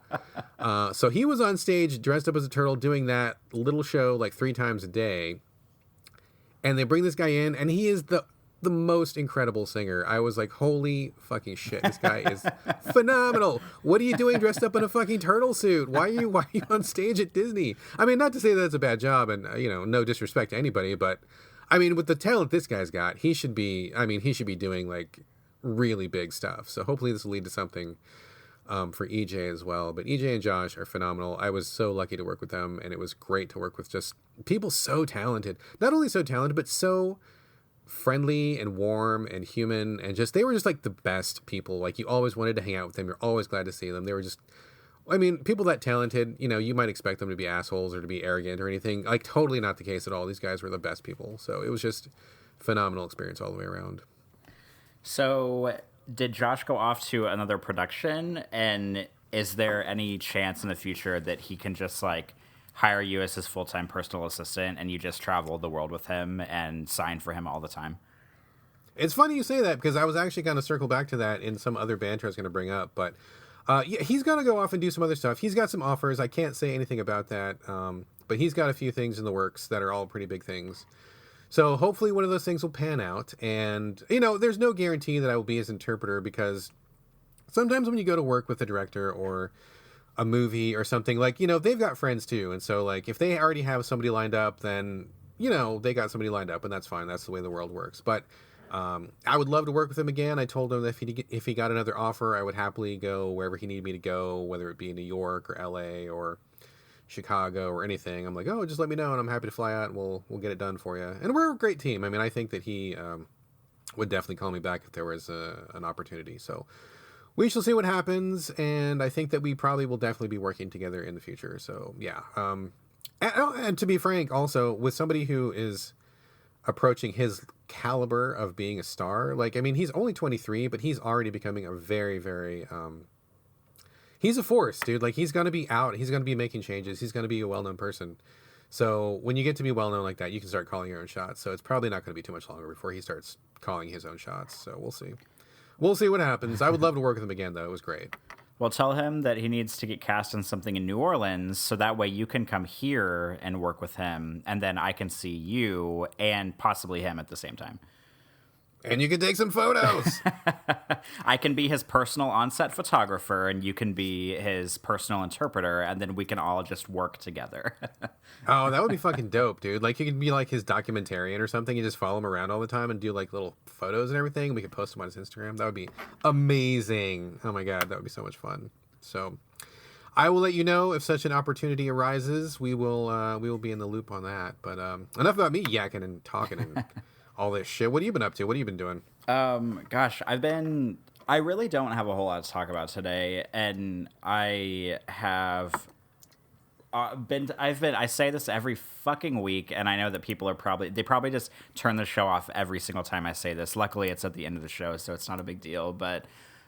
So he was on stage dressed up as a turtle doing that little show like 3 times a day. And they bring this guy in, and he is the the most incredible singer. I was like, holy fucking shit, this guy is phenomenal. What are you doing dressed up in a fucking turtle suit? Why are you on stage at Disney? I mean, not to say that it's a bad job, and no disrespect to anybody, but I mean, with the talent this guy's got, he should be doing like really big stuff. So hopefully this will lead to something for EJ as well. But EJ and Josh are phenomenal. I was so lucky to work with them, and it was great to work with just people so talented. Not only so talented, but so friendly and warm and human, and just they were just like the best people. Like, you always wanted to hang out with them. You're always glad to see them. They were just, I mean, people that talented, you might expect them to be assholes or to be arrogant or anything. Like, totally not the case at all. These guys were the best people. So it was just phenomenal experience all the way around. So did Josh go off to another production? And is there any chance in the future that he can just like hire you as his full-time personal assistant and you just travel the world with him and sign for him all the time? It's funny you say that, because I was actually going to circle back to that in some other banter I was going to bring up. But yeah, he's got to go off and do some other stuff. He's got some offers. I can't say anything about that. But he's got a few things in the works that are all pretty big things. So hopefully one of those things will pan out. And, there's no guarantee that I will be his interpreter, because sometimes when you go to work with a director or a movie or something, like, they've got friends too. And so, like, if they already have somebody lined up, then, they got somebody lined up, and that's fine. That's the way the world works. But I would love to work with him again. I told him that if he got another offer, I would happily go wherever he needed me to go, whether it be New York or LA or Chicago or anything. I'm like, oh, just let me know, and I'm happy to fly out, and we'll get it done for you. And we're a great team. I mean, I think that he would definitely call me back if there was an opportunity. So we shall see what happens, and I think that we probably will definitely be working together in the future. So yeah. And to be frank, also, with somebody who is approaching his caliber of being a star, like, I mean, he's only 23, but he's already becoming a very, very he's a force, dude. Like, he's going to be out. He's going to be making changes. He's going to be a well-known person. So when you get to be well-known like that, you can start calling your own shots. So it's probably not going to be too much longer before he starts calling his own shots. So we'll see. We'll see what happens. I would love to work with him again, though. It was great. Well, tell him that he needs to get cast in something in New Orleans, so that way you can come here and work with him, and then I can see you and possibly him at the same time. And you can take some photos. I can be his personal on-set photographer, and you can be his personal interpreter, and then we can all just work together. Oh, that would be fucking dope, dude. Like, you could be like his documentarian or something. You just follow him around all the time and do like little photos and everything. We could post them on his Instagram. That would be amazing. Oh my God, that would be so much fun. So I will let you know if such an opportunity arises. We will be in the loop on that. But enough about me yakking and talking and all this shit. What have you been up to? What have you been doing? Gosh, I really don't have a whole lot to talk about today, and I have I say this every fucking week, and I know that people are they probably just turn the show off every single time I say this. Luckily, it's at the end of the show, so it's not a big deal, but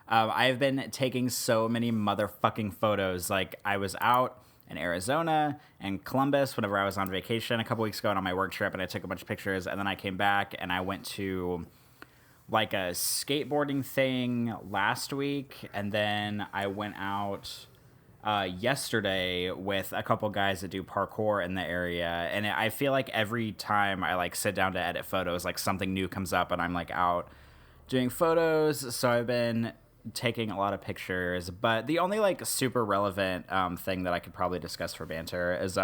I've been taking so many motherfucking photos. Like, I was out in Arizona and Columbus whenever I was on vacation a couple weeks ago and on my work trip, and I took a bunch of pictures, and then I came back and I went to like a skateboarding thing last week, and then I went out yesterday with a couple guys that do parkour in the area, and I feel like every time I like sit down to edit photos, like something new comes up and I'm like out doing photos. So I've been taking a lot of pictures, but the only like super relevant thing that I could probably discuss for Banter is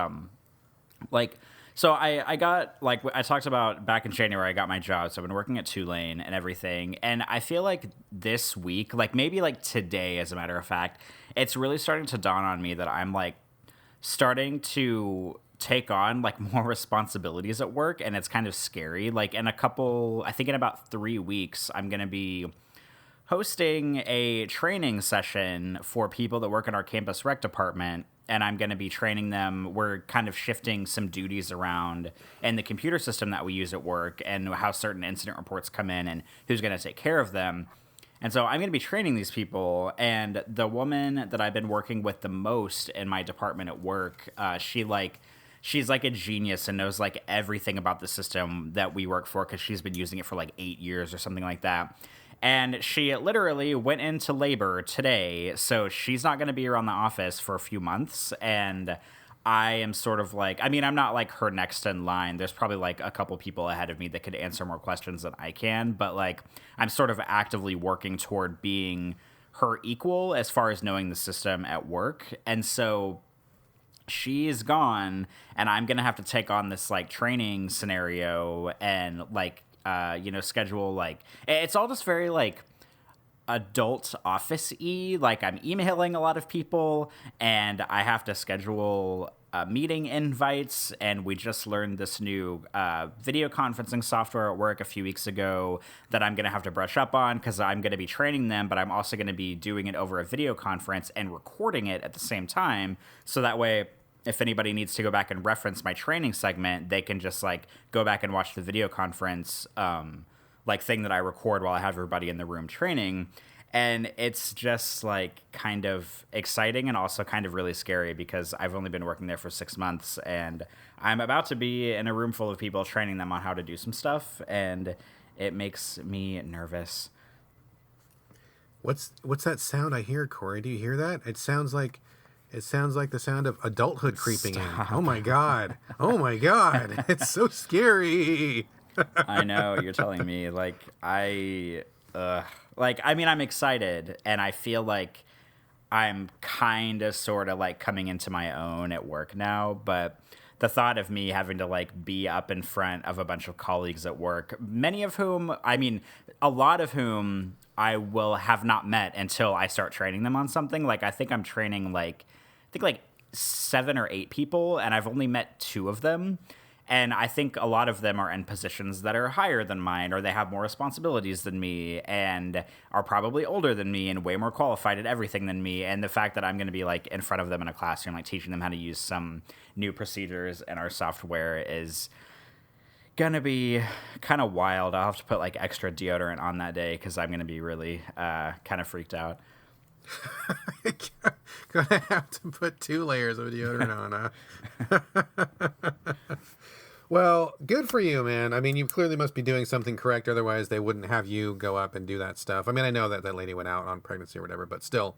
like, so I got, like I talked about back in January, I got my job, so I've been working at Tulane and everything, and I feel like this week, like maybe like today as a matter of fact, it's really starting to dawn on me that I'm like starting to take on like more responsibilities at work, and it's kind of scary. Like in I think in about 3 weeks, I'm going to be hosting a training session for people that work in our campus rec department, and I'm going to be training them. We're kind of shifting some duties around in the computer system that we use at work and how certain incident reports come in and who's going to take care of them. And so I'm going to be training these people, and the woman that I've been working with the most in my department at work, she's like a genius and knows like everything about the system that we work for because she's been using it for like 8 years or something like that. And she literally went into labor today, so she's not going to be around the office for a few months. And I am sort of like, I mean, I'm not like her next in line. There's probably like a couple people ahead of me that could answer more questions than I can, but like I'm sort of actively working toward being her equal as far as knowing the system at work. And so she's gone, and I'm going to have to take on this like training scenario and like, schedule like, it's all just very like adult office-y. Like I'm emailing a lot of people and I have to schedule meeting invites, and we just learned this new video conferencing software at work a few weeks ago that I'm going to have to brush up on because I'm going to be training them, but I'm also going to be doing it over a video conference and recording it at the same time, so that way if anybody needs to go back and reference my training segment, they can just like go back and watch the video conference like thing that I record while I have everybody in the room training. And it's just like kind of exciting and also kind of really scary because I've only been working there for 6 months and I'm about to be in a room full of people training them on how to do some stuff, and it makes me nervous. What's that sound I hear, Corey? Do you hear that? It sounds like the sound of adulthood creeping in. Oh my god. Oh my god. It's so scary. I know, you're telling me. Like, I mean, I'm excited, and I feel like I'm kind of sort of like coming into my own at work now, but the thought of me having to like be up in front of a bunch of colleagues at work, many of whom, I mean, a lot of whom I will have not met until I start training them on something. Like, I think I'm training like 7 or 8 people, and I've only met 2 of them. And I think a lot of them are in positions that are higher than mine, or they have more responsibilities than me, and are probably older than me and way more qualified at everything than me. And the fact that I'm going to be like in front of them in a classroom, like teaching them how to use some new procedures in our software is going to be kind of wild. I'll have to put like extra deodorant on that day because I'm going to be really kind of freaked out. Gonna have to put 2 layers of deodorant on. Well, good for you, man. I mean, you clearly must be doing something correct. Otherwise, they wouldn't have you go up and do that stuff. I mean, I know that that lady went out on pregnancy or whatever, but still,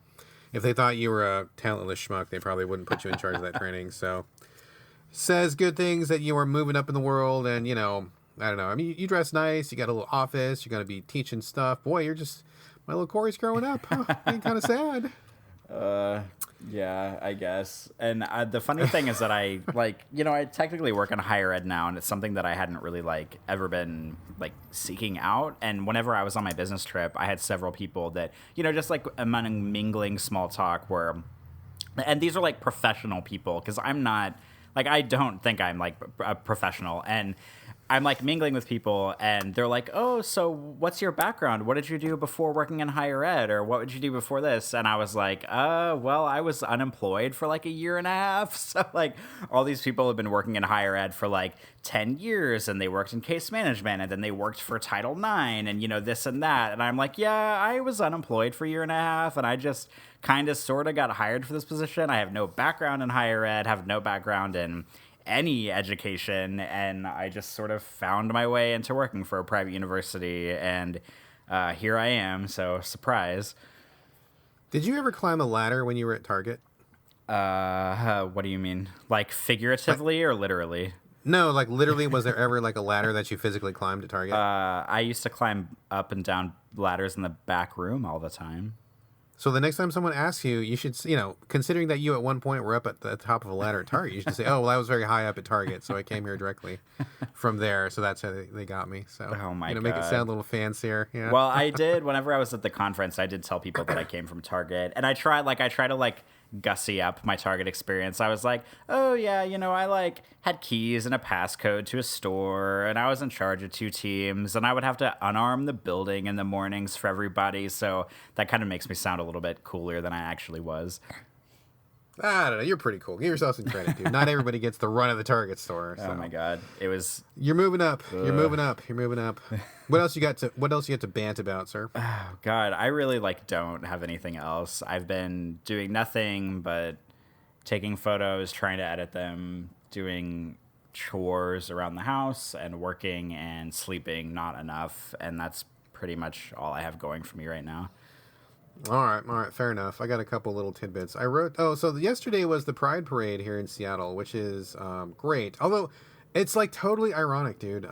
if they thought you were a talentless schmuck, they probably wouldn't put you in charge of that training. So, says good things that you are moving up in the world, and I don't know. I mean, you dress nice. You got a little office. You're gonna be teaching stuff. Boy, you're just my little Corey's growing up. Huh? Being kind of sad. Yeah, I guess. And the funny thing is that I I technically work in higher ed now, and it's something that I hadn't really like ever been like seeking out. And whenever I was on my business trip, I had several people that, just like among mingling small talk and these are like professional people, because I'm not, like, I don't think I'm like a professional. And I'm like mingling with people, and they're like, "Oh, so what's your background? What did you do before working in higher ed, or what would you do before this?" And I was like, well, I was unemployed for like a year and a half." So like all these people have been working in higher ed for like 10 years, and they worked in case management, and then they worked for Title IX, and this and that. And I'm like, yeah, I was unemployed for a year and a half, and I just kind of sort of got hired for this position. I have no background in higher ed, have no background in any education, and I just sort of found my way into working for a private university, and here I am. So surprise. Did you ever climb a ladder when you were at Target? What do you mean? Like figuratively or literally? No, like literally. Was there ever like a ladder that you physically climbed at Target? I used to climb up and down ladders in the back room all the time. So the next time someone asks you, you should, considering that you at one point were up at the top of a ladder at Target, you should say, "Oh, well, I was very high up at Target, so I came here directly from there. So that's how they got me." So, oh my God. Make it sound a little fancier. Yeah. Well, I did. Whenever I was at the conference, I did tell people that I came from Target, and I try to gussy up my Target experience. I was like, "Oh yeah, I like had keys and a passcode to a store, and I was in charge of 2 teams, and I would have to unarm the building in the mornings for everybody." So that kind of makes me sound a little bit cooler than I actually was. I don't know. You're pretty cool. Give yourself some credit, dude. Not everybody gets the run of the Target store. So. Oh my God, it was. You're moving up. You're moving up. You're moving up. What else you got to bant about, sir? Oh God, I really don't have anything else. I've been doing nothing but taking photos, trying to edit them, doing chores around the house, and working and sleeping not enough, and that's pretty much all I have going for me right now. All right, fair enough. I got a couple little tidbits. I wrote. Oh, so yesterday was the Pride Parade here in Seattle, which is great. Although it's like totally ironic, dude.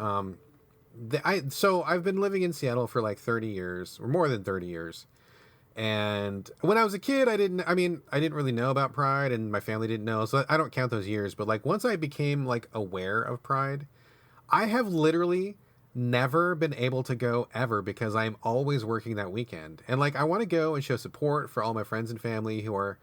So I've been living in Seattle for like 30 years, or more than 30 years. And when I was a kid, I didn't really know about Pride, and my family didn't know, so I don't count those years. But like once I became like aware of Pride, I have literally never been able to go ever because I'm always working that weekend. And like I want to go and show support for all my friends and family who are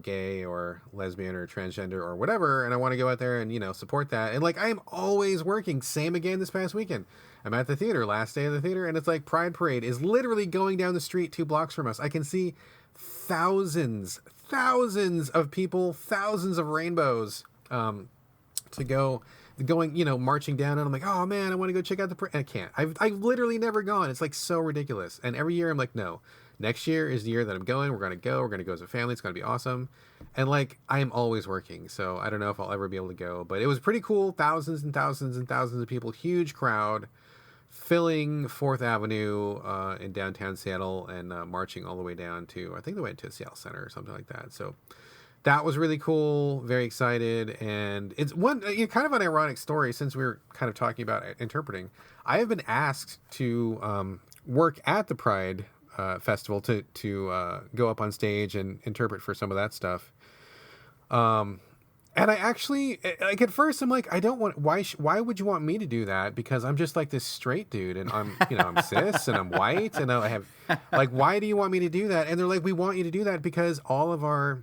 gay or lesbian or transgender or whatever, and I want to go out there and support that. And like I am always working. Same again this past weekend. I'm at the theater, last day of the theater, and it's like Pride Parade is literally going down the street 2 blocks from us. I can see thousands of people, thousands of rainbows to go going, marching down, and I'm like, oh man, I want to go check out the I can't. I've literally never gone. It's like so ridiculous. And every year I'm like, no, next year is the year that I'm going. We're gonna go as a family. It's gonna be awesome. And like I am always working, so I don't know if I'll ever be able to go. But it was pretty cool. Thousands and thousands and thousands of people, huge crowd, filling Fourth Avenue in downtown Seattle, and marching all the way down to, I think they went to Seattle Center or something like that. So that was really cool. Very excited. And it's kind of an ironic story, since we were kind of talking about interpreting. I have been asked to work at the Pride festival to go up on stage and interpret for some of that stuff. And I actually, like, at first I'm like, I don't want, why would you want me to do that? Because I'm just like this straight dude, and I'm cis and I'm white, and I have, like, why do you want me to do that? And they're like, we want you to do that because all of our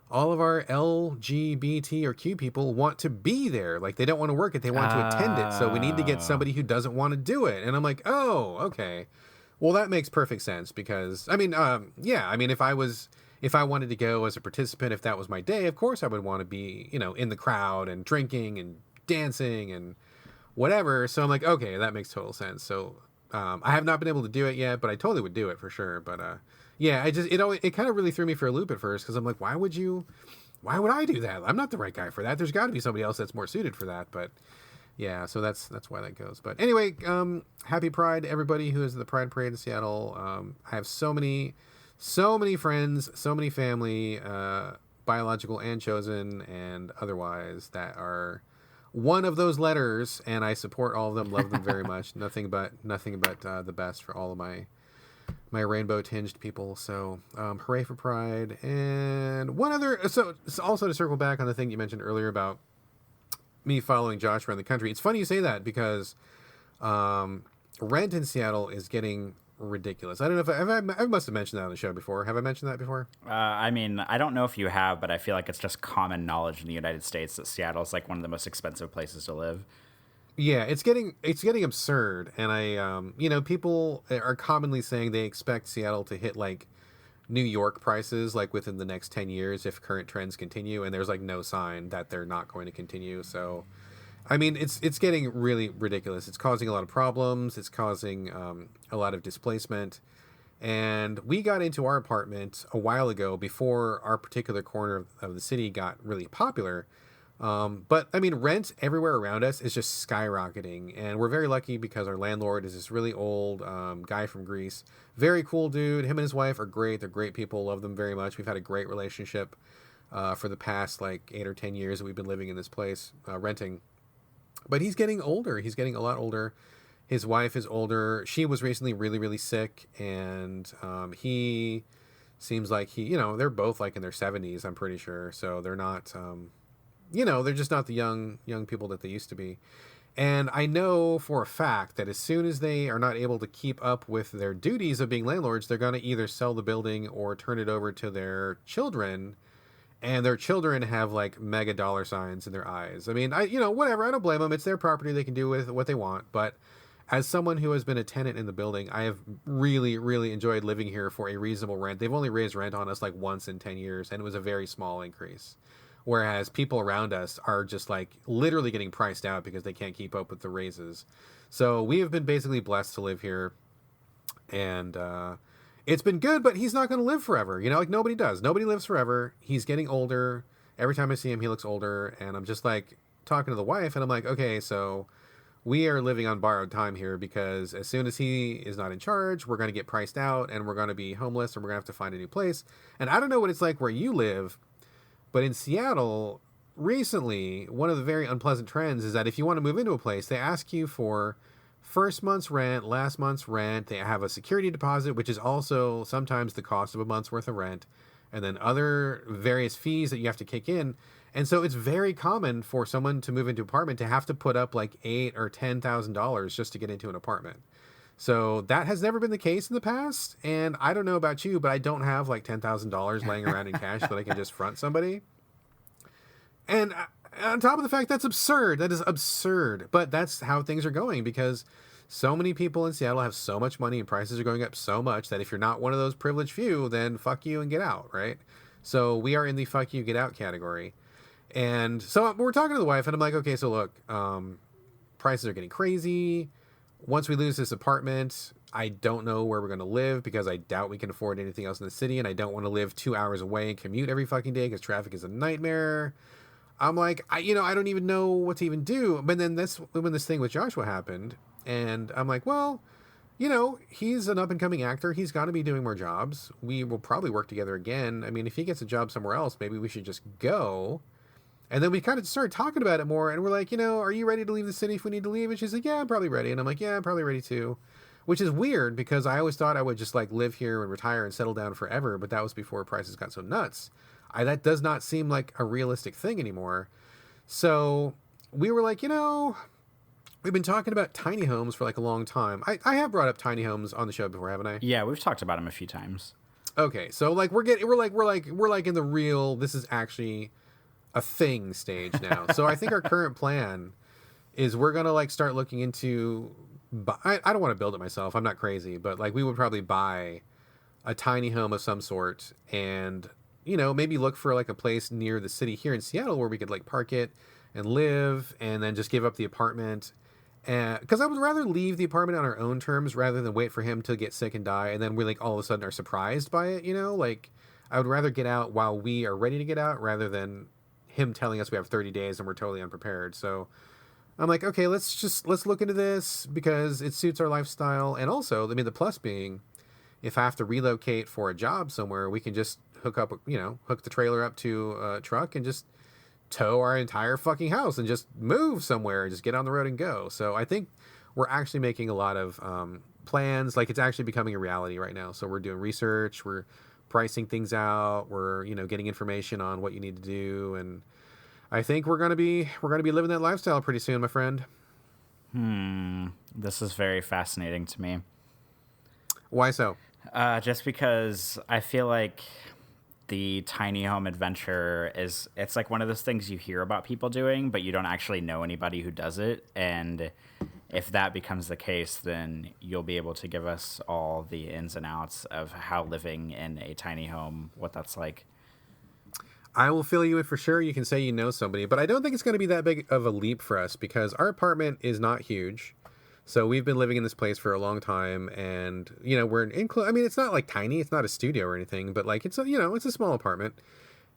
LGBT or Q people want to be there. Like, they don't want to work it. They want to attend it. So we need to get somebody who doesn't want to do it. And I'm like, oh, okay. Well, that makes perfect sense because, if I wanted to go as a participant, if that was my day, of course I would want to be, in the crowd and drinking and dancing and whatever. So I'm like, okay, that makes total sense. So I have not been able to do it yet, but I totally would do it for sure. But yeah, it kind of really threw me for a loop at first because I'm like, why would I do that? I'm not the right guy for that. There's got to be somebody else that's more suited for that. But yeah, so that's why that goes. But anyway, happy Pride, everybody who is at the Pride Parade in Seattle. I have so many friends, so many family, biological and chosen and otherwise, that are one of those letters, and I support all of them, love them very much. Nothing but the best for all of my rainbow tinged people. So hooray for Pride. And one other, so also to circle back on the thing you mentioned earlier about me following Josh around the country. It's funny you say that because rent in Seattle is getting ridiculous. I don't know if I must have mentioned that on the show before. Have I mentioned that before? I mean, I don't know if you have, but I feel like it's just common knowledge in the United States that Seattle is like one of the most expensive places to live. Yeah, it's getting absurd, and people are commonly saying they expect Seattle to hit like New York prices like within the next 10 years if current trends continue, and there's like no sign that they're not going to continue. So I mean, it's getting really ridiculous. It's causing a lot of problems. It's causing a lot of displacement. And we got into our apartment a while ago before our particular corner of the city got really popular. But I mean, rent everywhere around us is just skyrocketing. And we're very lucky because our landlord is this really old guy from Greece. Very cool dude. Him and his wife are great. They're great people. Love them very much. We've had a great relationship for the past like 8 or 10 years that we've been living in this place, renting. But he's getting older. He's getting a lot older. His wife is older. She was recently really, really sick. And he seems like they're both like in their 70s, I'm pretty sure. So they're not, they're just not the young people that they used to be. And I know for a fact that as soon as they are not able to keep up with their duties of being landlords, they're going to either sell the building or turn it over to their children. And their children have like mega dollar signs in their eyes. I mean, whatever. I don't blame them. It's their property. They can do with what they want. But as someone who has been a tenant in the building, I have really, really enjoyed living here for a reasonable rent. They've only raised rent on us like once in 10 years, and it was a very small increase. Whereas people around us are just like literally getting priced out because they can't keep up with the raises. So we have been basically blessed to live here. And, it's been good, but he's not going to live forever. Like nobody does. Nobody lives forever. He's getting older. Every time I see him, he looks older. And I'm just like talking to the wife, and I'm like, okay, so we are living on borrowed time here because as soon as he is not in charge, we're going to get priced out and we're going to be homeless and we're going to have to find a new place. And I don't know what it's like where you live, but in Seattle, recently, one of the very unpleasant trends is that if you want to move into a place, they ask you for first month's rent, last month's rent. They have a security deposit, which is also sometimes the cost of a month's worth of rent, and then other various fees that you have to kick in. And so it's very common for someone to move into an apartment to have to put up like $8,000 or $10,000 just to get into an apartment. So that has never been the case in the past. And I don't know about you, but I don't have like $10,000 laying around in cash that I can just front somebody. And on top of the fact, that's absurd. That is absurd. But that's how things are going because so many people in Seattle have so much money and prices are going up so much that if you're not one of those privileged few, then fuck you and get out, right? So we are in the fuck you, get out category. And so we're talking to the wife and I'm like, okay, so look, prices are getting crazy. Once we lose this apartment, I don't know where we're going to live because I doubt we can afford anything else in the city. And I don't want to live 2 hours away and commute every fucking day because traffic is a nightmare. I'm like, I don't even know what to even do. But then when this thing with Joshua happened. And I'm like, well, he's an up and coming actor. He's got to be doing more jobs. We will probably work together again. I mean, if he gets a job somewhere else, maybe we should just go. And then we kind of started talking about it more, and we're like, are you ready to leave the city if we need to leave? And she's like, yeah, I'm probably ready. And I'm like, yeah, I'm probably ready too. Which is weird because I always thought I would just like live here and retire and settle down forever, but that was before prices got so nuts. That does not seem like a realistic thing anymore. So we were like, we've been talking about tiny homes for like a long time. I have brought up tiny homes on the show before, haven't I? Yeah, we've talked about them a few times. Okay, so like we're like in the real, this is actually a thing stage now. So I think our current plan is we're gonna like start looking into. I don't want to build it myself. I'm not crazy, but like we would probably buy a tiny home of some sort, and maybe look for like a place near the city here in Seattle where we could like park it and live, and then just give up the apartment. And because I would rather leave the apartment on our own terms rather than wait for him to get sick and die, and then we like all of a sudden are surprised by it. Like I would rather get out while we are ready to get out rather than him telling us we have 30 days and we're totally unprepared. So I'm like, okay, let's look into this because it suits our lifestyle. And also, I mean, the plus being, if I have to relocate for a job somewhere, we can just hook the trailer up to a truck and just tow our entire fucking house and just move somewhere and just get on the road and go. So I think we're actually making a lot of plans. Like it's actually becoming a reality right now. So we're doing research, we're pricing things out, we're getting information on what you need to do, and I think we're gonna be living that lifestyle pretty soon, my friend. This is very fascinating to me. Why so? Just because I feel like the tiny home adventure it's like one of those things you hear about people doing, but you don't actually know anybody who does it. And if that becomes the case, then you'll be able to give us all the ins and outs of how living in a tiny home, what that's like. I will fill you in for sure. You can say you know somebody, but I don't think it's going to be that big of a leap for us because our apartment is not huge. So we've been living in this place for a long time, and we're I mean, it's not like tiny, it's not a studio or anything, but like it's a small apartment,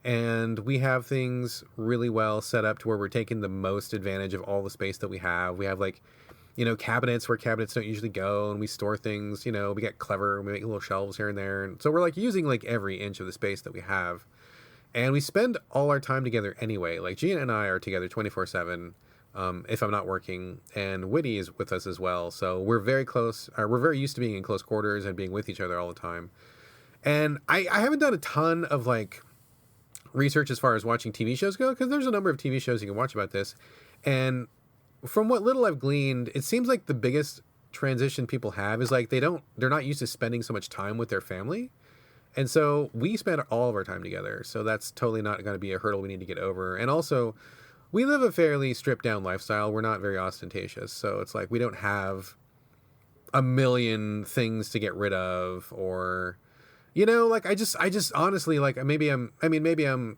and we have things really well set up to where we're taking the most advantage of all the space that we have. We have like cabinets where cabinets don't usually go, and we store things. We get clever, we make little shelves here and there, and so we're like using like every inch of the space that we have, and we spend all our time together anyway. Like Gina and I are together 24/7. If I'm not working, and Whitty is with us as well. So we're very close. We're very used to being in close quarters and being with each other all the time. And I haven't done a ton of like research as far as watching TV shows go, because there's a number of TV shows you can watch about this. And from what little I've gleaned, it seems like the biggest transition people have is like they're not used to spending so much time with their family. And so we spend all of our time together. So that's totally not going to be a hurdle we need to get over. And also, we live a fairly stripped down lifestyle. We're not very ostentatious. So it's like we don't have a million things to get rid of, or like I just honestly, like maybe I'm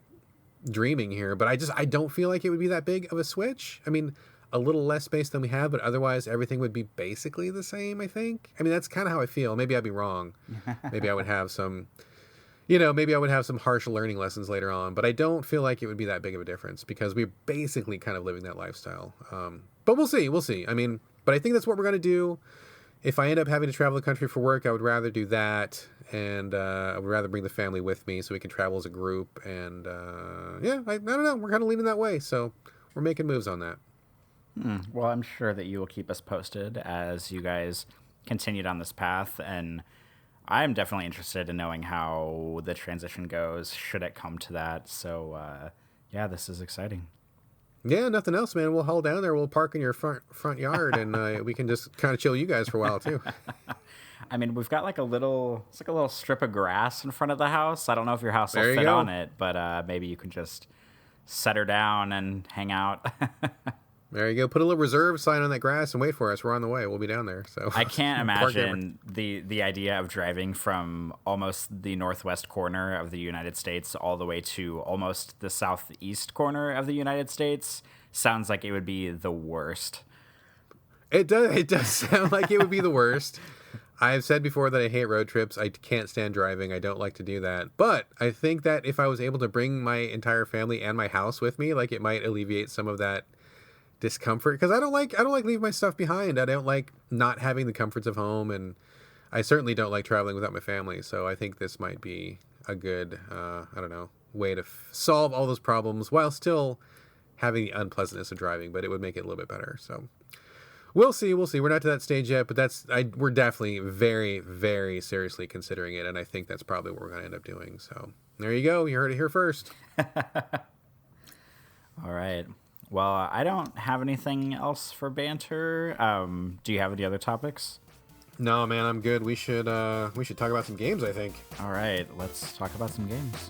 dreaming here, but I don't feel like it would be that big of a switch. I mean, a little less space than we have, but otherwise everything would be basically the same, I think. I mean, that's kind of how I feel. Maybe I'd be wrong. Maybe I would have some maybe I would have some harsh learning lessons later on, but I don't feel like it would be that big of a difference because we're basically kind of living that lifestyle. But we'll see. We'll see. I mean, but I think that's what we're going to do. If I end up having to travel the country for work, I would rather do that. And I would rather bring the family with me so we can travel as a group. And yeah, I don't know. We're kind of leaning that way. So we're making moves on that. Well, I'm sure that you will keep us posted as you guys continue down this path. And I'm definitely interested in knowing how the transition goes, should it come to that. So, yeah, this is exciting. Yeah, nothing else, man. We'll haul down there. We'll park in your front yard, and we can just kind of chill you guys for a while too. I mean, we've got like it's like a little strip of grass in front of the house. I don't know if your house will There you fit go. on it, but maybe you can just set her down and hang out. There you go. Put a little reserve sign on that grass and wait for us. We're on the way. We'll be down there. So I can't Park there. imagine the idea of driving from almost the northwest corner of the United States all the way to almost the southeast corner of the United States. Sounds like it would be the worst. It does. It does sound like it would be the worst. I've said before that I hate road trips. I can't stand driving. I don't like to do that. But I think that if I was able to bring my entire family and my house with me, like it might alleviate some of that discomfort, because I don't like leaving my stuff behind. I don't like not having the comforts of home, and I certainly don't like traveling without my family. So I think this might be a good I don't know, way to solve all those problems while still having the unpleasantness of driving, but it would make it a little bit better. So we'll see. We're not to that stage yet, but we're definitely very, very seriously considering it, and I think that's probably what we're going to end up doing. So there you go. You heard it here first. All right. Well, I don't have anything else for banter. Do you have any other topics? No, man, I'm good. We should talk about some games, I think. All right, let's talk about some games.